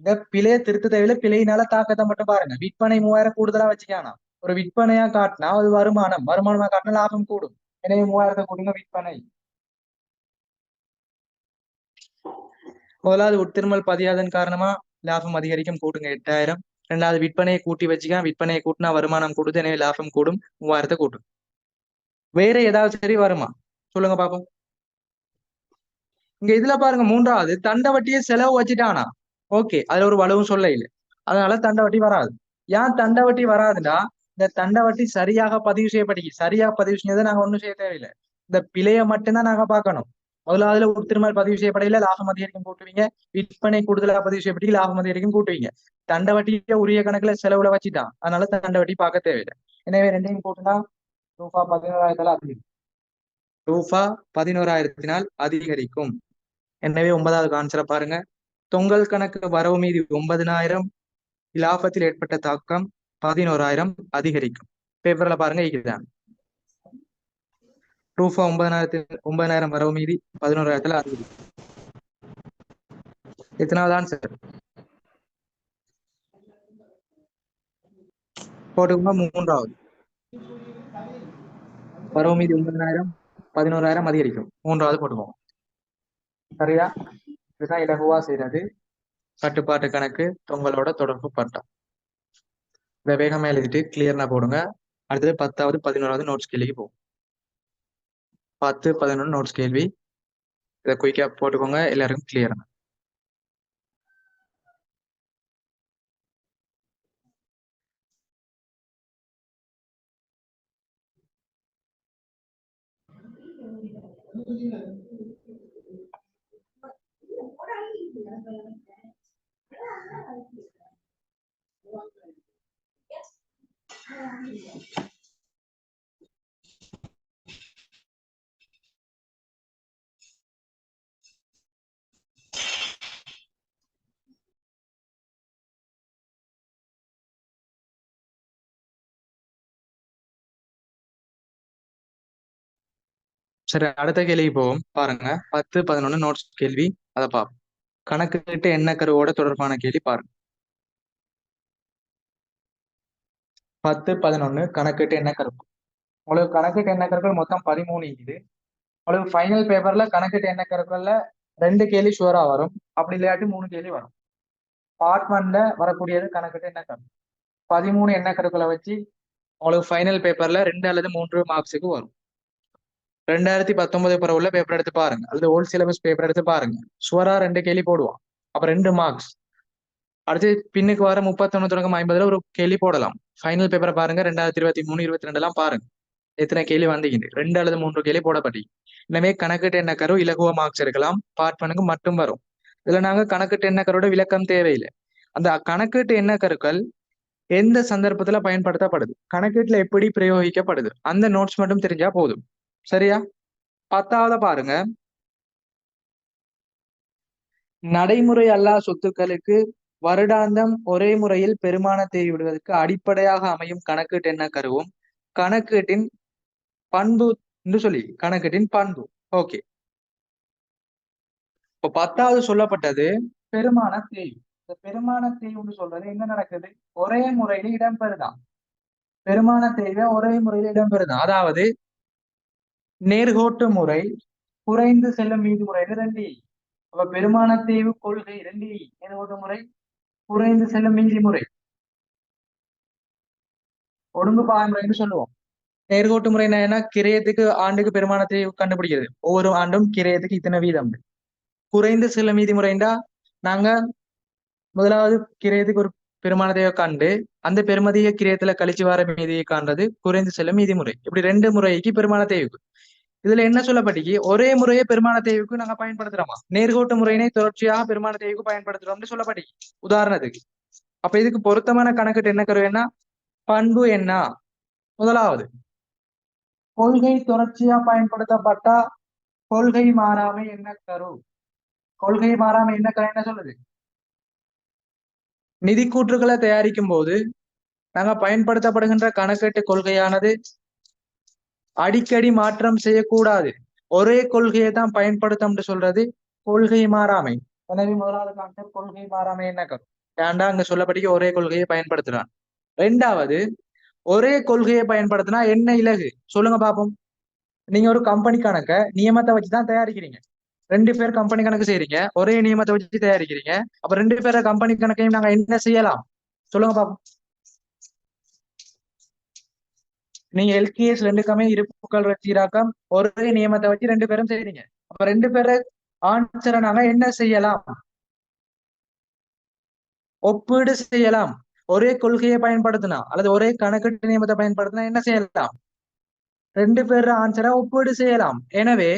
இந்த பிழையை திருத்த தேவையில்ல, பிழையினால தாக்கத்தை மட்டும் பாருங்க. விற்பனை 3000 கூடுதலா வச்சுக்கானா, ஒரு விற்பனையா காட்டினா அது வருமானமா காட்டினா லாபம் கூடும். எனவே 3000 கூடுங்க விற்பனை. முதலாவது உட்திருமல் பதியாதன் காரணமா லாபம் அதிகரிக்கும், கூட்டுங்க 8000. ரெண்டாவது விற்பனையை கூட்டி வச்சுக்க, விற்பனையை கூட்டினா வருமானம் கூடுது, எனவே லாபம் கூடும், 3000 கூட்டும். வேற ஏதாவது சரி வருமா சொல்லுங்க பாப்போம். இங்க இதுல பாருங்க, மூன்றாவது தண்ட வட்டியை செலவு வச்சுட்டானா, ஓகே, அதுல ஒரு வலுவும் சொல்ல இல்லை, அதனால தண்ட வட்டி வராது. ஏன் தண்ட வட்டி வராதுன்னா, இந்த தண்ட வட்டி சரியாக பதிவு செய்யப்பட்டிருக்கு. சரியா பதிவு செஞ்சதை நாங்க ஒண்ணும் செய்ய தேவையில்லை, இந்த பிழையை மட்டும்தான் நாங்க பார்க்கணும். முதலாவதுல உட்திருமல் பதிவு செய்யப்படையில லாபம் அதிகரிக்கும் கூட்டுவீங்க, விற்பனை கூடுதலா பதிவு செய்யப்பட்டு லாபம் அதிகரிக்கும் கூட்டுவீங்க. தண்ட வட்டியை உரிய கணக்குல செலவுல வச்சுட்டான், அதனால தண்ட வட்டி பார்க்க தேவையில்லை. எனவே ரெண்டையும் கூட்டினா ரூபா 11,000 அதிகரிக்கும். ரூபா 11,000 அதிகரிக்கும். எனவே 9வது ஆன்சரை பாருங்க. தொங்கல் கணக்கு வரவு மீதி 9,000, இலாபத்தில் ஏற்பட்ட தாக்கம் 11,000 அதிகரிக்கும். பேப்பர்ல பாருங்க, இதுதான் ரூபா 9,000 வரவு மீதி 11,000 அதிகரிக்கும். எத்தனாவது ஆன்சர் போட்டுக்கோங்க? மூன்றாவது. வரவு மீதி 9,000, 11,000 அதிகரிக்கும், மூன்றாவது போட்டுக்கோங்க. சரியா? இதுதான் இலகுவா செய்யறது கட்டுப்பாட்டு கணக்கு தொங்கலோட தொடர்பு பட்டம். இதை வேகமா எழுதிட்டு கிளியர்னா போடுங்க. அடுத்தது 10வது 11வது நோட்ஸ் கேள்விக்கு போகும். 10, 11 நோட்ஸ் கேள்வி. இதை குயிக்கா போட்டுக்கோங்க, எல்லாருக்கும் கிளியர். சரி, அடுத்த கேள்வி போவோம். பாருங்க, 10, 11 நோட்ஸ் கேள்வி. அதை பார்ப்போம். கணக்குட்டு என்ன கருவோட தொடர்பான கேள்வி பாருங்க. 10, 11 கணக்குட்டு என்ன கரு. உங்களுக்கு கணக்குட்டு என்ன கருக்கள் மொத்தம் 13 இருக்குது. உங்களுக்கு ஃபைனல் பேப்பர்ல கணக்குட்டு என்ன கருக்கள்ல 2 கேள்வி ஷுவரா வரும், அப்படி இல்லாட்டி 3 கேள்வி வரும். பார்ட் 1ல வரக்கூடியது கணக்குட்டு என்ன கரு. 13 என்ன கருக்களை வச்சு உங்களுக்கு ஃபைனல் பேப்பர்ல 2 அல்லது 3 மார்க்ஸுக்கு வரும். 2019 உள்ள பேப்பர் எடுத்து பாருங்க, அல்லது ஓல்ட் சிலபஸ் பேப்பர் எடுத்து பாருங்க. ஷுவரா 2 கேள்வி போடுவான், அப்ப 2 மார்க்ஸ். அடுத்து பின்னுக்கு வர 31 தொடக்கம் 50ல ஒரு கேள்வி போடலாம். ஃபைனல் பேப்பரை பாருங்க, 2023, 22 எல்லாம் பாருங்க, எத்தனை கேள்வி வந்தீங்க. 2 அல்லது 3 கேள்வி போடப்பட்டி. எனவே கணக்குட்டு என்ன கரு இலகுவ மார்க்ஸ் எடுக்கலாம், பார்ட் 1க்கு மட்டும் வரும். இதுல நாங்க கணக்குட்டு என்ன கரோட விளக்கம் தேவையில்லை. அந்த கணக்குட்டு என்ன கருக்கள் எந்த சந்தர்ப்பத்துல பயன்படுத்தப்படுது, கணக்கீட்டுல எப்படி பிரயோகிக்கப்படுது, அந்த நோட்ஸ் மட்டும் தெரிஞ்சா போதும். சரியா? 10வது பாருங்க, நடைமுறை அல்லா சொத்துக்களுக்கு வருடாந்தம் ஒரே முறையில் பெருமானத்தை விடுவதற்கு அடிப்படையாக அமையும் கணக்கீட்டு என்ன கருவும் கணக்கீட்டின் பண்பு என்று சொல்லி கணக்கீட்டின் பண்பு. ஓகே, இப்போ 10வது சொல்லப்பட்டது பெருமான தேய்வு. இந்த பெருமான தேய்வுன்னு சொல்றது என்ன நடக்குது, ஒரே முறையில இடம்பெறுதான். பெருமான தேய்வு ஒரே முறையில இடம்பெறுதான். அதாவது நேர்கோட்டு முறை, குறைந்து செல்லும் மீதி முறை, 2. அப்ப பெருமான தேய்வு கொள்கை 2. நேர்கோட்டு முறை, குறைந்து செல்லும் மீதி முறை, ஒடுங்கு பாயமுறைன்னு சொல்லுவோம். நேர்கோட்டு முறை என்ன, கிரயத்துக்கு ஆண்டுக்கு பெருமானத்தை கண்டுபிடிக்கிறது. ஒவ்வொரு ஆண்டும் கிரயத்துக்கு இத்தனை வீதம். குறைந்து செல்லும் மீதி முறைண்டா நாங்க முதலாவது கிரயத்துக்கு ஒரு பெருமானத்தையோ கண்டு அந்த பெருமதியை கிரயத்துல கழிச்சு வர மீதியை காண்றது குறைந்து செல்லும் மீதி முறை. இப்படி 2 முறைக்கு பெருமான தேய்வுக்கு. இதுல என்ன சொல்லப்பட்டிக்கு, ஒரே முறையை பெருமான தேய்வுக்கு நாங்க பயன்படுத்துறோமா, நேர்கோட்டு முறையினை தொடர்ச்சியாக பெருமான தேய்வுக்கு பயன்படுத்துறோம்னு சொல்லப்பட்டிக்கு. உதாரணத்துக்கு அப்ப இதுக்கு பொருத்தமான கணக்குட்டு என்ன கருவேன்னா பண்பு என்ன. முதலாவது கொள்கை தொடர்ச்சியா பயன்படுத்தப்பட்டா கொள்கை மாறாமை என்ன கரு? கொள்கை மாறாமை என்ன கரு என்ன சொல்லுது? நிதி கூற்றுகளை தயாரிக்கும் போது நாங்க பயன்படுத்தப்படுகின்ற கணக்கீட்டு கொள்கையானது அடிக்கடி மாற்றம் செய்யக்கூடாது. ஒரே கொள்கையை தான் பயன்படுத்தம்னு சொல்றது கொள்கை மாறாமை. எனவே முதலாவது கான்செப்ட் கொள்கை மாறாமை என்ன கரு? ஏன்டா அங்க சொல்லப்படிக்க ஒரே கொள்கையை பயன்படுத்துறான். ரெண்டாவது, ஒரே கொள்கையை பயன்படுத்தினா என்ன இலகு சொல்லுங்க பாப்போம். நீங்க ஒரு கம்பெனி கணக்க நியமத்தை வச்சுதான் தயாரிக்கிறீங்க. 2 பேர் கம்பெனி கணக்கு செய்றீங்க, ஒரே நியமத்தை வச்சு தயாரிக்கிறீங்க. அப்ப 2 பேர கம்பெனி கணக்கையும் நாங்க என்ன செய்யலாம் சொல்லுங்க பாப்போம். நீங்க எல்கேஎஸ் 2க்குமே இருப்புக்கள் சீராக்கம் ஒரே நியமத்தை வச்சு 2 பேரும் செய்றீங்க. அப்ப 2 பேரை ஆன்சரை நாங்க என்ன செய்யலாம்? ஒப்பீடு செய்யலாம். ஒரே கொள்கையை பயன்படுத்தினா அல்லது ஒரே கணக்கீட்டு நியமத்தை பயன்படுத்தினா என்ன செய்யலாம்? 2 பேர் ஆன்சரை ஒப்பீடு செய்யலாம். எனவே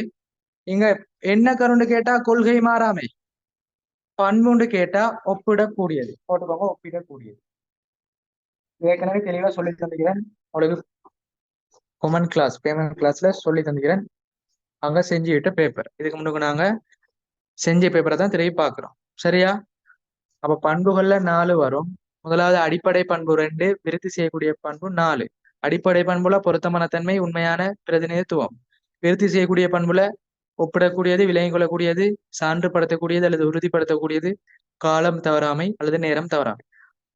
இங்க என்ன கருண்டு கேட்டா கொள்கை மாறாமை, பண்புண்டு கேட்டா ஒப்பிடக்கூடியது. போட்டுக்கோங்க, ஒப்பிடக்கூடியது. ஏற்கனவே தெளிவா சொல்லி தந்துக்கிறேன் உங்களுக்கு. கொமன் கிளாஸ் பேமெண்ட் கிளாஸ்ல சொல்லி தந்துக்கிறேன். அங்க செஞ்சுக்கிட்ட பேப்பர் இதுக்கு முன்னுக்கு நாங்க செஞ்ச பேப்பரை தான் திரும்பி பார்க்கிறோம். சரியா? அப்ப பண்புகள்ல 4 வரும். முதலாவது அடிப்படை பண்பு 2, விருத்தி செய்யக்கூடிய பண்பு 4. அடிப்படை பண்புல பொருத்தமான தன்மை, உண்மையான பிரதிநிதித்துவம். விருத்தி செய்யக்கூடிய பண்புல ஒப்பிடக்கூடியது, விலகிக் கொள்ளக்கூடியது, சான்றுபடுத்தக்கூடியது அல்லது உறுதிப்படுத்தக்கூடியது, காலம் தவறாமை அல்லது நேரம் தவறாமை.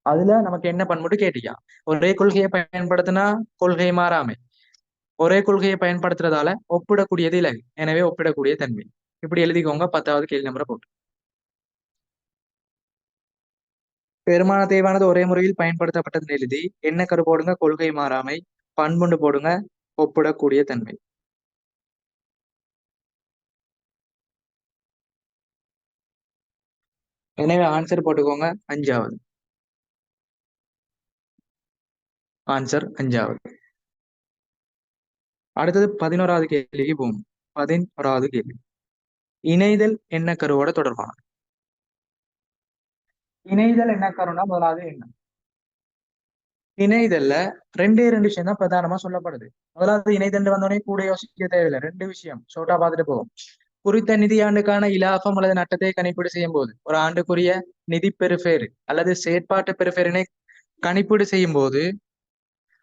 அதுல நமக்கு என்ன பண்புன்னு கேட்டியா? ஒரே கொள்கையை பயன்படுத்தினா கொள்கை மாறாமை, ஒரே கொள்கையை பயன்படுத்துறதால ஒப்பிடக்கூடியது இலகு, எனவே ஒப்பிடக்கூடிய தன்மை. இப்படி எழுதிக்கோங்க 10வது கேள்வி நம்பரை போட்டு. பெருமான தேய்வானது ஒரே முறையில் பயன்படுத்தப்பட்டதுன்னு எழுதி என்ன கரு போடுங்க? கொள்கை மாறாமை. பண்புண்டு போடுங்க, ஒப்பிடக்கூடிய தன்மை. எனவே ஆன்சர் போட்டுக்கோங்க 5வது. ஆன்சர் 5வது. அடுத்தது 11வது கேள்விக்கு போகும். 11வது கேள்வி, இணைதல் என்ன கருவோட தொடர்பான? இணைதல் என்ன கருன்னா முதலாவது என்ன? இணைதல்ல 2 விஷயம் தான் பிரதானமா சொல்லப்படுது. முதலாவது இணைதல் வந்தோடனே கூட யோசிக்க தேவையில்லை. 2 விஷயம் ஷோட்டா பார்த்துட்டு போகும். குறித்த நிதியாண்டுக்கான இலாபம் அல்லது நட்டத்தை கணிப்பீடு செய்யும் போது, ஒரு ஆண்டுக்குரிய நிதி பெறுபேறு அல்லது செயற்பாட்டு பெறுபேறினை கணிப்பீடு செய்யும் போது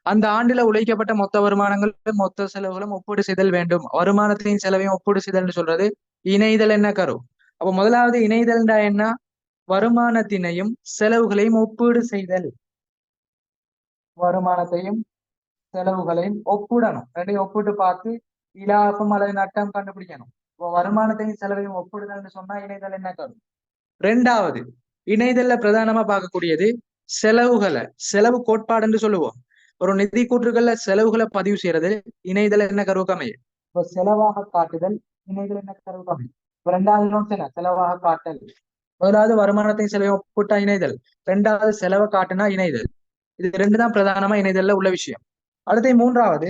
அந்த ஆண்டுல உழைக்கப்பட்ட மொத்த வருமானங்களும் மொத்த செலவுகளும் ஒப்பீடு செய்தல் வேண்டும். வருமானத்தையும் செலவையும் ஒப்பீடு செய்தல்னு சொல்றது இணைதல் என்ன கரு. அப்ப முதலாவது இணைதல்டா என்ன? வருமானத்தினையும் செலவுகளையும் ஒப்பீடு செய்தல். வருமானத்தையும் செலவுகளையும் ஒப்பிடணும். 2 ஒப்பிட்டு பார்த்து இலாபம் அல்லது நட்டம் கண்டுபிடிக்கணும். வருமானத்தையும் செலவையும் ஒப்பிடுதல்னு சொன்னா இணைதல் என்ன கரு. ரெண்டாவது, இணைதல்ல பிரதானமா பார்க்கக்கூடியது செலவுகளை, செலவு கோட்பாடுன்னு சொல்லுவோம். ஒரு நிதி கூற்றுகள்ல செலவுகளை பதிவு செய்யறது இணைதல் என்ன கருவுக்கு அமையும். இப்ப செலவாக காட்டுதல் இணைதல் என்ன கருவுக்கு அமையும். இப்ப 2வது செலவாக காட்டல். முதலாவது வருமானத்தையும் செலவையும் ஒப்பிட்டா இணைதல், 2வது செலவை காட்டுனா இணைதல். இது 2 தான் பிரதானமா இணைதல்ல உள்ள விஷயம். அடுத்து 3வது,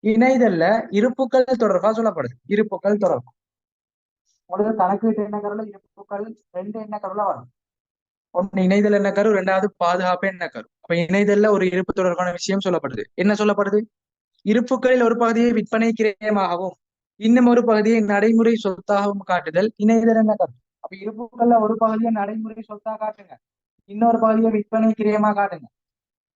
இணைதல்ல இருப்புக்கள் தொடர்பா சொல்லப்படுது. இருப்புக்கள் தொடர்பு உங்களுக்கு கணக்கீட்டு என்ன கருல இருப்புக்கள் 2 என்ன கருல வரும். ஒண்ணு இணைதல் என்ன கரு, 2வது பாதுகாப்பு என்ன கரு. அப்ப இணைதல்ல ஒரு இருப்பு தொடர்பான விஷயம் சொல்லப்படுது. என்ன சொல்லப்படுது? இருப்புக்களில் ஒரு பகுதியை விற்பனை கிரயமாகவும் இன்னும் ஒரு பகுதியை நடைமுறை சொத்தாகவும் காட்டுதல் இணைதல் என்ன கரு. அப்ப இருப்புக்கள்ல ஒரு பகுதியை நடைமுறை சொத்தா காட்டுங்க, இன்னொரு பகுதியை விற்பனை கிரயமா காட்டுங்க.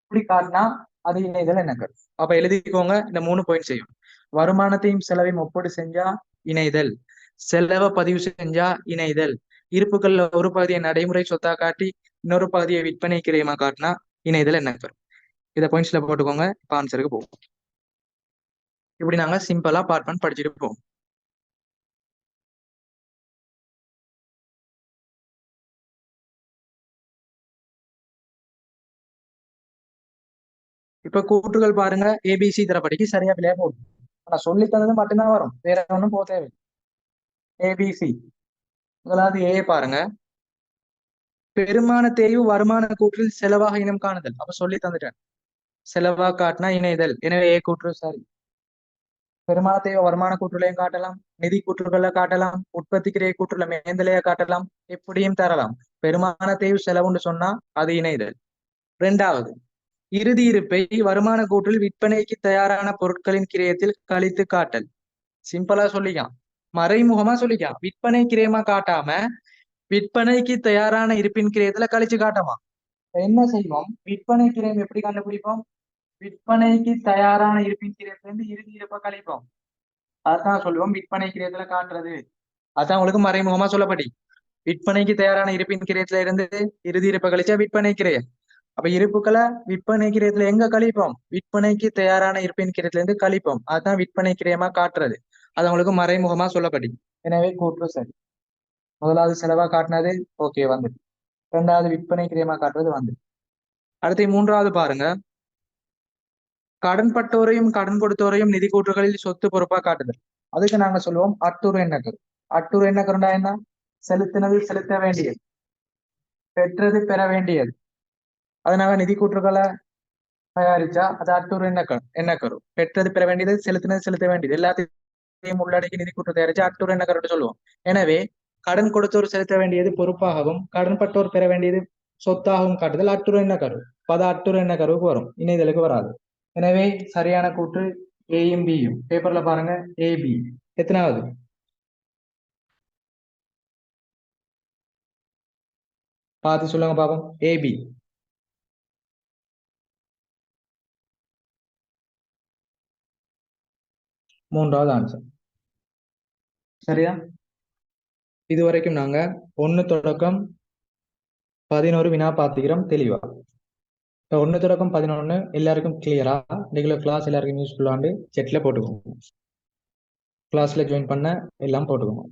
இப்படி காட்டினா அது இணைதல் என்ன கரு. அப்ப எழுதிக்கோங்க, இந்த 3 பாயிண்ட் செய்யும். வருமானத்தையும் செலவையும் ஒப்பீடு செஞ்சா இணைதல், செலவை பதிவு செஞ்சா இணைதல், இருப்புகள்ல ஒரு பகுதியை நடைமுறை சொத்தா காட்டி இன்னொரு பகுதியை விற்பனை கிரயமா காட்டினா இணைதல் என்ன கரு. இதை பாயிண்ட்ஸ்ல போட்டுக்கோங்க. இப்ப ஆன்சருக்கு போவோம். இப்படி நாங்க சிம்பிளா பார்ட் 1 படிச்சுட்டு போவோம். இப்ப கூற்றுகள் பாருங்க, ஏபிசி தரப்படிக்கு சரியா பிள்ளையா போடும். ஆனா சொல்லி தந்தது மட்டும்தான் வரும், வேற ஒன்றும் போக தேவை. ஏபிசி முதலாவது ஏ பாருங்க, பெருமான தேய்வு வருமான கூற்றில் செலவாக இனம் காணுதல். அப்ப சொல்லி தந்துட்டேன், செலவா காட்டினா இணைதல், எனவே ஏ கூற்று சரி. பெருமான தேய்வு வருமான கூற்றுலையும் காட்டலாம், நிதி கூற்றுகளை காட்டலாம், உற்பத்தி கிரைய கூற்றுல மேந்தலையா காட்டலாம், எப்படியும் தரலாம். பெருமான தேய்வு செலவுன்னு சொன்னா அது இணைதல். 2வது, இறுதி இருப்பை வருமான கூற்றில் விற்பனைக்கு தயாரான பொருட்களின் கிரயத்தில் கழித்து காட்டல். சிம்பிளா சொல்லிக்கலாம், மறைமுகமா சொல்லிக்கலாம். விற்பனை கிரயமா காட்டாம விற்பனைக்கு தயாரான இருப்பின் கிரயத்துல கழிச்சு காட்டமா. என்ன செய்வோம்? விற்பனை கிரயம் எப்படி கண்டுபிடிப்போம்? விற்பனைக்கு தயாரான இருப்பின் கிரயத்துல இருந்து இறுதி இருப்ப கழிப்போம். அதான் சொல்லுவோம் விற்பனை கிரயத்துல காட்டுறது. அதான் உங்களுக்கு மறைமுகமா சொல்லப்படி. விற்பனைக்கு தயாரான இருப்பின் கிரயத்துல இருந்து இறுதி இருப்ப கழிச்சா விற்பனை கிரயம். அப்ப இருப்புக்களை விற்பனை கிரயத்துல எங்க கழிப்போம்? விற்பனைக்கு தயாரான இருப்பின் கிரயத்துல இருந்து கழிப்போம். அதுதான் விற்பனை கிரயமா காட்டுறது. அது உங்களுக்கு மறைமுகமா சொல்லப்படி. எனவே கூற்று சரி. முதலாவது செலவா காட்டினது ஓகே வந்து. இரண்டாவது விற்பனை கிரயமா காட்டுறது வந்து. அடுத்து மூன்றாவது பாருங்க. கடன்பட்டோரையும் கடன் கொடுத்தோரையும் நிதி கூற்றுகளில் சொத்து பொறுப்பா காட்டுதல். அதுக்கு நாங்க சொல்லுவோம் அட்டுறு எண்ணக்கரு. அட்டுறு எண்ணக்கருண்டா என்ன? செலுத்தினது செலுத்த வேண்டியது, பெற்றது பெற வேண்டியது. அதனால நிதி கூற்றுகளை தயாரிச்சா அது அட்டுறு எண்ணக்கரு. பெற்றது பெற வேண்டியது, செலுத்தினது செலுத்த வேண்டியது எல்லாத்தையும் உள்ளடக்கி நிதி கூற்று தயாரிச்சா அட்டுறு எண்ணக்கருன்னு சொல்லுவோம். எனவே கடன் கொடுத்தோர் செலுத்த வேண்டியது பொறுப்பாகவும் கடன்பட்டோர் பெற வேண்டியது சொத்தாகவும் காட்டுதல் அட்டுறு எண்ணக்கரு. பத அட்டுறு எண்ணக்கருவுக்கு வரும், இணைதலுக்கு வராது. எனவே சரியான கூற்று ஏயும் பியும். பேப்பர்ல பாருங்க ஏபி. எத்தனாவது? பார்த்து சொல்லுங்க பாப்போம். ஏபி மூன்றாவது ஆன்சர். சரியா? இதுவரைக்கும் நாங்க 1 தொடக்கம் 11 வினா பார்த்துக்கிறோம் தெளிவா. 1 தொடக்கம் 11 எல்லாருக்கும் கிளியரா? ரெகுலர் கிளாஸ் எல்லாருக்கும் யூஸ்ஃபுல்லாண்டு செட்ல போட்டுக்கோங்க. கிளாஸ்ல ஜாயின் பண்ண எல்லாம் போட்டுக்கோங்க.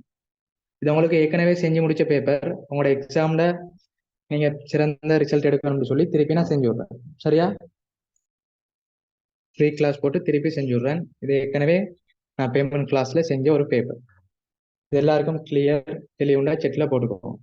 இது உங்களுக்கு ஏற்கனவே செஞ்சு முடிச்ச பேப்பர். உங்களோட எக்ஸாம்ல நீங்க சிறந்த ரிசல்ட் எடுக்கணும்னு சொல்லி திருப்பி நான் செஞ்சு விடுறேன். சரியா? ஃப்ரீ கிளாஸ் போட்டு திருப்பி செஞ்சு விடுறேன். இது ஏற்கனவே நான் பேமெண்ட் கிளாஸ்ல செஞ்ச ஒரு பேப்பர். இது எல்லாருக்கும் கிளியர் தெளிவுண்டா செட்ல போட்டுக்கோங்க.